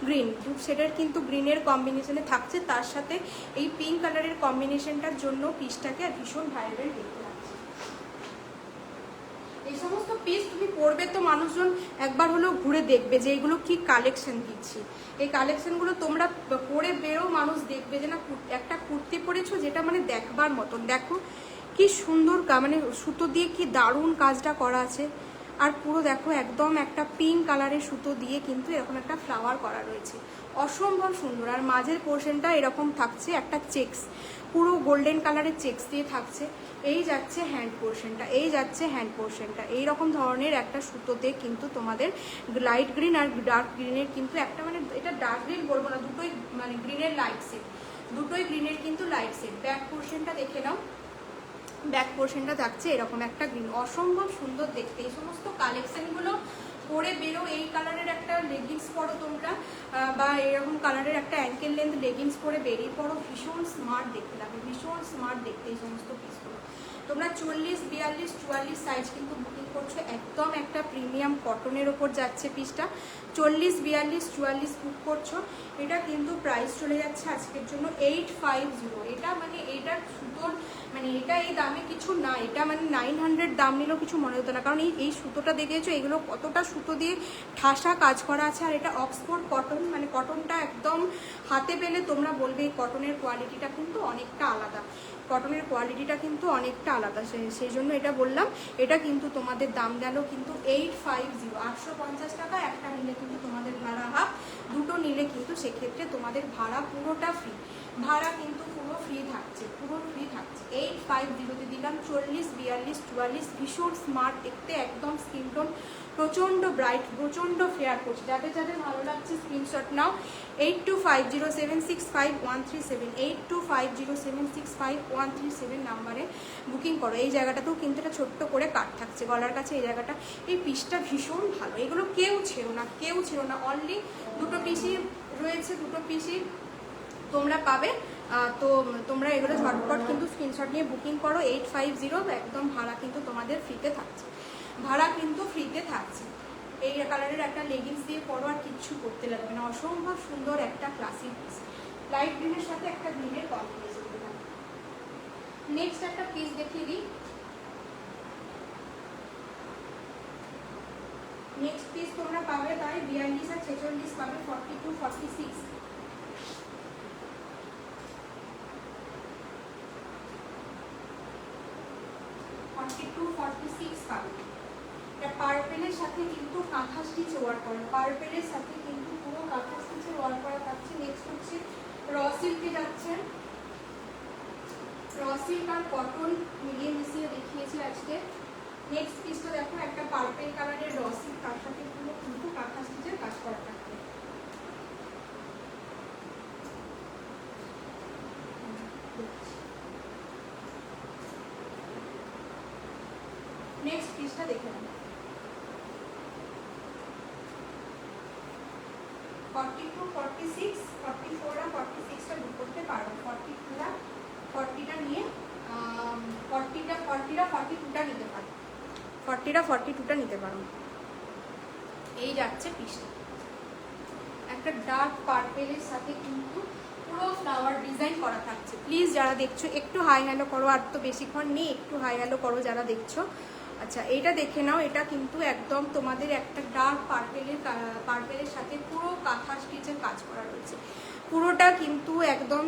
গ্রিন, দু শেডের কিন্তু গ্রিনের কম্বিনেশনে থাকছে, তার সাথে এই পিঙ্ক কালারের কম্বিনেশনটার জন্য পিসটাকে ভীষণ ভাইব্রেন্ট দেখতে লাগছে। এই সমস্ত পিস তুমি পরবে তো মানুষজন একবার হলেও ঘুরে দেখবে যে এগুলো কি কালেকশন দিচ্ছি। এই কালেকশনগুলো তোমরা পরে বেরো, মানুষ দেখবে যে না একটা কুর্তি পরেছো যেটা মানে দেখবার মতন। দেখো কি সুন্দর মানে সুতো দিয়ে কি দারুণ কাজটা করা আছে। আর পুরো দেখো একদম একটা পিঙ্ক কালারের সুতো দিয়ে কিন্তু এরকম একটা ফ্লাওয়ার করা রয়েছে, অসম্ভব সুন্দর। আর মাঝের পোর্শনটা এরকম থাকছে একটা চেক্স, পুরো গোল্ডেন কালারের চেক্স দিয়ে থাকছে। এই যাচ্ছে হ্যান্ড পোর্শনটা, এই যাচ্ছে হ্যান্ড পোর্শনটা, এইরকম ধরনের একটা সুতোতে কিন্তু তোমাদের লাইট গ্রিন আর ডার্ক গ্রিনের কিন্তু একটা মানে এটা ডার্ক গ্রিন বলবো না, দুটোই মানে গ্রিনের লাইট সেট, দুটোই গ্রিনের কিন্তু লাইট সেট। ব্যাক পোর্শনটা দেখে নাও, ব্যাক পোর্শনটা থাকছে এরকম একটা গ্রিন, অসম্ভব সুন্দর দেখতে। এই সমস্ত কালেকশনগুলো পরে বেরো, এই কালারের একটা লেগিংস পরো তোমরা, বা এরকম কালারের একটা অ্যাঙ্কেল লেন্থ লেগিংস পরে বেরিয়ে পড়ো, ভীষণ স্মার্ট দেখতে লাগবে, ভীষণ স্মার্ট দেখতে এই সমস্ত পিসগুলো। তোমরা 40 42 44 সাইজ কিন্তু বুকিং করছো, একদম একটা প্রিমিয়াম কটনের ওপর যাচ্ছে পিসটা। 40 42 44 বুক করছো, এটা কিন্তু প্রাইস চলে যাচ্ছে আজকের জন্য 850। এটা মানে এইটার সুতোর মানে এটা এই দামে কিছু না, এটা মানে 900 দাম নিলেও কিছু মনে হতো না, কারণ এই সুতোটা দেখেছো এগুলো কতটা সুতো দিয়ে ঠাসা কাজ করা আছে। আর এটা অক্সফোর্ড কটন, মানে কটনটা একদম হাতে পেলে তোমরা বলবে এই কটনের কোয়ালিটিটা কিন্তু অনেকটা আলাদা, কটনের কোয়ালিটিটা কিন্তু অনেকটা আলাদা, সেই জন্য এটা বললাম। এটা কিন্তু তোমাদের দাম গেল কিন্তু 850, 850 টাকা। একটা নিলে কিন্তু তোমাদের ভাড়া হাফ, দুটো নিলে কিন্তু সেক্ষেত্রে তোমাদের ভাড়া পুরোটা ফ্রি, ভাড়া কিন্তু পুরো ফ্রি থাকছে, পুরো ফ্রি থাকছে। 850-তে দিলাম 40 42 44, ভীষণ স্মার্ট দেখতে, একদম স্কিন টোন প্রচণ্ড ব্রাইট, প্রচণ্ড ফেয়ার করছে। যাদের যাদের ভালো লাগছে স্ক্রিনশট নাও, 8250765137, 8250765137 নাম্বারে বুকিং করো। এই জায়গাটাতেও কিন্তু এটা ছোট্ট করে কাট থাকছে গলার কাছে, এই জায়গাটা, এই পিসটা ভীষণ ভালো, এগুলো কেউ ছেড়ো না, কেউ ছেড়ো না। অনলি দুটো পিসই রয়েছে, দুটো পিসই তোমরা পাবে। তো তোমরা এগুলো ঝটপট কিন্তু স্ক্রিনশট নিয়ে বুকিং করো। 850, একদম ভাড়া কিন্তু তোমাদের ফ্রিতে থাকছে, ভাড়া কিন্তু ফ্রিতে থাকছে। এই কালারের একটা লেগিংস দিয়ে পরো, আর কিচ্ছু করতে লাগবে না, অসম্ভব সুন্দর একটা ক্লাসিক পিস, লাইট গ্রিনের সাথে একটা গ্রিনের কম্বিনেশন দিলাম। নেক্সট একটা পিস দেখিয়ে দিই। নেক্সট পিস তোমরা পাবে তাই 42 আর 46 পাবে, 42 46। 46 পাবে। এটা পার্পেলের সাথে কিন্তু কাঁথা স্টিচ ওয়ার্ক করা, পার্পেলের সাথে কিন্তু পুরো কাঁথা স্টিচের ওয়ার্ক করা থাকছে। নেক্সট হচ্ছে র সিল্কে যাচ্ছে, র সিল্ক আর কটন মিলিয়ে মিশিয়ে দেখিয়েছি আজকে। নেক্সট পিসটা দেখো, একটা পার্পেল কালারের র সিল্ক, তার সাথে পুরো কিন্তু কাঁথা স্টিচের কাজ করা থাকবে। নেক্সট পিসটা দেখে নেব, 42, 46, 44 আর 46টা বুক করতে পারো। 42টা 40টা নিয়ে 40টা 42টা নিতে পারো, 40টা 42টা নিতে পারো। এই যাচ্ছে পিসটা, একটা ডার্ক পার্পেলের সাথে কিন্তু পুরো ফ্লাওয়ার ডিজাইন করা থাকছে। প্লিজ যারা দেখছো একটু হাই হ্যালো করো, আর তো বেশিক্ষণ নেই, একটু হাই হ্যালো করো যারা দেখছো। আচ্ছা, এইটা দেখে নাও, এটা কিন্তু একদম তোমাদের একটা ডার্ক পার্পেলের সাথে পুরো কাঁথা স্টিচের কাজ করা রয়েছে। পুরোটা কিন্তু একদম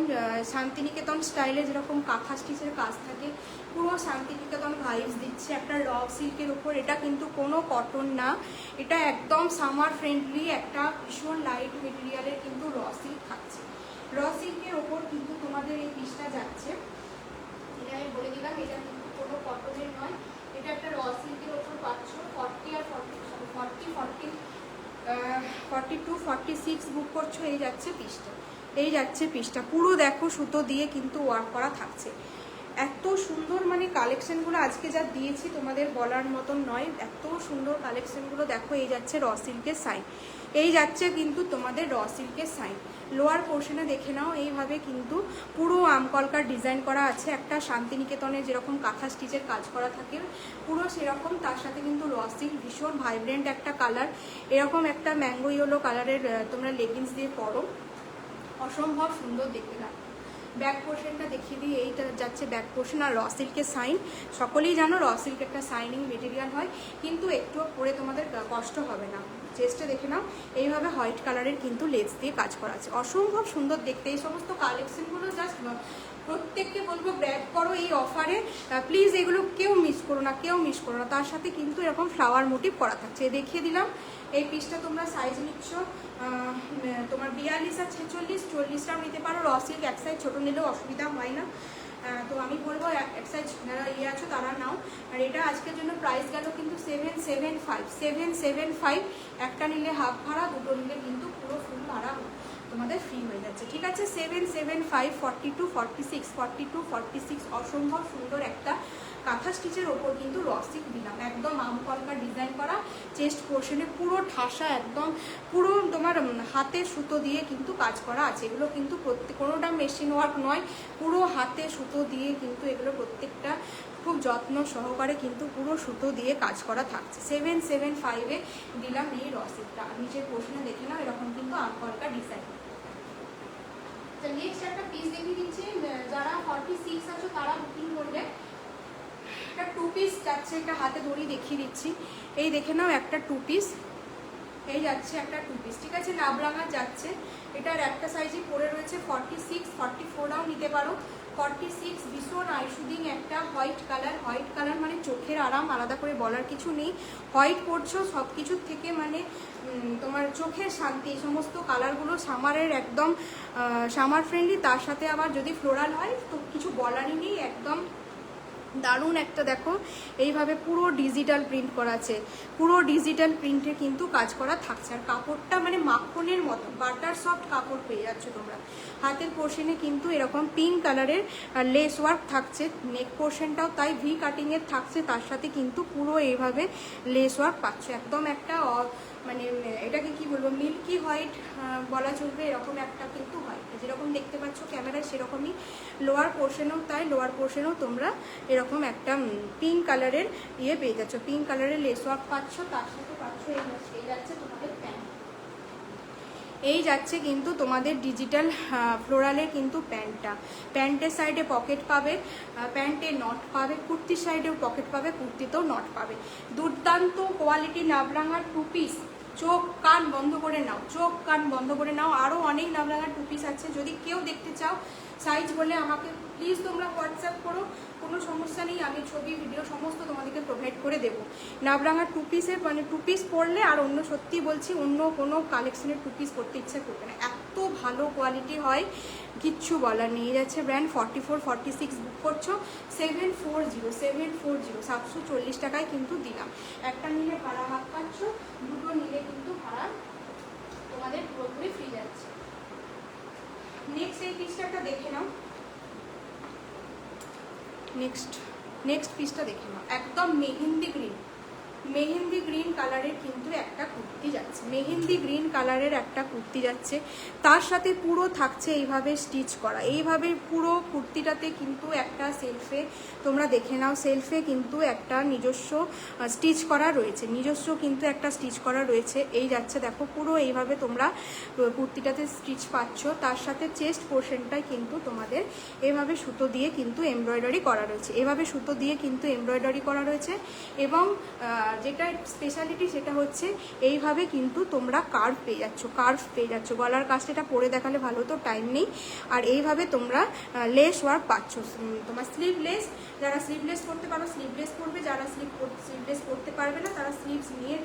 শান্তিনিকেতন স্টাইলে যেরকম কাঁথা স্টিচের কাজ থাকে, পুরো শান্তিনিকেতন ভাইবস দিচ্ছে একটা র সিল্কের উপর। এটা কিন্তু কোনো কটন না, এটা একদম সামার ফ্রেন্ডলি একটা ভীষণ লাইট মেটেরিয়ালের কিন্তু র সিল্ক থাকছে। র সিল্কের ওপর কিন্তু তোমাদের এই পিসটা যাচ্ছে, এটা আমি বলে দিলাম, এটা কিন্তু কোনো কটনের নয়, এটা একটা র সিল্কের ওপর পাচ্ছ। 40 আর 42, 46 বুক করছো। এই যাচ্ছে পিসটা, এই যাচ্ছে পিসটা, পুরো দেখো সুতো দিয়ে কিন্তু ওয়ার্ক করা থাকছে। এত সুন্দর মানে কালেকশনগুলো আজকে যা দিয়েছি তোমাদের বলার মতন নয়, এত সুন্দর কালেকশনগুলো দেখো। এই যাচ্ছে র সিল্কের সাইন, এই যাচ্ছে কিন্তু তোমাদের র সিল্কের সাইন। লোয়ার পোর্শনে দেখে নাও, এইভাবে কিন্তু পুরো আমকলকার ডিজাইন করা আছে, একটা শান্তিনিকেতনে যেরকম কাঁথা স্টিচের কাজ করা থাকে পুরো সেরকম। তার সাথে কিন্তু র সিল্ক, ভীষণ ভাইব্রেন্ট একটা কালার, এরকম একটা ম্যাঙ্গো ইয়েলো কালারের তোমরা লেগিংস দিয়ে পরো, অসম্ভব সুন্দর দেখতে লাগে। ব্যাক পোর্শনটা দেখিয়ে দিই, এইটা যাচ্ছে ব্যাক পোর্শন। আর র সিল্কের সাইন, সকলেই জানো র সিল্ক একটা সাইনিং মেটেরিয়াল হয়, কিন্তু একটুও পরে তোমাদের কষ্ট হবে না। চেস্টে দেখে নাও, এইভাবে হোয়াইট কালারের কিন্তু লেস দিয়ে কাজ করা আছে, অসম্ভব সুন্দর দেখতে। এই সমস্ত কালেকশনগুলো জাস্ট প্রত্যেককে বলবো গ্র্যাব করো এই অফারে, প্লিজ এগুলো কেউ মিস করো না, কেউ মিস করো না। তার সাথে কিন্তু এরকম ফ্লাওয়ার মোটিভ করা থাকছে, দেখিয়ে দিলাম। এই পিসটা তোমরা সাইজ নিচ্ছ তোমার 42 আর 46, 40টাও নিতে পারো। র সিল্ক এক সাইজ ছোটো নিলেও অসুবিধা হয় না, তো আমি বলবো এক সাইজ যারা আছো তারা নাও। আর এটা আজকের জন্য প্রাইস গেল কিন্তু 775, একটা নিলে হাফ ভাড়া, দুটো নিলে কিন্তু পুরো ফুল ভাড়া তোমাদের ফ্রি হয়ে যাচ্ছে, ঠিক আছে। 775, 42, 46, 42, 46, অসম্ভব সুন্দর একটা কাঁথা স্টিচের ওপর কিন্তু র সিল্ক দিলাম, একদম আমকলকার ডিজাইন করা। চেস্ট পোর্শনে পুরো ঠাসা, একদম পুরো তোমার হাতে সুতো দিয়ে কিন্তু কাজ করা আছে। এগুলো কিন্তু কোনোটা মেশিন ওয়ার্ক নয়, পুরো হাতে সুতো দিয়ে কিন্তু এগুলো প্রত্যেকটা খুব যত্ন সহকারে কিন্তু পুরো সুতো দিয়ে কাজ করা থাকছে। 775-এ দিলাম এই র সিল্কটা। নিচের পোর্শনে দেখে নাও, এরকম কিন্তু আমকলকার ডিজাইন। নেক্সট একটা পিস দেখিয়ে দিচ্ছি, যারা 46 আছো তারা বুকিং করবে। একটা 2 পিস যাচ্ছে, একটা হাতে দড়ি দেখিয়ে দিচ্ছি, এই দেখে নাও একটা 2 পিস, এই যাচ্ছে একটা 2 পিস, ঠিক আছে। নাবরাঙা যাচ্ছে, এটার একটা সাইজে পড়ে রয়েছে 46, 44টাও নিতে পারো। 46 ভীষণ আইশুদিং একটা হোয়াইট কালার মানে চোখের আরাম, আলাদা করে বলার কিছু নেই। হোয়াইট পরছো সব কিছুর থেকে মানে তোমার চোখের শান্তি। এই সমস্ত কালারগুলো সামারের একদম সামার ফ্রেন্ডলি, তার সাথে আবার যদি ফ্লোরাল হয় তো কিছু বলারই নেই, একদম দারুণ একটা। দেখো এইভাবে পুরো ডিজিটাল প্রিন্ট করা আছে, পুরো ডিজিটাল প্রিন্টে কিন্তু কাজ করা থাকছে। আর কাপড়টা মানে মাখনের মতো বাটার সফট কাপড় পেয়ে যাচ্ছ তোমরা। হাতের পোর্শনে কিন্তু এরকম পিঙ্ক কালারের লেস ওয়ার্ক থাকছে, নেক পোর্শনটাও তাই ভি কাটিংয়ের থাকছে, তার সাথে কিন্তু পুরো এইভাবে লেস ওয়ার্ক পাচ্ছ। একদম একটা মানে এটাকে কি বলবো, মিল্কি হোয়াইট বলা চলবে, এরকম একটা কিন্তু হোয়াইট যেরকম দেখতে পাচ্ছ ক্যামেরায় সেরকমই। লোয়ার পোর্শনেও তাই, লোয়ার পোর্শনেও তোমরা এরকম একটা পিঙ্ক কালারের পেয়ে যাচ্ছ, পিঙ্ক কালারের লেস ওয়ার্ক পাচ্ছ, তার সাথে পাচ্ছ এই যাচ্ছে তোমাদের প্যান্ট। এই যাচ্ছে কিন্তু তোমাদের ডিজিটাল ফ্লোরালের কিন্তু প্যান্টটা, প্যান্টের সাইডে পকেট পাবে, প্যান্টে নট পাবে, কুর্তির সাইডেও পকেট পাবে, কুর্তিতেও নট পাবে। দুর্দান্ত কোয়ালিটি নাবরাঙার 2 পিস, চোখ কান বন্ধ করে নাও, চোখ কান বন্ধ করে নাও। আরও অনেক নাবরাঙার 2 পিস আছে, যদি কেউ দেখতে চাও সাইজ বলে আমাকে প্লিজ তোমরা হোয়াটসঅ্যাপ করো, কোনো সমস্যা নেই, আমি ছবি ভিডিও সমস্ত তোমাদেরকে প্রোভাইড করে দেবো। নাবরাঙা 2 পিসের মানে 2 পিস পরলে আর অন্য সত্যি বলছি অন্য কোনো কালেকশনের 2 পিস পরতে ইচ্ছা করবে না, এত ভালো কোয়ালিটি হয় কিচ্ছু বলার নেই। যাচ্ছে ব্র্যান্ড 4446 বুক করছো 740 740 টাকায় কিন্তু দিলাম। একটা নিলে ভাড়া হাফ পাচ্ছ, দুটো নিলে কিন্তু ভাড়া তোমাদের পুরোপুরি ফ্রি যাচ্ছে। নেক্সট এই পিসটা একটা দেখে নাও, নেক্সট পিসটা দেখে নাও, একদম মেহেন্দি গ্রিন কালারের কিন্তু একটা কুর্তি যাচ্ছে, মেহেন্দি গ্রিন কালারের একটা কুর্তি যাচ্ছে, তার সাথে পুরো থাকছে এইভাবে স্টিচ করা, এইভাবে পুরো কুর্তিটাতে কিন্তু একটা সেলফে তোমরা দেখে নাও, সেলফে কিন্তু একটা নিজস্ব স্টিচ করা রয়েছে, এই যাচ্ছে দেখো পুরো এইভাবে তোমরা কুর্তিটাতে স্টিচ পাচ্ছ, তার সাথে চেস্ট পোর্শনটাই কিন্তু তোমাদের এভাবে সুতো দিয়ে কিন্তু এমব্রয়ডারি করা রয়েছে, এবং যেটা স্পেশালিটি সেটা হচ্ছে এইভাবে কিন্তু তোমরা কার্ভ পেয়ে যাচ্ছ, গলার কাজটা এটা পরে দেখালে ভালো হতো, টাইম নেই। আর এইভাবে তোমরা লেস ওয়ার্ক পাচ্ছ, তোমার স্লিভলেস, যারা স্লিভলেস করতে পারো স্লিভলেস করবে, যারা স্লিভলেস করতে পারবে না তারা স্লিভস নিয়ে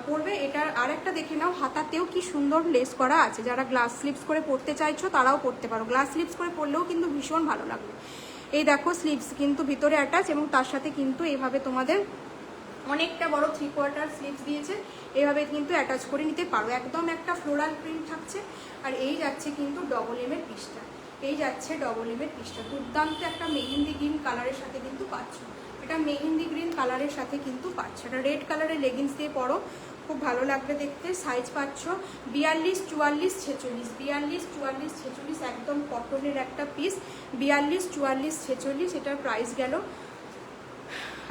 পরবে। এটার আরেকটা দেখে নাও, হাতাতেও কি সুন্দর লেস করা আছে, যারা গ্লাস স্লিভস করে পরতে চাইছো তারাও পরতে পারো, গ্লাস স্লিভস করে পরলেও কিন্তু ভীষণ ভালো লাগবে। এই দেখো স্লিভস কিন্তু ভিতরে অ্যাটাচ, এবং তার সাথে কিন্তু এইভাবে তোমাদের অনেকটা বড় 3/4 স্লিভস দিয়েছে, এভাবে কিন্তু অ্যাটাচ করে নিতে পারো, একদম একটা ফ্লোরাল প্রিন্ট থাকছে। আর এই যাচ্ছে কিন্তু ডবল এম এর পিসটা, দুর্দান্ত একটা মেহেন্দি গ্রিন কালারের সাথে কিন্তু পাচ্ছ, এটা রেড কালারের লেগিংস দিয়ে পরো, খুব ভালো লাগবে দেখতে। সাইজ পাচ্ছ 42, 44, 46, একদম কটনের একটা পিস, 42, 44, 46। এটার প্রাইস গেল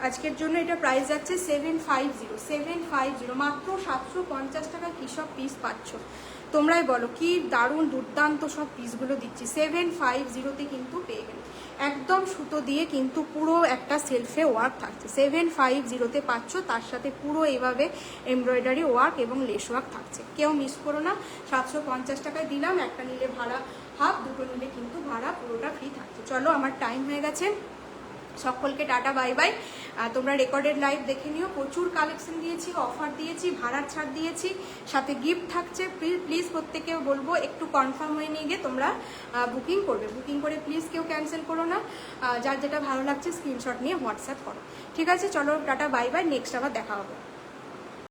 আজকের জন্য, এটা প্রাইস যাচ্ছে 750, মাত্র 750 টাকা কি সব পিস পাচ্ছ, তোমরাই বলো কি দারুণ দুর্দান্ত সব পিসগুলো দিচ্ছি, 750-তে কিন্তু পেয়ে গেলে, একদম সুতো দিয়ে কিন্তু পুরো একটা সেলফে ওয়ার্ক থাকছে, 750-তে পাচ্ছ, তার সাথে পুরো এইভাবে এমব্রয়ডারি ওয়ার্ক এবং লেস ওয়ার্ক থাকছে, কেউ মিস করো না। 750 টাকায় দিলাম, একটা নিলে ভাড়া হাফ, দুটো নিলে কিন্তু ভাড়া পুরোটা ফ্রি থাকছে। চলো আমার টাইম হয়ে গেছে, সকলকে টাটা বাই বাই। তোমরা রেকর্ডেড লাইভ দেখে নিও, প্রচুর কালেকশন দিয়েছি, অফার দিয়েছি, ভাড়ার ছাড় দিয়েছি, সাথে গিফট থাকছে। প্লিজ প্রত্যেকেও বলবো একটু কনফার্ম হয়ে নিয়ে গিয়ে তোমরা বুকিং করে প্লিজ কেউ ক্যান্সেল করো না, যার যেটা ভালো লাগছে স্ক্রিনশট নিয়ে হোয়াটসঅ্যাপ করো, ঠিক আছে? চলো টাটা বাই বাই, নেক্সট আবার দেখা হবে।